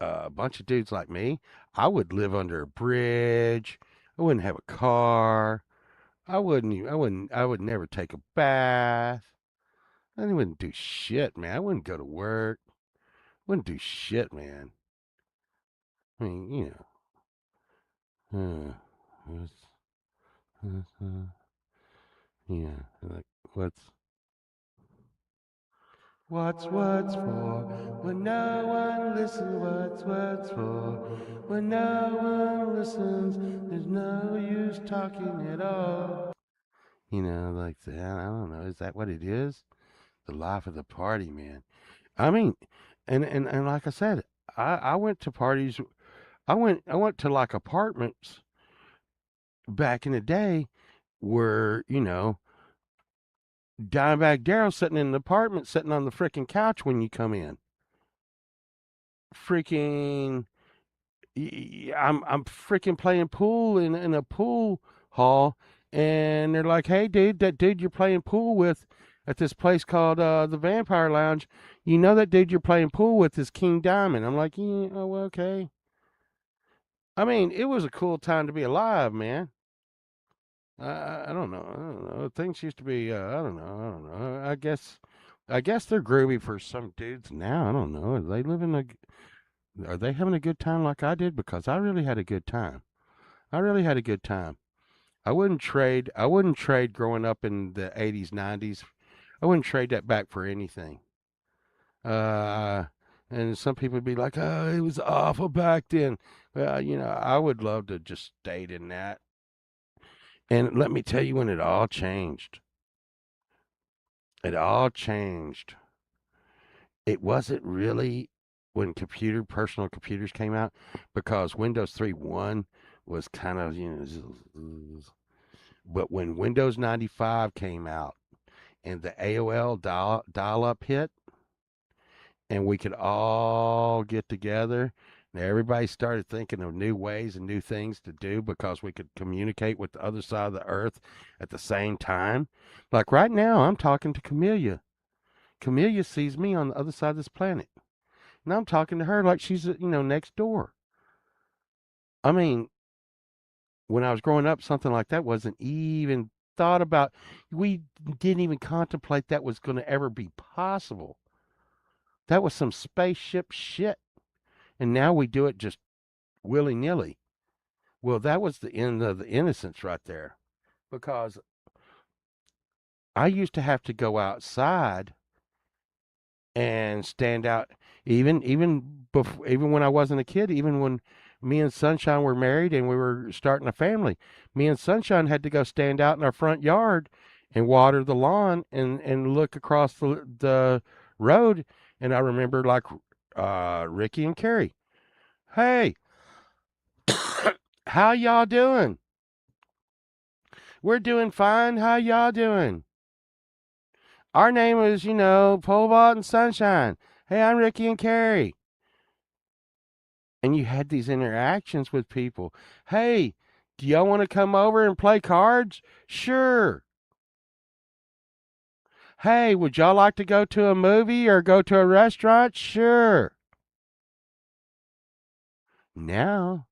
a bunch of dudes like me, I would live under a bridge. I wouldn't have a car. I would never take a bath. I wouldn't do shit, man. I wouldn't go to work. Wouldn't do shit, man. I mean, what's, yeah, like what's words for when no one listens? What's words for when no one listens? There's no use talking at all. Like that. I don't know. Is that what it is? The life of the party, man. I mean, and like I said, I went to parties. I went to like apartments back in the day where Dimebag Darrell sitting in the apartment, sitting on the freaking couch when you come in. Freaking I'm freaking playing pool in a pool hall, and they're like, "Hey, dude, that dude you're playing pool with at this place called the Vampire Lounge, you know that dude you're playing pool with is King Diamond." I'm like, "Yeah, oh, well, okay." I mean, it was a cool time to be alive, man. I don't know. I don't know. Things used to be. I don't know. I don't know. I guess they're groovy for some dudes now. I don't know. Are they living a? Are they having a good time like I did? Because I really had a good time. I really had a good time. I wouldn't trade. I wouldn't trade growing up in the '80s, '90s. I wouldn't trade that back for anything. Uh, and some people would be like, "Oh, it was awful back then." Well, I would love to just stayed in that. And let me tell you when it all changed. It all changed. It wasn't really when personal computers came out, because Windows 3.1 was kind of, but when Windows 95 came out and the AOL dial up hit, and we could all get together, and everybody started thinking of new ways and new things to do because we could communicate with the other side of the earth at the same time. Like right now, I'm talking to Camellia. Camellia sees me on the other side of this planet. And I'm talking to her like she's, next door. I mean, when I was growing up, something like that wasn't even thought about. We didn't even contemplate that was going to ever be possible. That was some spaceship shit. And now we do it just willy nilly. Well, that was the end of the innocence right there. Because I used to have to go outside and stand out, even when I wasn't a kid, even when me and Sunshine were married and we were starting a family, me and Sunshine had to go stand out in our front yard and water the lawn and look across the road. And I remember, like, Ricky and Carrie, "Hey, how y'all doing?" "We're doing fine. How y'all doing?" "Our name is, Polebot and Sunshine. Hey, I'm Ricky and Carrie." And you had these interactions with people. "Hey, do y'all want to come over and play cards?" "Sure." "Hey, would y'all like to go to a movie or go to a restaurant?" "Sure." Now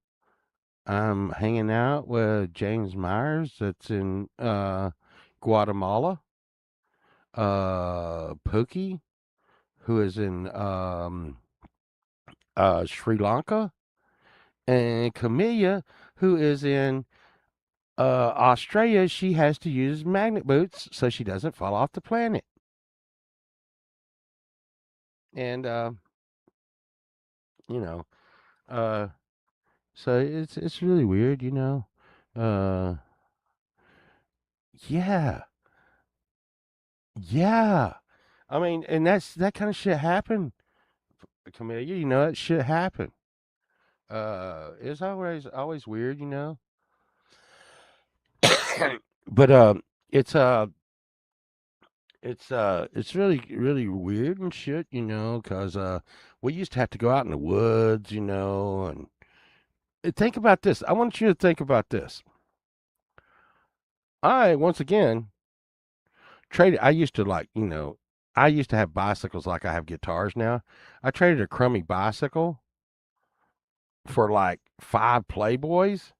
I'm hanging out with James Myers, that's in Guatemala. Pookie, who is in Sri Lanka, and Camellia, who is in Australia. She has to use magnet boots so she doesn't fall off the planet. And you know, uh, so it's really weird, Uh, yeah, yeah. I mean, and that kind of shit happened, Camellia. That shit happened. It's always weird. But it's it's really really weird and shit, because we used to have to go out in the woods, and think about this. I want you to think about this. I once again traded. I used to, like, I used to have bicycles like I have guitars now. I traded a crummy bicycle for like 5 Playboys.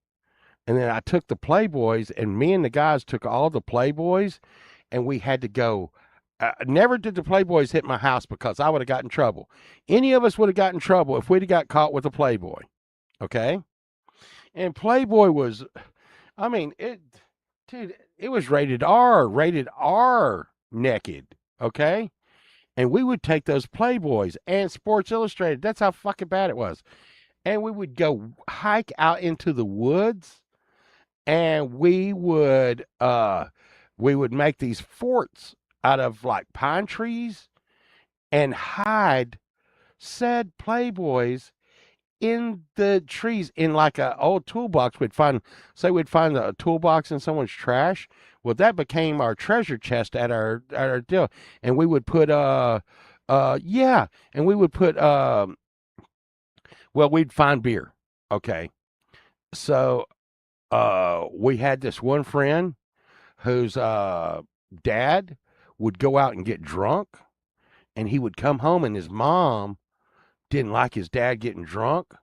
And then I took the Playboys, and me and the guys took all the Playboys, and we had to go. Never did the Playboys hit my house because I would have gotten in trouble. Any of us would have gotten in trouble if we'd have got caught with a Playboy. Okay? And Playboy was, I mean, dude, it was rated R naked. Okay? And we would take those Playboys and Sports Illustrated. That's how fucking bad it was. And we would go hike out into the woods, and we would make these forts out of like pine trees and hide said Playboys in the trees in like a old toolbox. We'd find a toolbox in someone's trash. Well, that became our treasure chest at our deal. And we would put yeah, and we would put well, we'd find beer. Okay. So we had this one friend whose dad would go out and get drunk, and he would come home, and his mom didn't like his dad getting drunk.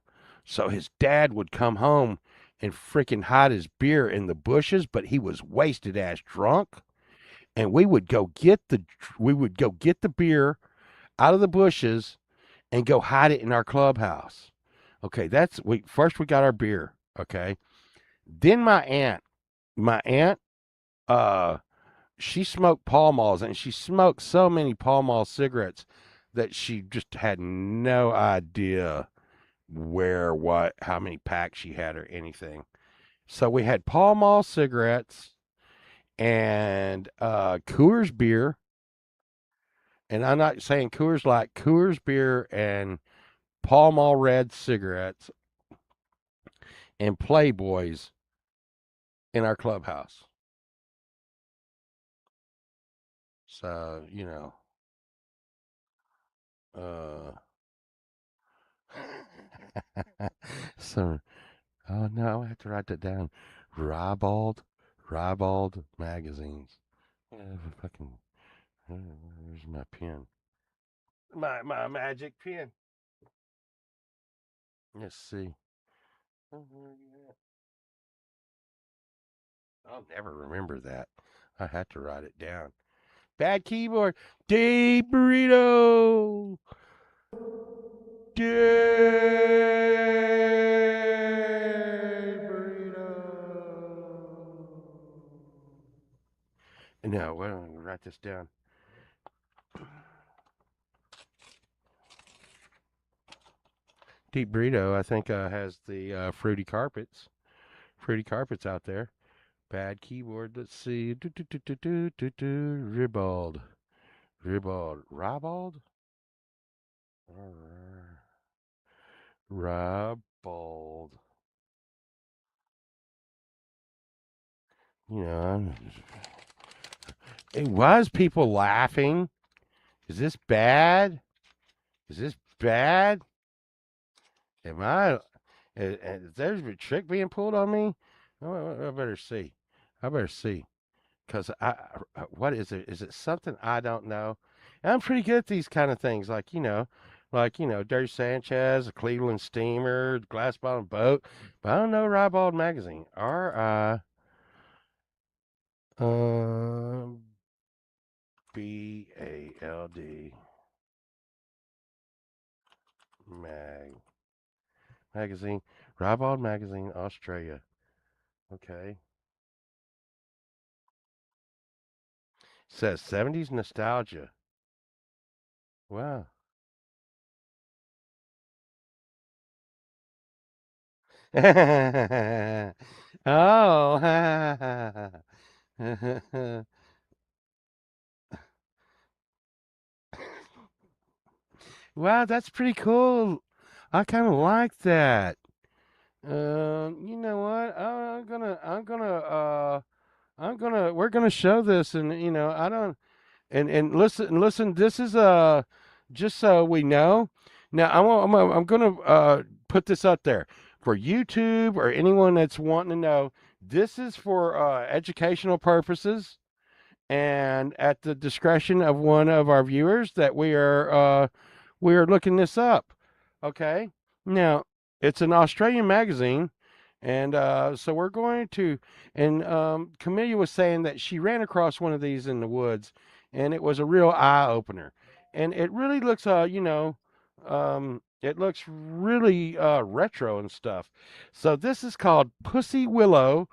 So his dad would come home and freaking hide his beer in the bushes, but he was wasted ass drunk. And we would go get the beer out of the bushes and go hide it in our clubhouse. Okay, that's we got our beer. Okay. Then my aunt, uh, she smoked Pall Malls, and she smoked so many Pall Mall cigarettes that she just had no idea where, what, how many packs she had or anything. So we had Pall Mall cigarettes and Coors beer, and I'm not saying Coors like Coors beer and Pall Mall red cigarettes and Playboys in our clubhouse. So uh, so oh no, I have to write that down. Ribald, Ribald magazines. Yeah, fucking. Where's my pen? My magic pen. Let's see. Oh, where are you at? I'll never remember that. I had to write it down. Bad keyboard. Day burrito. Day burrito. No, wait, I'm gonna write this down. Deep burrito, I think, has the fruity carpets. Fruity carpets out there. Bad keyboard. Let's see. Ribald. Ribald. Ribald? Ribald. You know, hey, why is people laughing? Is this bad? Is this bad? Am I? Is there's a trick being pulled on me? I better see. I better see. Because what is it? Is it something I don't know? And I'm pretty good at these kind of things, Dirty Sanchez, the Cleveland Steamer, the Glass Bottom Boat. But I don't know Ribald Magazine. RIBALD magazine, Ribald Magazine, Australia. Okay, says 70s nostalgia. Wow. Oh. Wow, that's pretty cool. I kind of like that. You know what? We're gonna show this, and I don't, and listen. This is just so we know. Now, I'm gonna put this up there for YouTube or anyone that's wanting to know. This is for educational purposes and at the discretion of one of our viewers that we are looking this up. Okay, now it's an Australian magazine, and so we're going to. And Camellia was saying that she ran across one of these in the woods, and it was a real eye opener. And it really looks, it looks really retro and stuff. So this is called Pussy Willow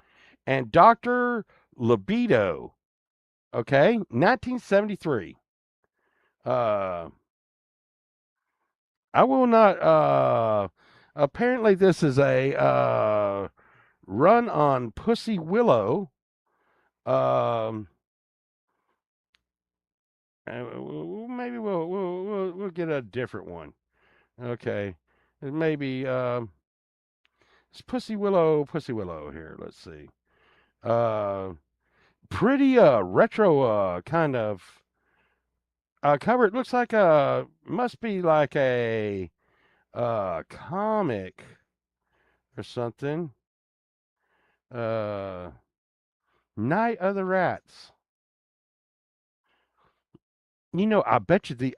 and Doctor Libido. Okay, 1973. Uh, I will not. Apparently, this is a run on Pussy Willow. Um, maybe we'll get a different one. Okay, maybe it's Pussy Willow here. Let's see. Uh, Pretty retro kind of cover. It looks like must be like a comic. or something. Uh, Night of the Rats. You know, I bet you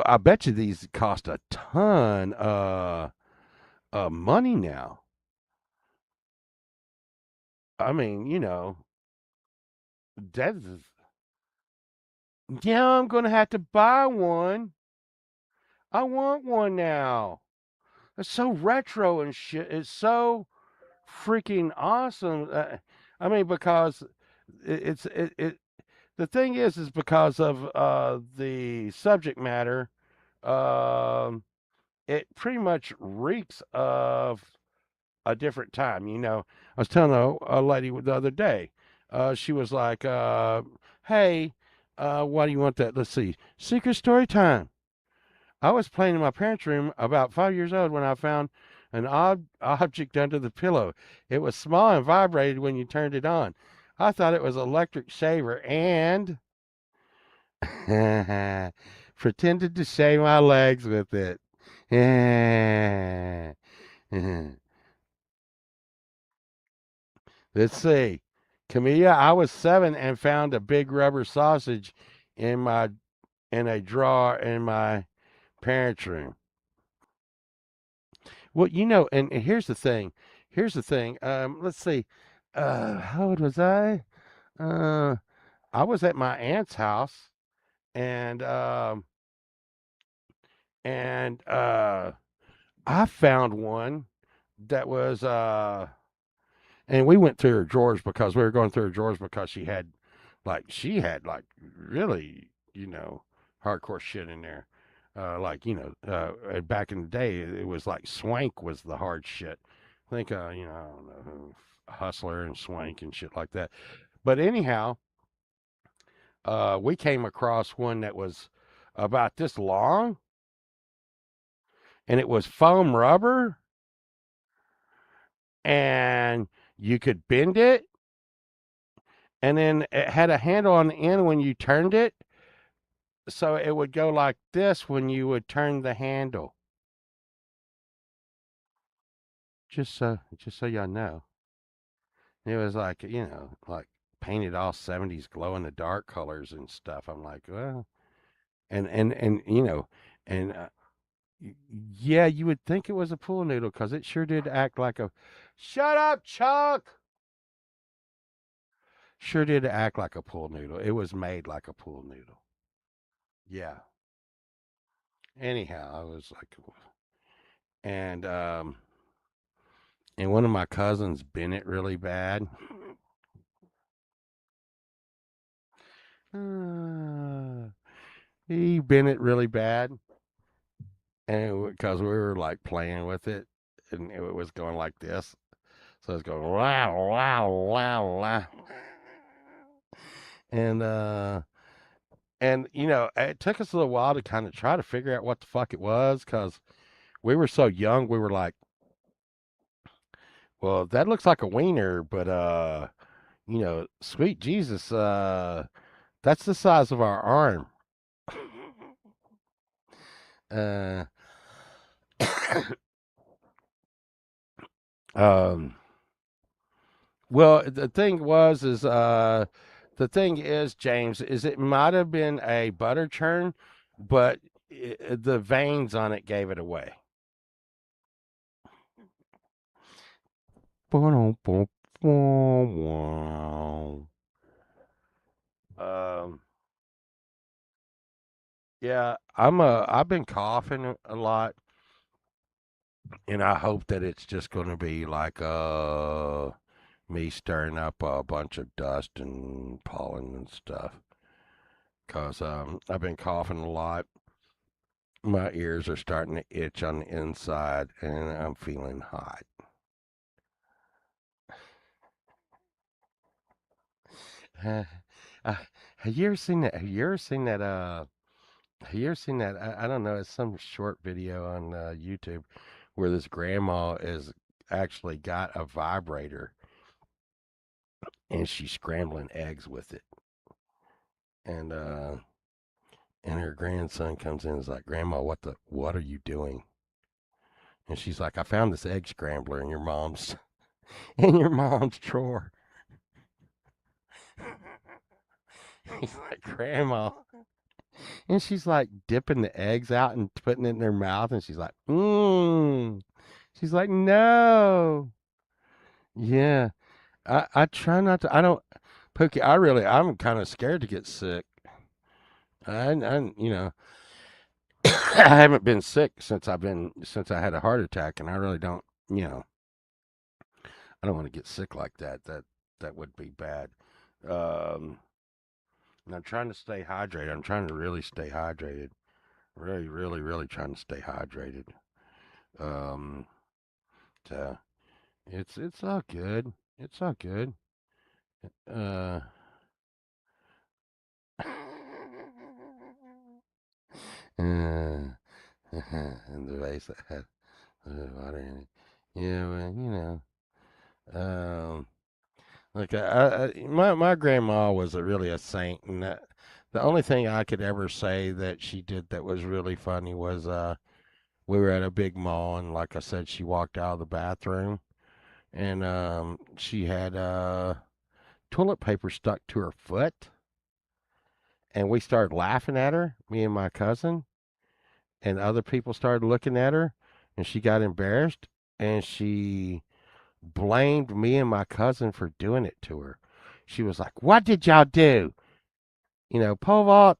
I bet you these cost a ton of money now. I mean, that's yeah, I'm gonna have to buy one. I want one now. It's so retro and shit. It's so freaking awesome. I mean, because it the thing is because of the subject matter. Um, it pretty much reeks of a different time. I was telling a lady the other day. She was like, "Hey, why do you want that? Let's see, secret story time." I was playing in my parents' room about 5 years old when I found an odd object under the pillow. It was small and vibrated when you turned it on. I thought it was an electric shaver and pretended to shave my legs with it. Let's see. Camilla, I was 7 and found a big rubber sausage in my in a drawer in my parents' room. Well, and here's the thing. Here's the thing. Let's see. How old was I? Uh, I was at my aunt's house, and I found one that was and we went through her drawers because we were going through her drawers because she had really hardcore shit in there. Back in the day, it was like Swank was the hard shit. I think, I don't know, Hustler and Swank and shit like that. But anyhow, we came across one that was about this long, and it was foam rubber, and you could bend it, and then it had a handle on the end when you turned it, so it would go like this when you would turn the handle. Just so y'all know. It was like, like painted all 70s glow in the dark colors and stuff. I'm like, well, and and yeah, you would think it was a pool noodle because it sure did act like a. Shut up, Chuck! Sure did act like a pool noodle. It was made like a pool noodle. Yeah. Anyhow, I was like, and and one of my cousins bent it really bad. He bent it really bad, and because we were like playing with it, and it was going like this, so it's going wow wow wow wow, and it took us a little while to kind of try to figure out what the fuck it was because we were so young. We were like, well, that looks like a wiener, but sweet Jesus, that's the size of our arm. uh, um, well, the thing is, James, is it might have been a butter churn, but the veins on it gave it away. Um, yeah, I've been coughing a lot, and I hope that it's just going to be like me stirring up a bunch of dust and pollen and stuff. Cause I've been coughing a lot. My ears are starting to itch on the inside, and I'm feeling hot. Uh, have you ever seen that? Have you ever seen that? Have you ever seen that? I don't know. It's some short video on YouTube where this grandma is actually got a vibrator and she's scrambling eggs with it, and her grandson comes in and is like, "Grandma, what are you doing?" And she's like, I found this egg scrambler in your mom's in your mom's drawer. He's like, Grandma. And she's like dipping the eggs out and putting it in her mouth. And she's like, mmm. She's like, no. Yeah. I try not to. I don't, Pookie, I'm kind of scared to get sick. You know, I haven't been sick since I had a heart attack. And I really don't, you know, I don't want to get sick like that. That would be bad. Um, and I'm trying to stay hydrated. I'm trying to really stay hydrated. Really, really, really trying to stay hydrated. Um, so it's all good. It's all good. Uh, and the vase that had water in it. Yeah, well, you know, like my grandma was really a saint, and the only thing I could ever say that she did that was really funny was we were at a big mall, and like I said, she walked out of the bathroom, and she had toilet paper stuck to her foot, and we started laughing at her, me and my cousin, and other people started looking at her, and she got embarrassed, and she blamed me and my cousin for doing it to her. She was like, "What did y'all do? You know, Povalt's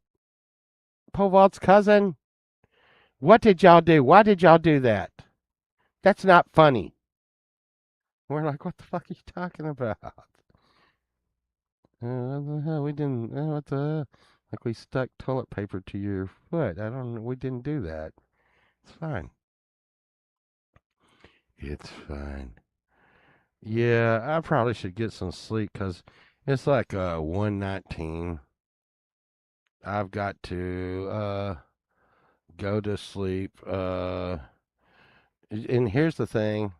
cousin. What did y'all do? Why did y'all do that? That's not funny." We're like, "What the fuck are you talking about? What the hell? We didn't. What the? Like we stuck toilet paper to your foot? I don't. We didn't do that. It's fine. It's fine. Yeah, I probably should get some sleep because it's like 1:19. I've got to go to sleep. And here's the thing.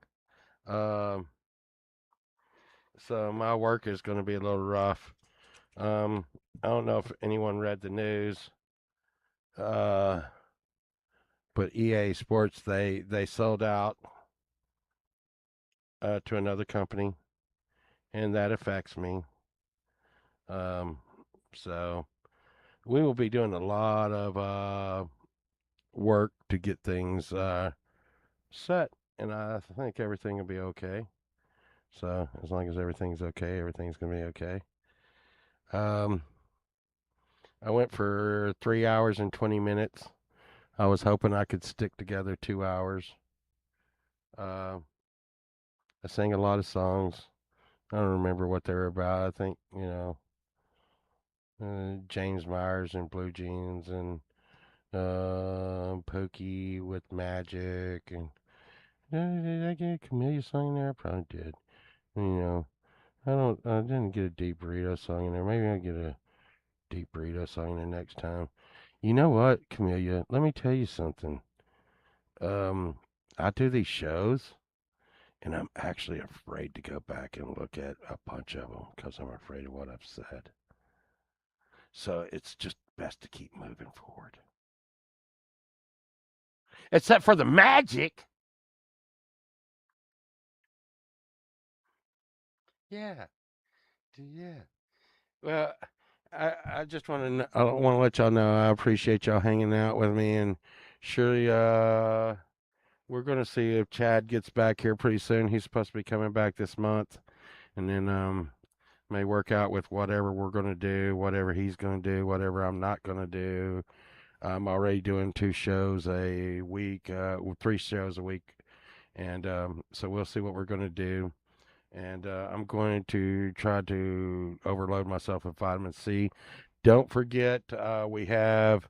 Um, so my work is going to be a little rough. I don't know if anyone read the news. Uh, but EA Sports they sold out to another company, and that affects me. Um, so we will be doing a lot of work to get things set, and I think everything will be okay. So as long as everything's okay, everything's gonna be okay. Um, I went for 3 hours and 20 minutes. I was hoping I could stick together 2 hours. Uh, I sang a lot of songs. I don't remember what they were about. I think James Myers and Blue Jeans and Pokey with Magic and did I get a Camellia song in there? I probably did. You know, I didn't get a Deep Burrito song in there. Maybe I'll get a Deep Burrito song in there next time. You know what, Camellia? Let me tell you something. Um, I do these shows, and I'm actually afraid to go back and look at a bunch of them because I'm afraid of what I've said. So it's just best to keep moving forward. Except for the magic. Yeah, yeah. Well, I just want to I want to let y'all know I appreciate y'all hanging out with me, and surely we're gonna see if Chad gets back here pretty soon. He's supposed to be coming back this month, and then may work out with whatever we're gonna do, whatever he's gonna do, whatever I'm not gonna do. I'm already doing 2 shows a week, 3 shows a week, and so we'll see what we're gonna do. And I'm going to try to overload myself with vitamin C. Don't forget, we have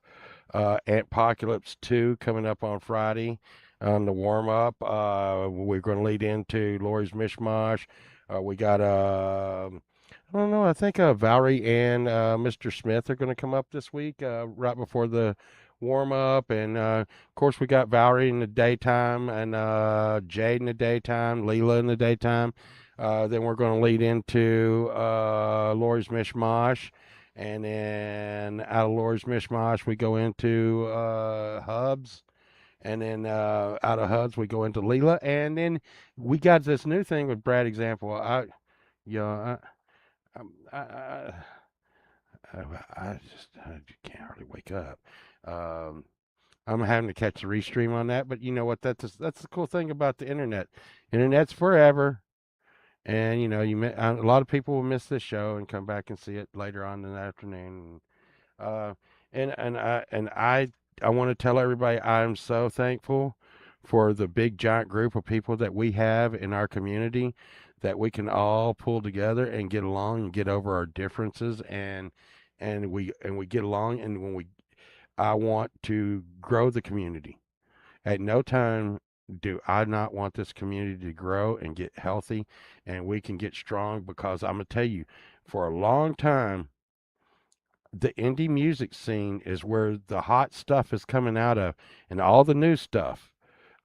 Antpocalypse 2 coming up on Friday on the warm up. We're going to lead into Lori's Mishmash. We got, I don't know, I think Valerie and Mr. Smith are going to come up this week right before the warm up. And of course, we got Valerie in the daytime and Jade in the daytime, Leela in the daytime. Then we're going to lead into Lori's Mishmash. And then out of Lord's Mishmash, we go into Hubs. And then out of HUDs we go into Leela, and then we got this new thing with Brad Example. You know, I can't hardly wake up. Um, I'm having to catch the restream on that, but you know what? That's the cool thing about the internet. Internet's forever, and you know a lot of people will miss this show and come back and see it later on in the afternoon. Uh, and I want to tell everybody I'm so thankful for the big giant group of people that we have in our community that we can all pull together and get along and get over our differences and we get along and when we I want to grow the community. At no time do I not want this community to grow and get healthy and we can get strong because I'm going to tell you for a long time the indie music scene is where the hot stuff is coming out of and all the new stuff.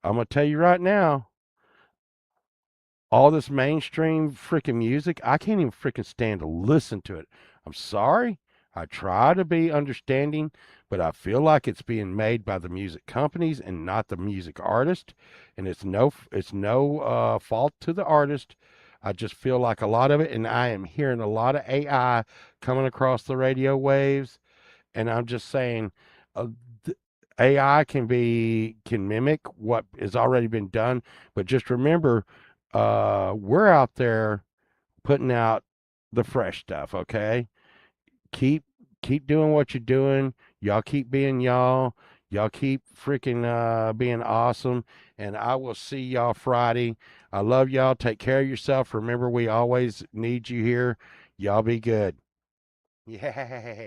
I'm going to tell you right now, all this mainstream freaking music, I can't even freaking stand to listen to it. I'm sorry. I try to be understanding, but I feel like it's being made by the music companies and not the music artist. And it's no fault to the artist. I just feel like a lot of it, and I am hearing a lot of AI coming across the radio waves, and I'm just saying, uh, AI can mimic what has already been done, but just remember, we're out there putting out the fresh stuff. Okay, keep keep doing what you're doing. Y'all keep being y'all. Y'all keep freaking being awesome. And I will see y'all Friday. I love y'all. Take care of yourself. Remember, we always need you here. Y'all be good. Yeah.